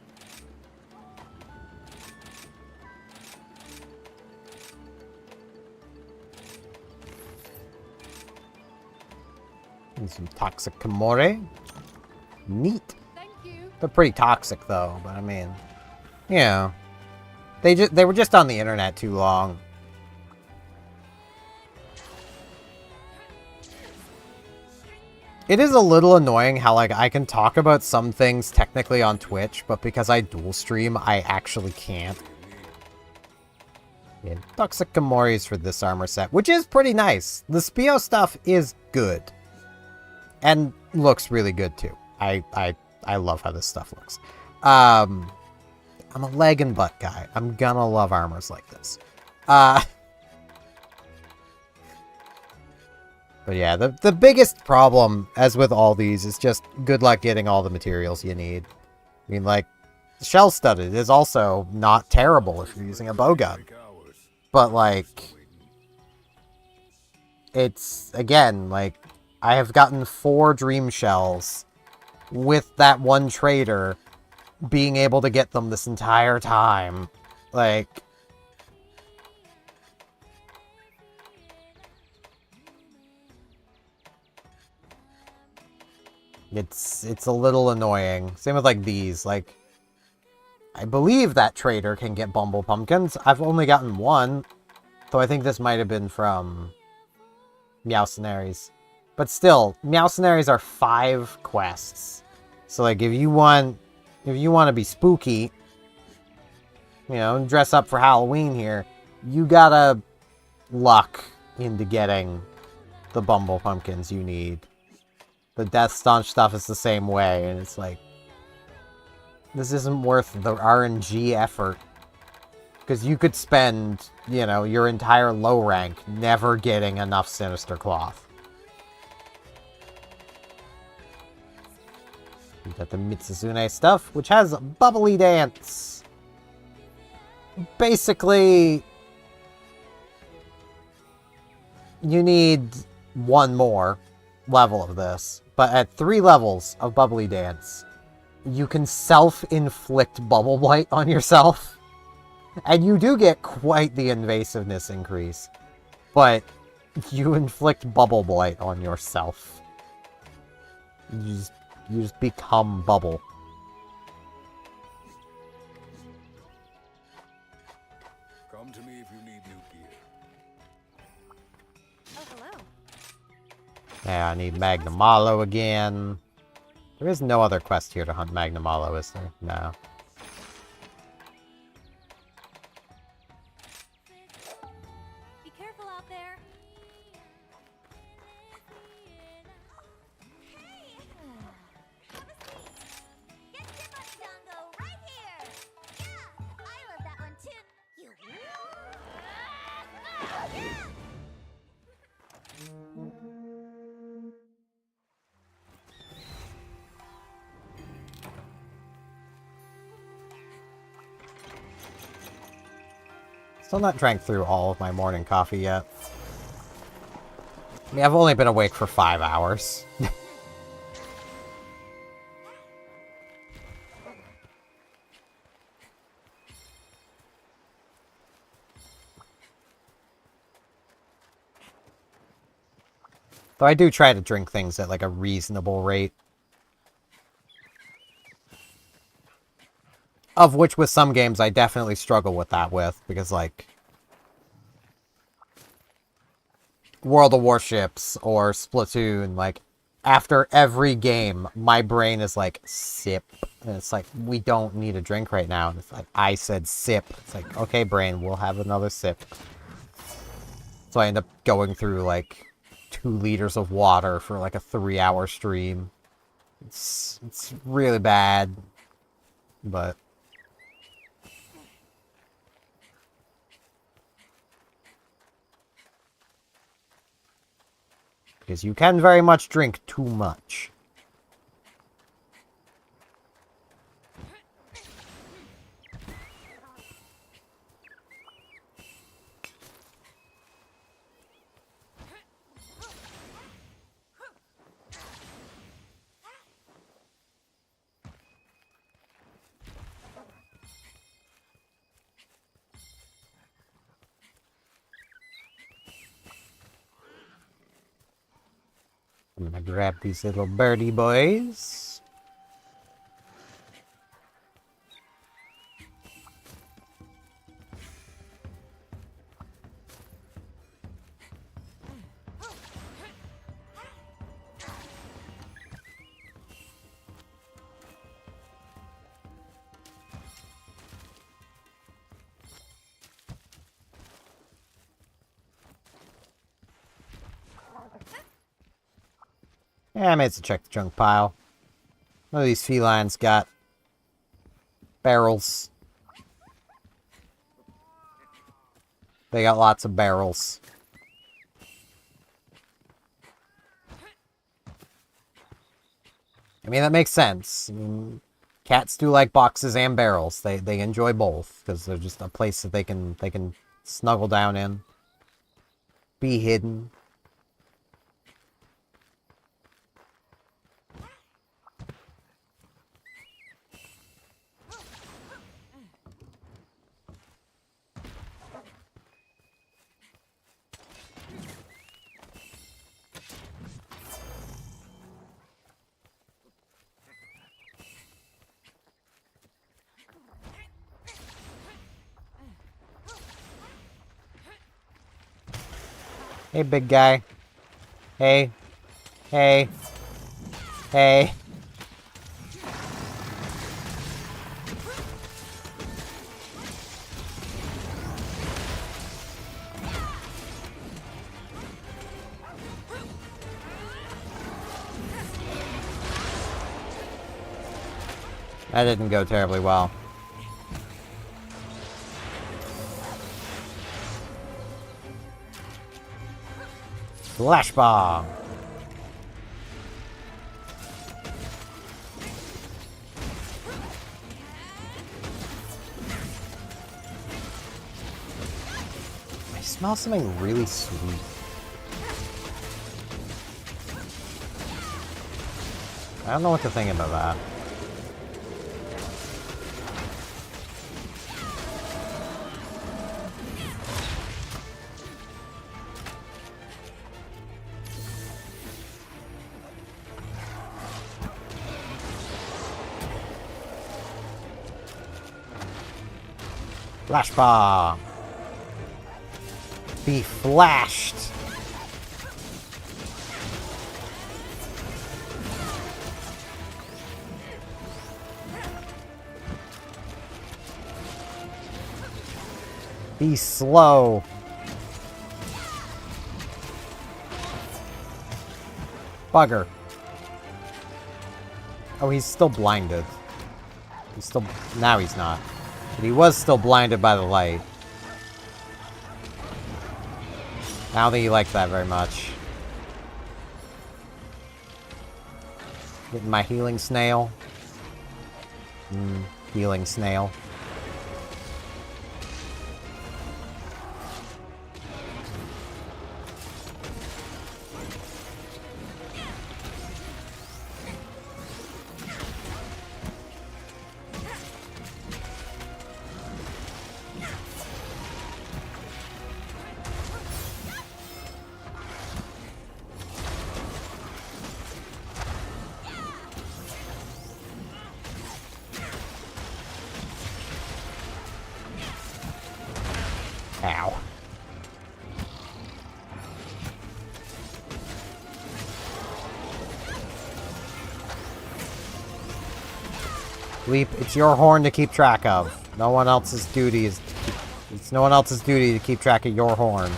And some toxic Kimore. Neat. Thank you. They're pretty toxic though, but I mean, you know, they were just on the internet too long. It is a little annoying how, like, I can talk about some things technically on Twitch, but because I dual stream, I actually can't. Yeah, Toxic Kimores for this armor set, which is pretty nice. The Spio stuff is good. And looks really good, too. I love how this stuff looks. I'm a leg and butt guy. I'm gonna love armors like this. But yeah, the biggest problem, as with all these, is just good luck getting all the materials you need. I mean, like, shell-studded is also not terrible if you're using a bowgun. But, like, it's, again, like, I have gotten 4 dream shells with that one trader being able to get them this entire time. Like... It's a little annoying. Same with, like, these. Like, I believe that trader can get Bumble Pumpkins. I've only gotten one. Though I think this might have been from Meowcenaries. But still, Meowcenaries are 5 quests. So, like, if you want to be spooky, you know, and dress up for Halloween here, you gotta luck into getting the Bumble Pumpkins you need. The Death Staunch stuff is the same way, and it's like, this isn't worth the RNG effort. Because you could spend, you know, your entire low rank never getting enough Sinister Cloth. You got the Mitsusune stuff, which has Bubbly Dance. Basically, you need one more. level of this, but at 3 levels of Bubbly Dance, you can self-inflict Bubble Blight on yourself. And you do get quite the invasiveness increase. But you inflict Bubble Blight on yourself. You just become Bubble. Come to me if you need new gear. Oh, hello. Yeah, I need Magnamalo again. There is no other quest here to hunt Magnamalo, is there? No. Be careful out there. Hey! Have a seat. Get your money, Dongo, right here. Yeah, I love that one too. You. Yeah! Still not drank through all of my morning coffee yet. I mean, I've only been awake for 5 hours. Though I do try to drink things at like a reasonable rate. Of which with some games I definitely struggle with that with, because like World of Warships or Splatoon, like after every game my brain is like sip, and it's like we don't need a drink right now, and it's like I said sip, it's like okay brain, we'll have another sip. So I end up going through like 2 liters of water for like a 3-hour stream. It's really bad, but because you can very much drink too much. I'm gonna grab these little birdie boys. Yeah, I made to check the junk pile. One of these felines got barrels. They got lots of barrels. I mean, that makes sense. I mean, cats do like boxes and barrels. They enjoy both because they're just a place that they can snuggle down in, be hidden. Hey, big guy. Hey. Hey. Hey. That didn't go terribly well. Flash bomb. I smell something really sweet. I don't know what to think about that. Flash bomb. Be flashed. Be slow. Bugger. Oh, he's still blinded. He's still... Now he's not. But he was still blinded by the light. I don't think he liked that very much. Getting my healing snail. Healing snail. Ow. Leap, it's your horn to keep track of. No one else's duty is... It's no one else's duty to keep track of your horn.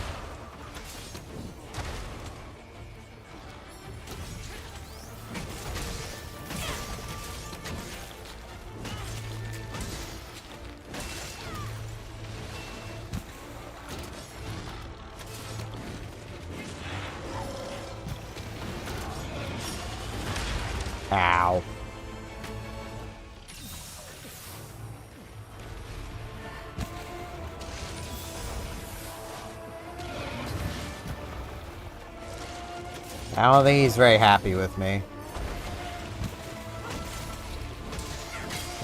Ow. I don't think he's very happy with me.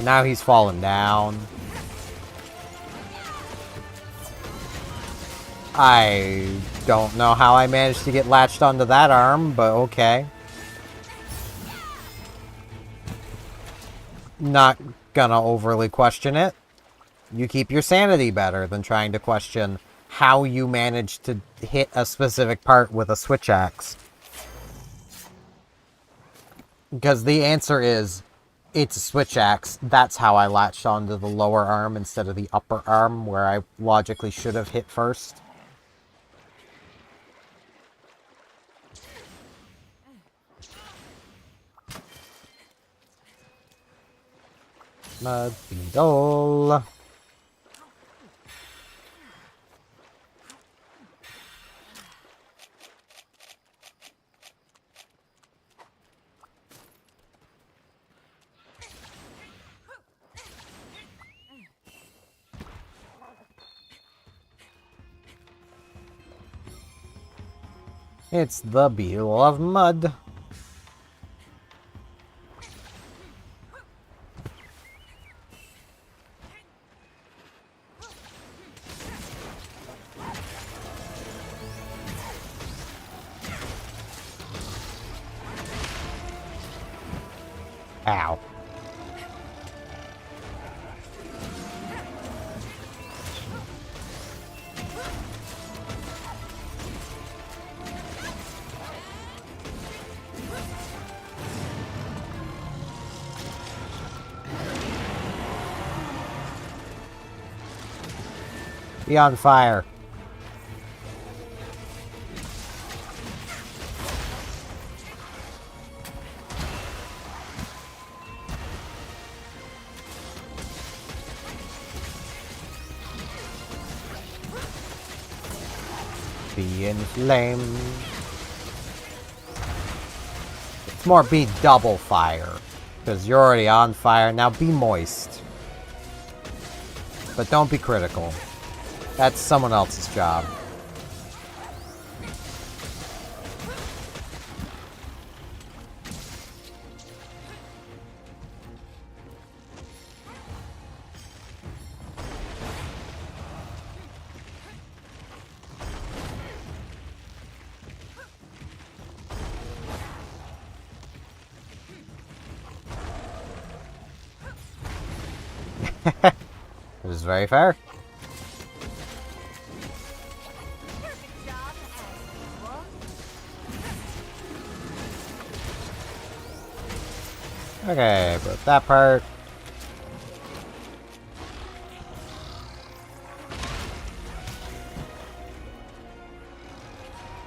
Now he's fallen down. I don't know how I managed to get latched onto that arm, but okay. Not gonna overly question it. You keep your sanity better than trying to question how you managed to hit a specific part with a switch axe. Because the answer is, it's a switch axe. That's how I latched onto the lower arm instead of the upper arm, where I logically should have hit first. Mud Beetle. It's the Beetle of Mud. Ow. Be on fire. Be in flame. It's more be double fire. Because you're already on fire. Now be moist. But don't be critical. That's someone else's job. It is very fair. Perfect job, as usual. Okay, but that part.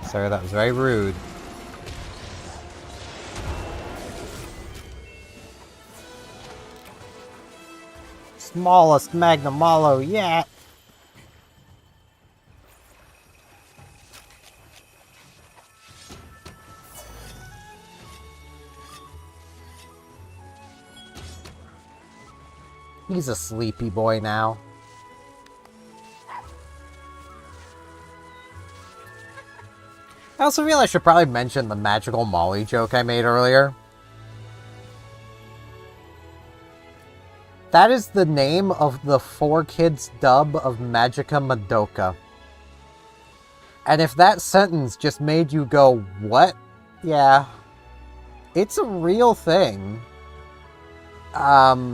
Sorry, that was very rude. Smallest Magnamalo yet. He's a sleepy boy now. I also feel I should probably mention the magical Molly joke I made earlier. That is the name of the 4Kids dub of Magica Madoka. And if that sentence just made you go, what? Yeah. It's a real thing. I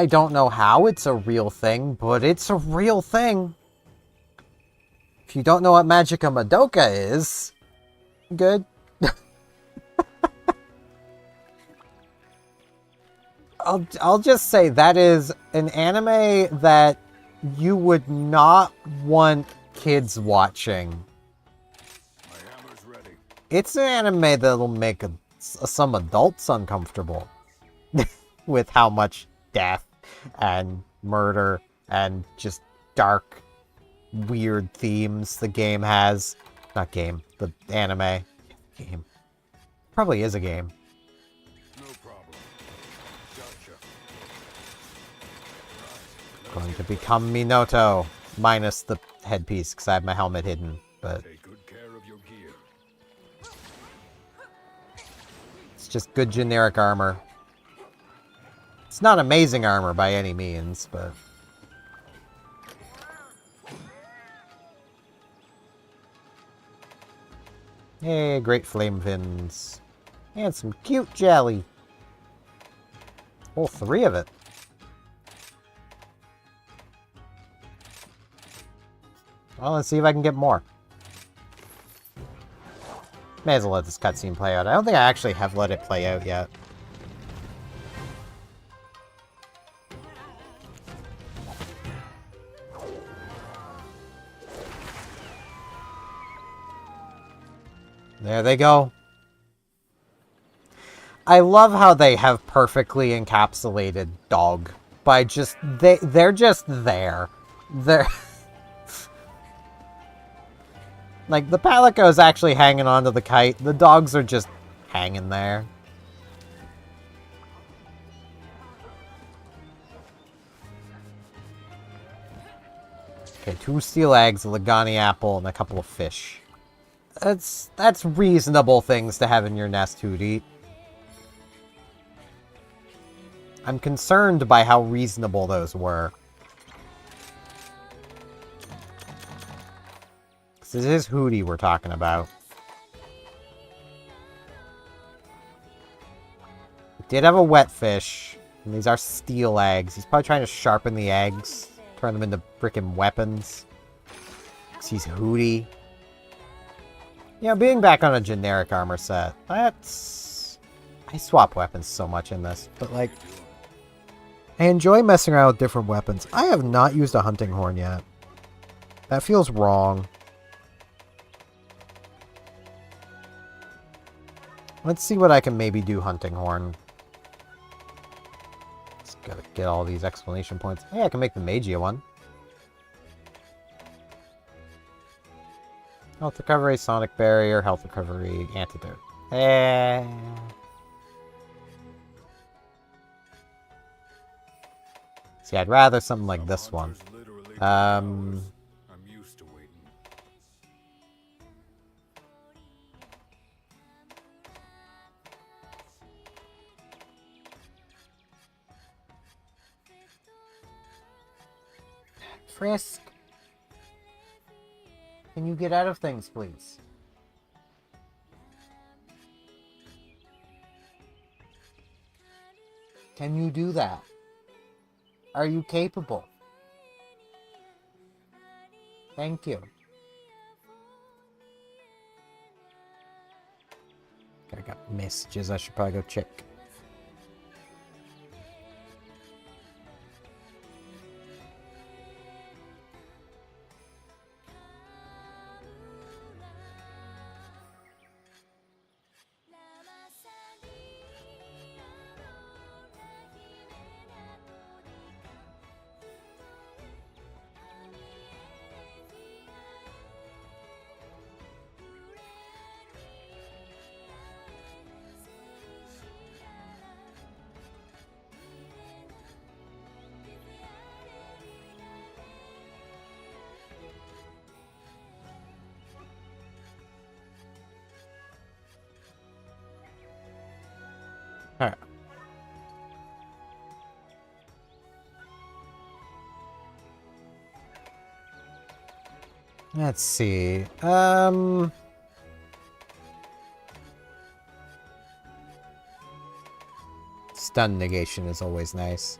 don't know how it's a real thing, but it's a real thing. If you don't know what Magica Madoka is, good. I'll just say that is an anime that you would not want kids watching. My hammer's ready. It's an anime that'll make some adults uncomfortable with how much death and murder and just dark, weird themes the game has. Not game, the anime. Game. Probably is a game. No problem. Gotcha. Going to become Minoto, minus the headpiece because I have my helmet hidden, but Take good care of your gear. it's just good generic armor. It's not amazing armor by any means, but... Hey, great flame fins. And some cute jelly. Oh, 3 of it. Well, let's see if I can get more. May as well let this cutscene play out. I don't think I actually have let it play out yet. There they go. I love how they have perfectly encapsulated dog by just they're just there. They're like the Palico's actually hanging onto the kite. The dogs are just hanging there. Okay, 2 steel eggs, a Lagani apple, and a couple of fish. That's reasonable things to have in your nest, Hootie. I'm concerned by how reasonable those were. Because it is Hootie we're talking about. We did have a wet fish, and these are steel eggs. He's probably trying to sharpen the eggs, turn them into frickin' weapons. Because he's Hootie. You know, being back on a generic armor set, that's... I swap weapons so much in this, but like... I enjoy messing around with different weapons. I have not used a hunting horn yet. That feels wrong. Let's see what I can maybe do hunting horn. Just gotta get all these exclamation points. Hey, I can make the Magia one. Health recovery, sonic barrier, health recovery, antidote. See, I'd rather something like this one. I'm used to waiting. Frisk. Can you get out of things, please? Can you do that? Are you capable? Thank you. I got messages. I should probably go check. Alright. Let's see. Stun negation is always nice.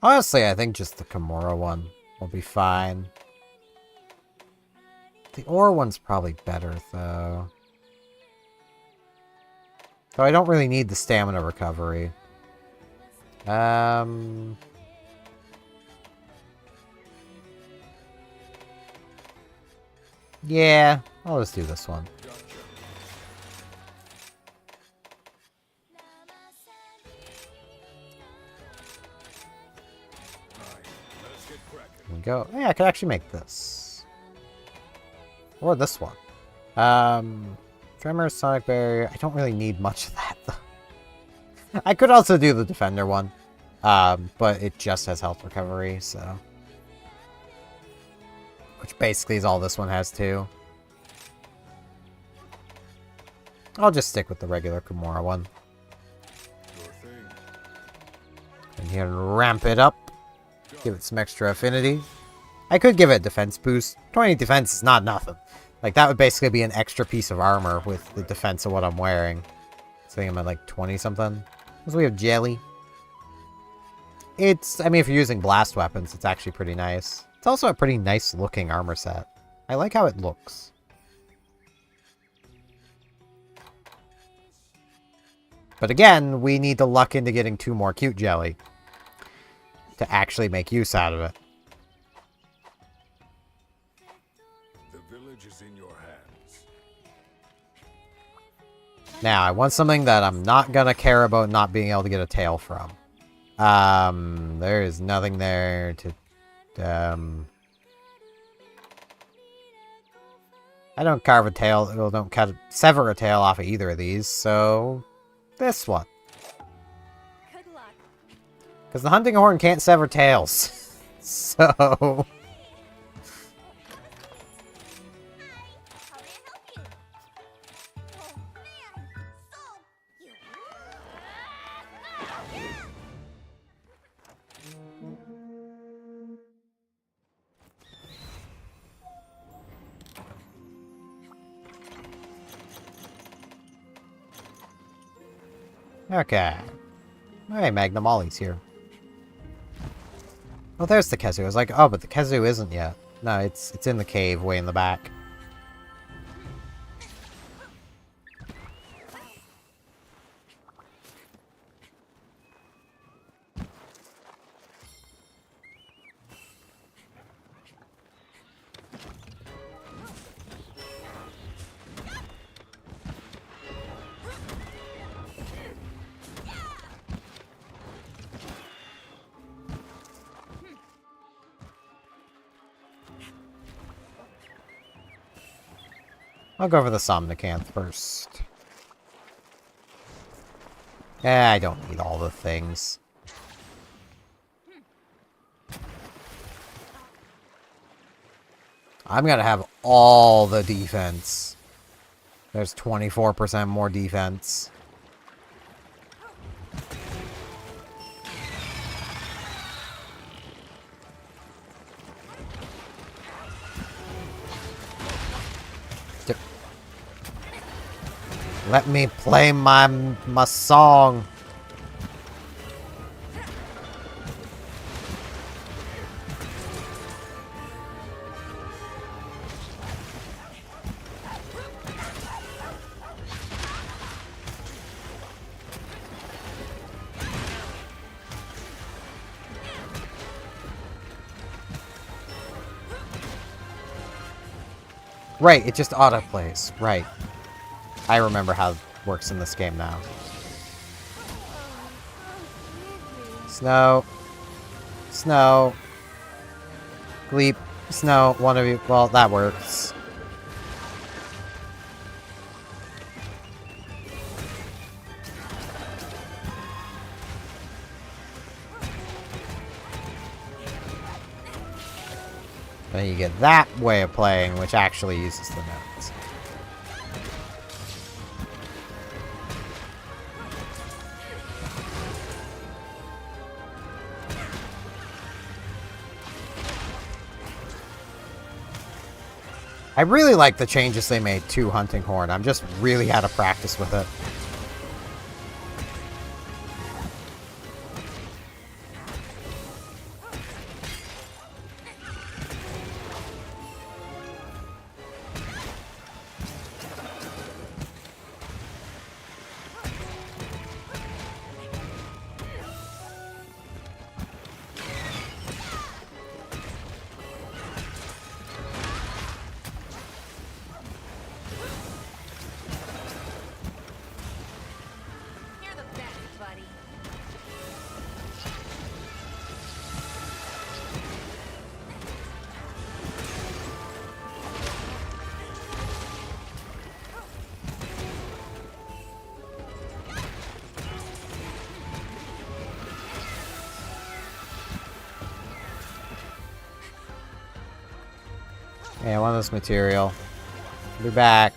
Honestly, I think just the Kimura one will be fine. The ore one's probably better, though. Though I don't really need the stamina recovery. Yeah, I'll just do this one. There we go. Yeah, I could actually make this. Or this one. Tremor, Sonic Barrier. I don't really need much of that, though. I could also do the Defender one. But it just has health recovery, so... Which basically is all this one has, too. I'll just stick with the regular Kimura one. And here, ramp it up. Give it some extra affinity. I could give it a defense boost. 20 defense is not nothing. Like, that would basically be an extra piece of armor with the defense of what I'm wearing. So I think I'm at like 20 something. So we have Jelly. It's, I mean, if you're using blast weapons, it's actually pretty nice. It's also a pretty nice looking armor set. I like how it looks. But again, we need to luck into getting 2 more cute Jelly to actually make use out of it. The village is in your hands. Now, I want something that I'm not gonna care about not being able to get a tail from. There is nothing there to, I don't carve a tail, well, don't sever a tail off of either of these, so this one. Good luck. Because the hunting horn can't sever tails. So... How may I help you? Oh man, so you. Okay. Alright, Magnum Ollie's here. Oh, there's the Kezu. I was like, oh, but the Kezu isn't yet. No, it's in the cave way in the back. I'll go for the Somnicanth first. I don't need all the things. I'm gonna have all the defense. There's 24% more defense. Let me play my song. Right, it just autoplays. Right. I remember how it works in this game now. Snow. Snow. Gleep. Snow. One of you. Well, that works. Then you get that way of playing, which actually uses the notes. I really like the changes they made to Hunting Horn. I'm just really out of practice with it. You're the best, buddy. Yeah, I want this material. Be back.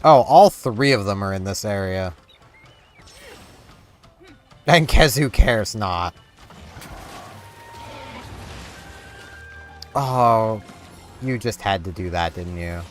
Oh, all three of them are in this area. And Kezu cares not. Oh, you just had to do that, didn't you?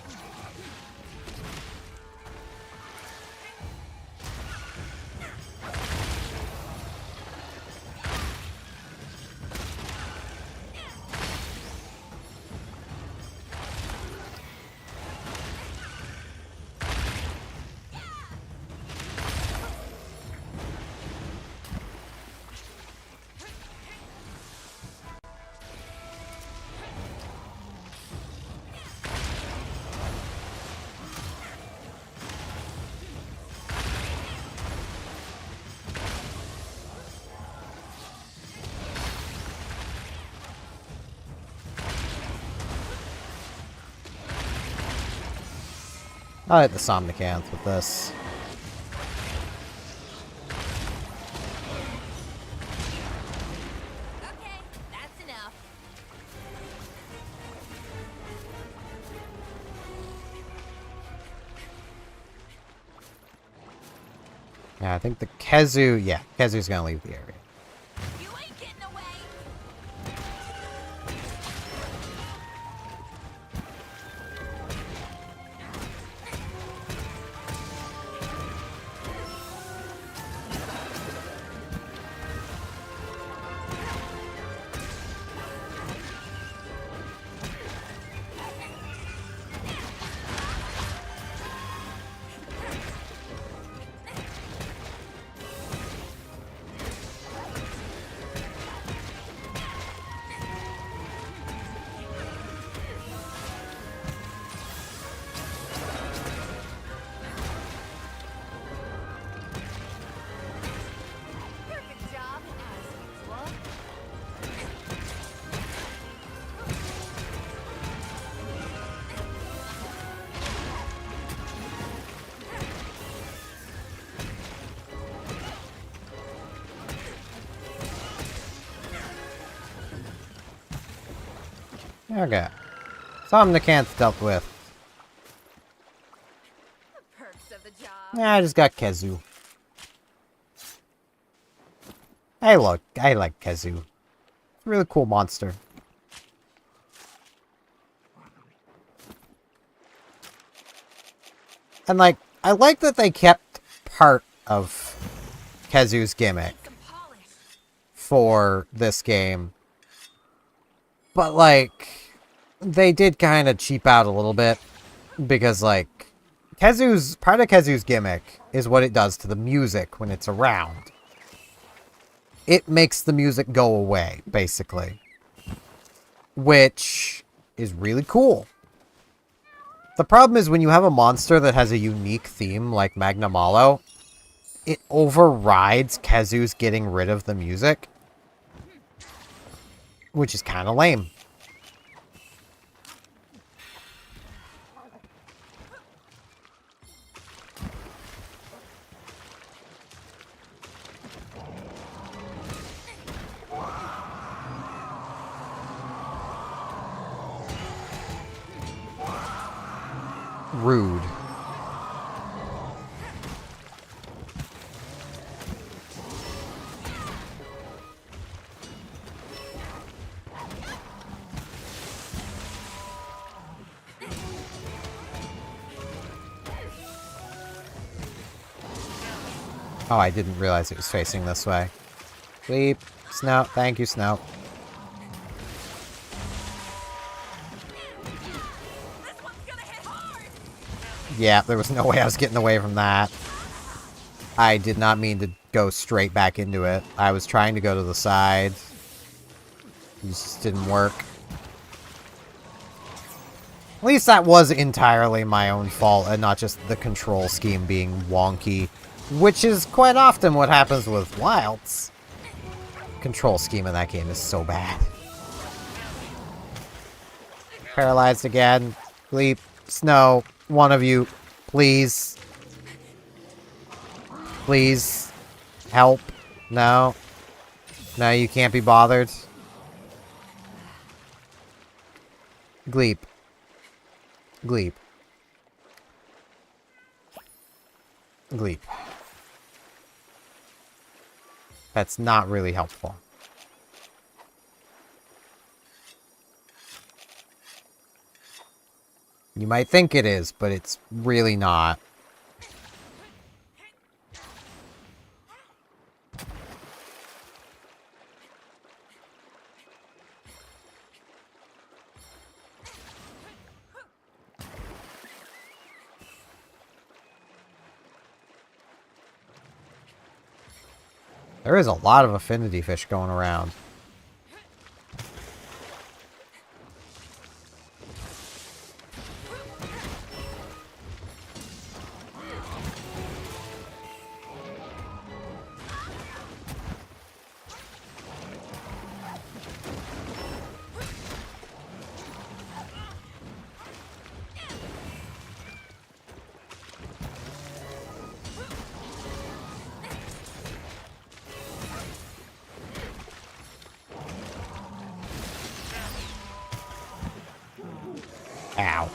I'll hit the Somnicanth with this. Okay, that's enough. Yeah, I think the Kezu... Yeah, Kezu's gonna leave the area. You ain't getting away. Okay. Something the can't dealt with. The perks of the job. Yeah, I just got Kezu. Hey, look, I like Kezu. Really cool monster. And like, I like that they kept part of Kezu's gimmick Some polish. for this game. But like, they did kind of cheap out a little bit. Because like, part of Kezu's gimmick is what it does to the music when it's around. It makes the music go away, basically. Which is really cool. The problem is when you have a monster that has a unique theme like Magnamalo, it overrides Kezu's getting rid of the music. Which is kind of lame. Rude. Oh, I didn't realize it was facing this way. Sleep. Snout. Thank you, Snout. Yeah, there was no way I was getting away from that. I did not mean to go straight back into it. I was trying to go to the side. It just didn't work. At least that was entirely my own fault and not just the control scheme being wonky. Which is quite often what happens with Wilds. Control scheme in that game is so bad. Paralyzed again. Sleep. Snow. One of you. Please. Please. Help. No. No, you can't be bothered. Gleep. Gleep. Gleep. That's not really helpful. You might think it is, but it's really not. There is a lot of affinity fish going around. Ow.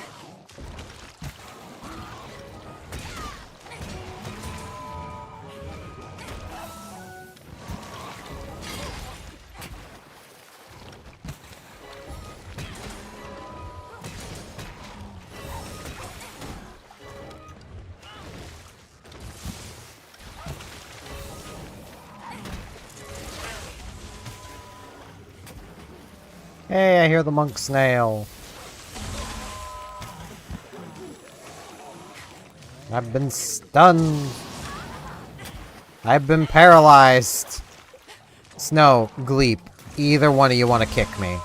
Hey, I hear the monk snail. I've been stunned. I've been paralyzed. Snow, Gleep, either one of you want to kick me.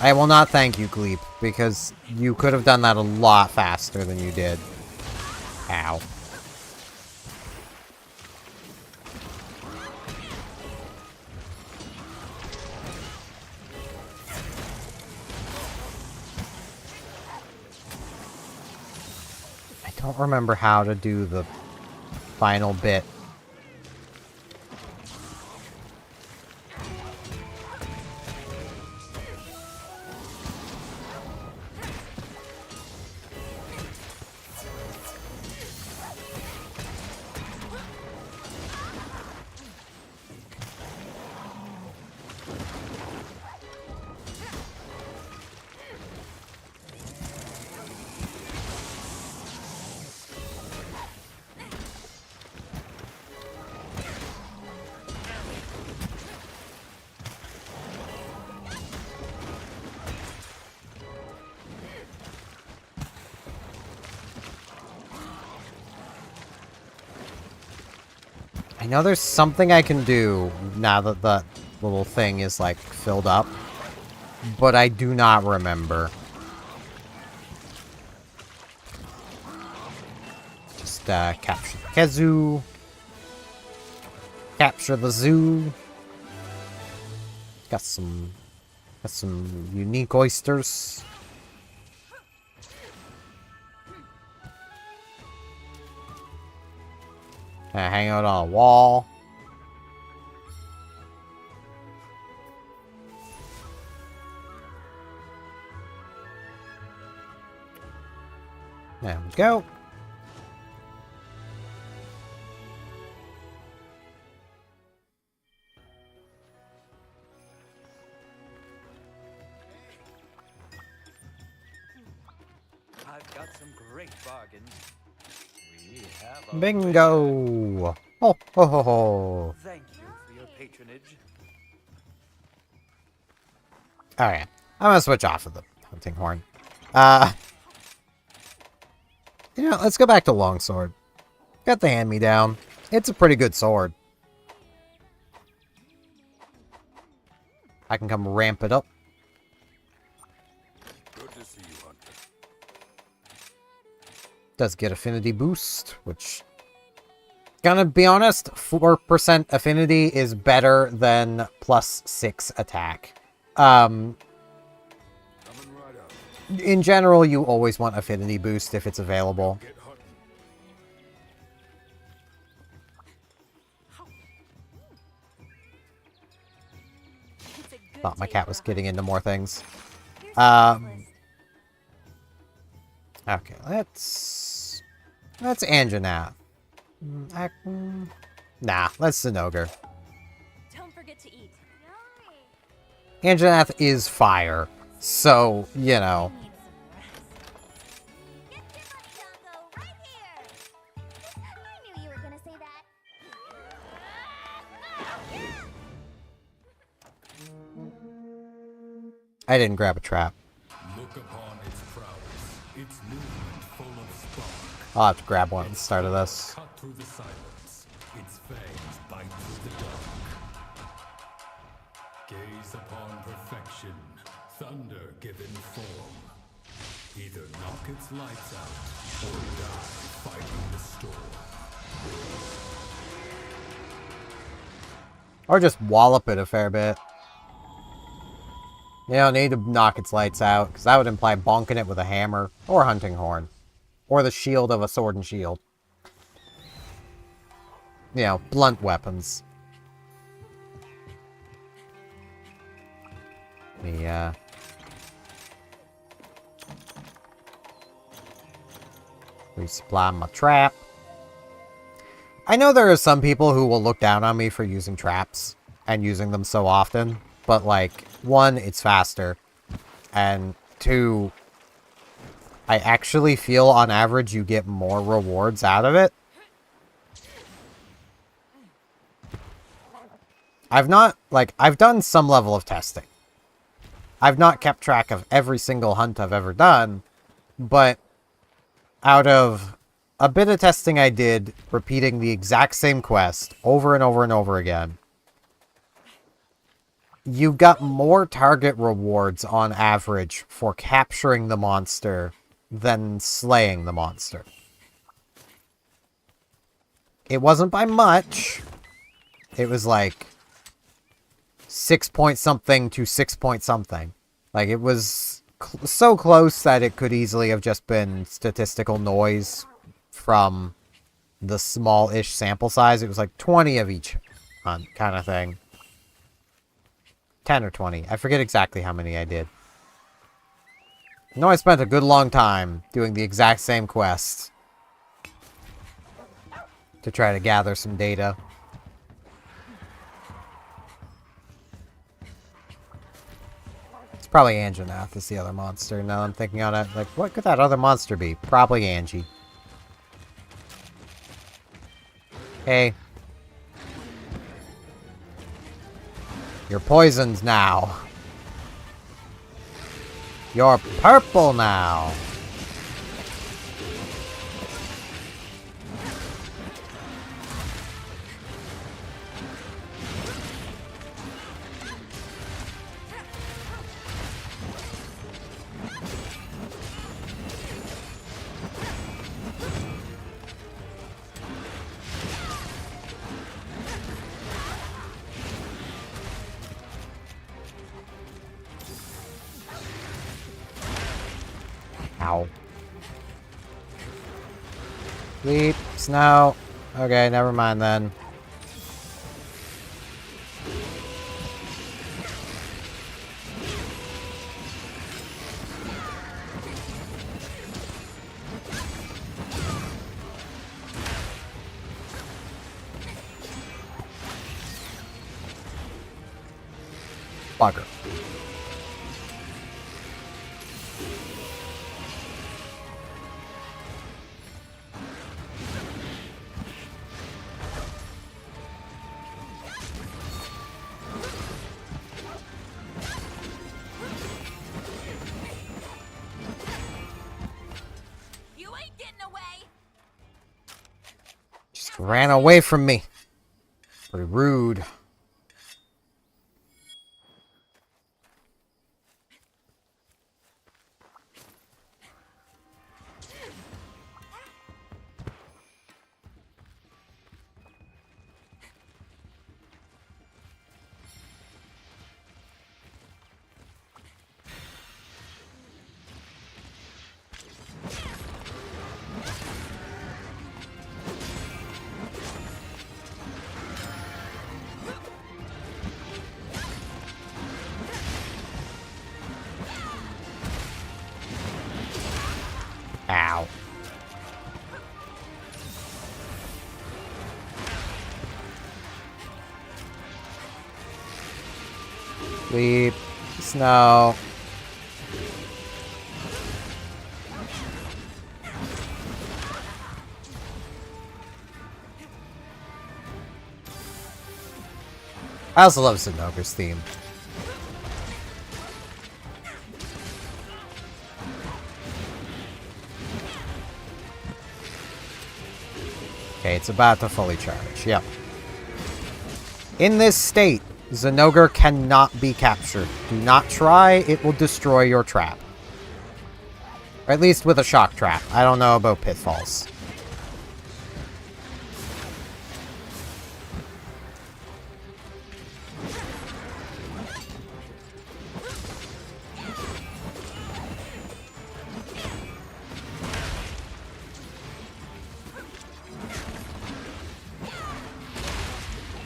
I will not thank you, Gleep, because you could have done that a lot faster than you did. Ow. I don't remember how to do the final bit. I know there's something I can do now that the little thing is, like, filled up. But I do not remember. Just, capture the Khezu. Capture the zoo. Got some unique oysters. Hang out on a wall. There we go. I've got some great bargains. We have a Bingo! Ho ho ho ho! Thank you for your patronage. Alright, I'm gonna switch off of the hunting horn. You know, let's go back to longsword. Got the hand-me-down. It's a pretty good sword. I can come ramp it up. Good to see you, Hunter. Does get affinity boost, which... Gonna be honest, 4% affinity is better than plus 6 attack. Coming right up. In general, you always want affinity boost if it's available. Get hunting. It's a good Thought my day cat for was a getting hunt. into more things. Here's the Um, checklist. Okay, let's Anjanath. Nah, let's Zinogre. Don't forget to eat. Anjanath is fire, so, you know. Need some rest. Get your money, Dongo, right here! I knew you were gonna say that. I didn't grab a trap. Look upon its prowess, its movement full of spark. I'll have to grab one at the start of this. Cut through the silence, its fangs bite through the dark. Gaze upon perfection, thunder given form. Either knock its lights out, or die fighting the storm. Or just wallop it a fair bit. You don't need to knock its lights out, because that would imply bonking it with a hammer, or hunting horn. Or the shield of a sword and shield. You know, blunt weapons. Resupply my trap. I know there are some people who will look down on me for using traps and using them so often, but like, one, it's faster, and two, I actually feel on average you get more rewards out of it. I've done some level of testing. I've not kept track of every single hunt I've ever done, but out of a bit of testing I did, repeating the exact same quest over and over and over again, you got more target rewards on average for capturing the monster than slaying the monster. It wasn't by much. It was like 6 point something to 6 point something. Like, it was so close that it could easily have just been statistical noise from the small-ish sample size. It was like 20 of each hunt kind of thing. 10 or 20. I forget exactly how many I did. I know I spent a good long time doing the exact same quest to try to gather some data. It's probably Anjanath is the other monster. Now I'm thinking on it, like, what could that other monster be? Probably Angie. Hey. You're poisoned now. You're purple now. Ow. Sleep. Snow. Okay, never mind then. Bugger. You ain't getting away. Just ran away from me. Pretty rude. Ow. Sleep. Snow. I also love Zinogre's theme. Okay, it's about to fully charge. Yep. In this state, Zinogre cannot be captured. Do not try, it will destroy your trap. Or at least with a shock trap. I don't know about pitfalls.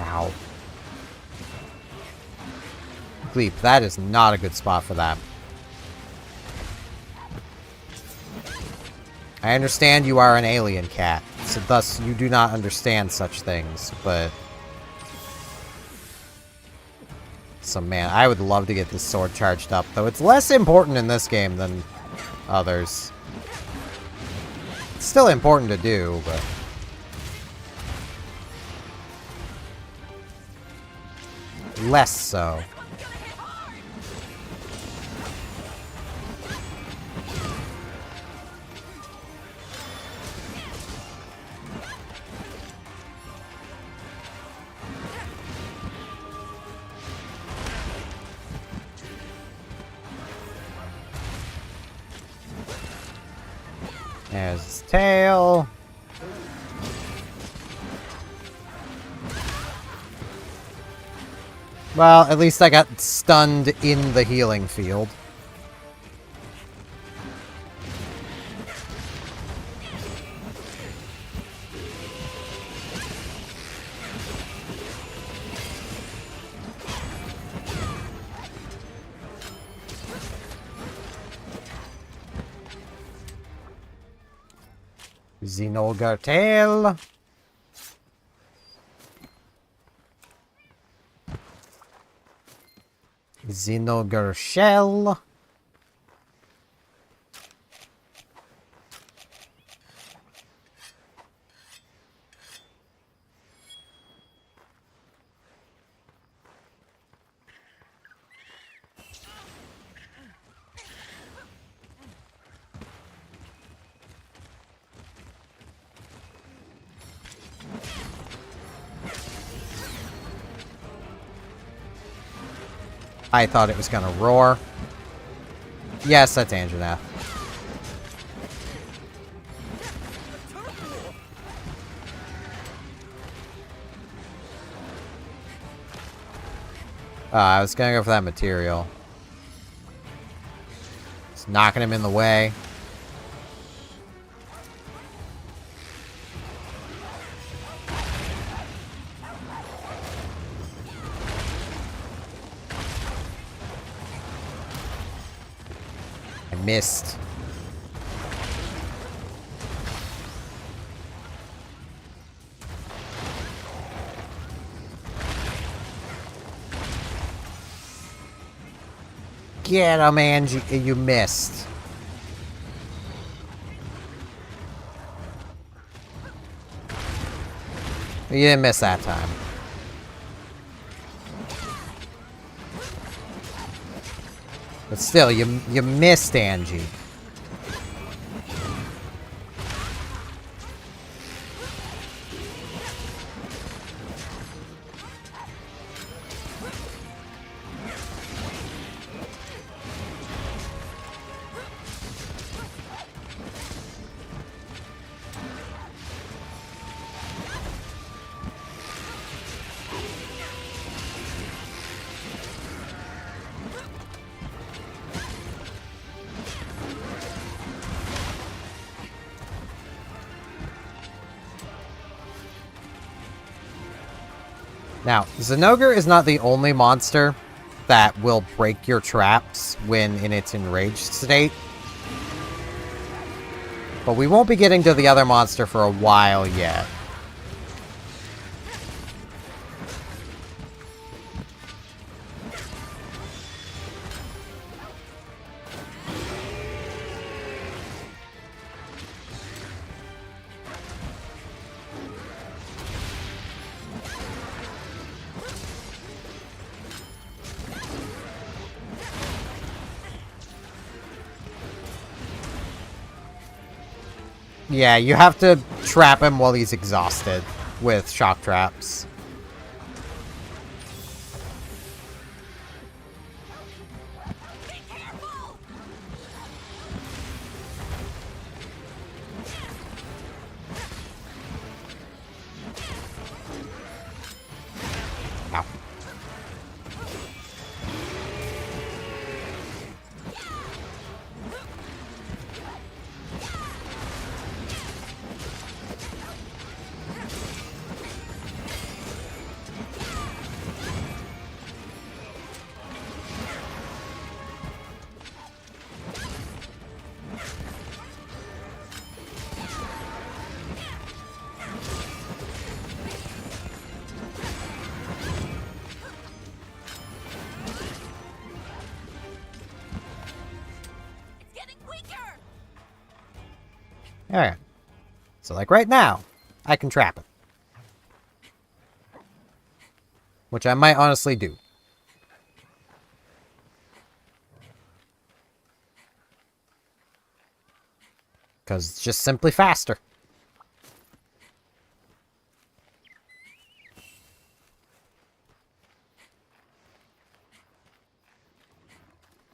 Ow. Gleep, that is not a good spot for that. I understand you are an alien cat, so thus you do not understand such things, but... So man, I would love to get this sword charged up, though it's less important in this game than others. It's still important to do, but... less so. There's his tail. Well, at least I got stunned in the healing field. Zinogre tail. Zinogre shell. I thought it was gonna roar. Yes, that's Anjanath. I was gonna go for that material. Just knocking him in the way. missed. Get him, Angie. You missed. You didn't miss that time. But still, you missed, Angie. Now, Zinogre is not the only monster that will break your traps when in its enraged state. But we won't be getting to the other monster for a while yet. Yeah, you have to trap him while he's exhausted with shock traps. Ow. Alright. So, like, right now, I can trap it. Which I might honestly do. Because it's just simply faster.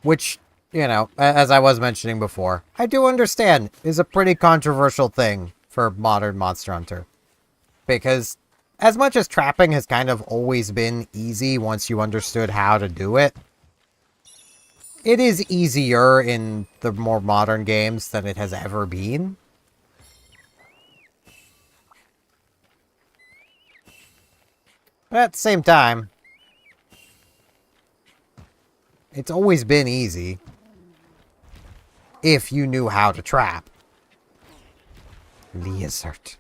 Which, you know, as I was mentioning before, I do understand is a pretty controversial thing for modern Monster Hunter. Because as much as trapping has kind of always been easy once you understood how to do it, it is easier in the more modern games than it has ever been. But at the same time, it's always been easy if you knew how to trap. Lizard.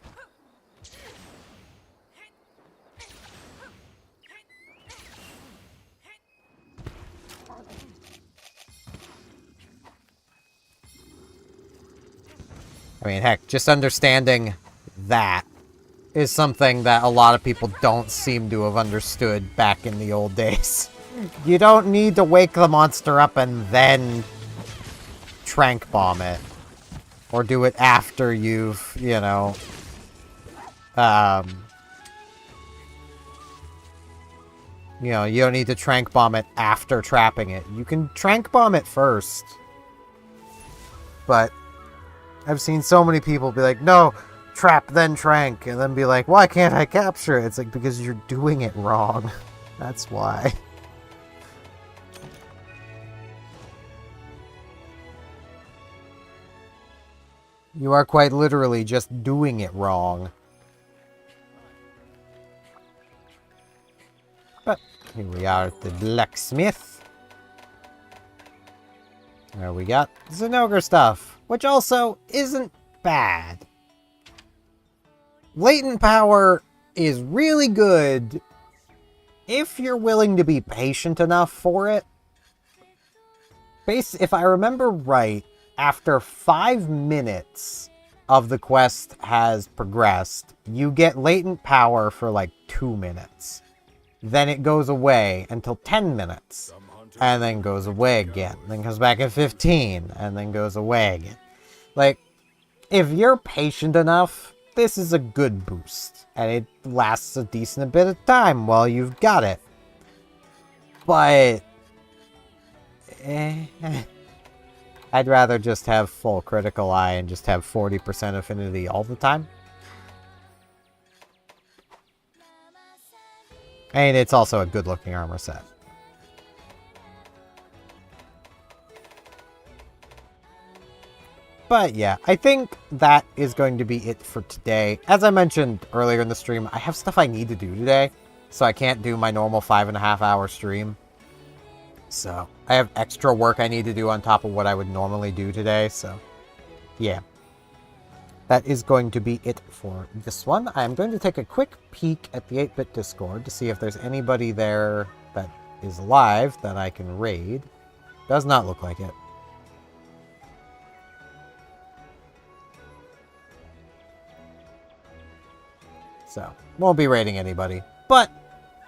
I mean, heck, just understanding that is something that a lot of people don't seem to have understood back in the old days. You don't need to wake the monster up and then trank bomb it. Or do it after you've, you know, you don't need to trank bomb it after trapping it. You can trank bomb it first. But I've seen so many people be like, no, trap, then trank. And then be like, why can't I capture it? It's like, because you're doing it wrong. That's why. You are quite literally just doing it wrong. But here we are at the blacksmith. we got Zinogre stuff, which also isn't bad. Latent power is really good if you're willing to be patient enough for it. If I remember right, after 5 minutes of the quest has progressed, you get latent power for like 2 minutes. Then it goes away until 10 minutes. And then goes away again. Then comes back at 15. And then goes away again. Like, if you're patient enough, this is a good boost. And it lasts a decent bit of time while you've got it. But I'd rather just have full critical eye and just have 40% affinity all the time. And it's also a good looking armor set. But yeah, I think that is going to be it for today. As I mentioned earlier in the stream, I have stuff I need to do today, so I can't do my normal 5.5 hour stream. So I have extra work I need to do on top of what I would normally do today, so yeah. That is going to be it for this one. I'm going to take a quick peek at the 8-Bit Discord to see if there's anybody there that is live that I can raid. Does not look like it. So, won't be raiding anybody. But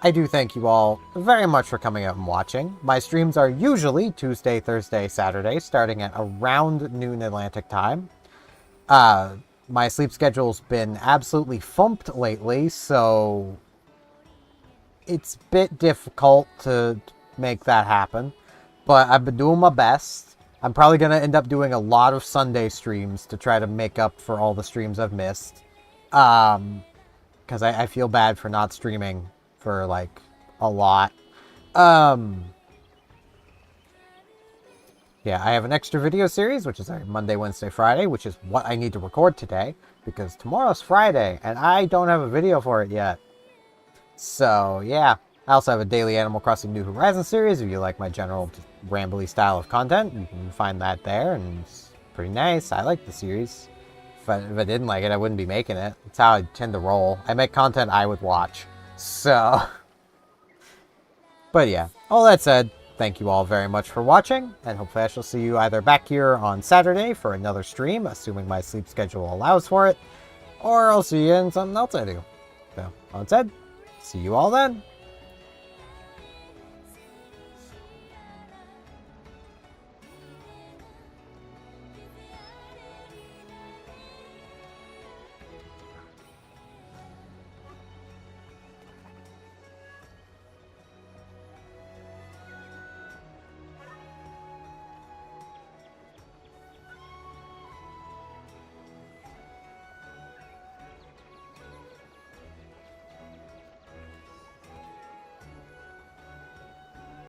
I do thank you all very much for coming out and watching. My streams are usually Tuesday, Thursday, Saturday, starting at around noon Atlantic time. My sleep schedule's been absolutely thumped lately, so it's a bit difficult to make that happen. But I've been doing my best. I'm probably going to end up doing a lot of Sunday streams to try to make up for all the streams I've missed. Because I feel bad for not streaming for, like, a lot. Yeah, I have an extra video series, which is Monday, Wednesday, Friday, which is what I need to record today, because tomorrow's Friday, and I don't have a video for it yet. So, yeah. I also have a daily Animal Crossing New Horizons series. If you like my general rambly style of content, you can find that there, and it's pretty nice. I like the series. If I didn't like it, I wouldn't be making it. That's how I tend to roll. I make content I would watch. So, but yeah, all that said, thank you all very much for watching, and hopefully I shall see you either back here on Saturday for another stream, assuming my sleep schedule allows for it, or I'll see you in something else I do. So, all that said, see you all then.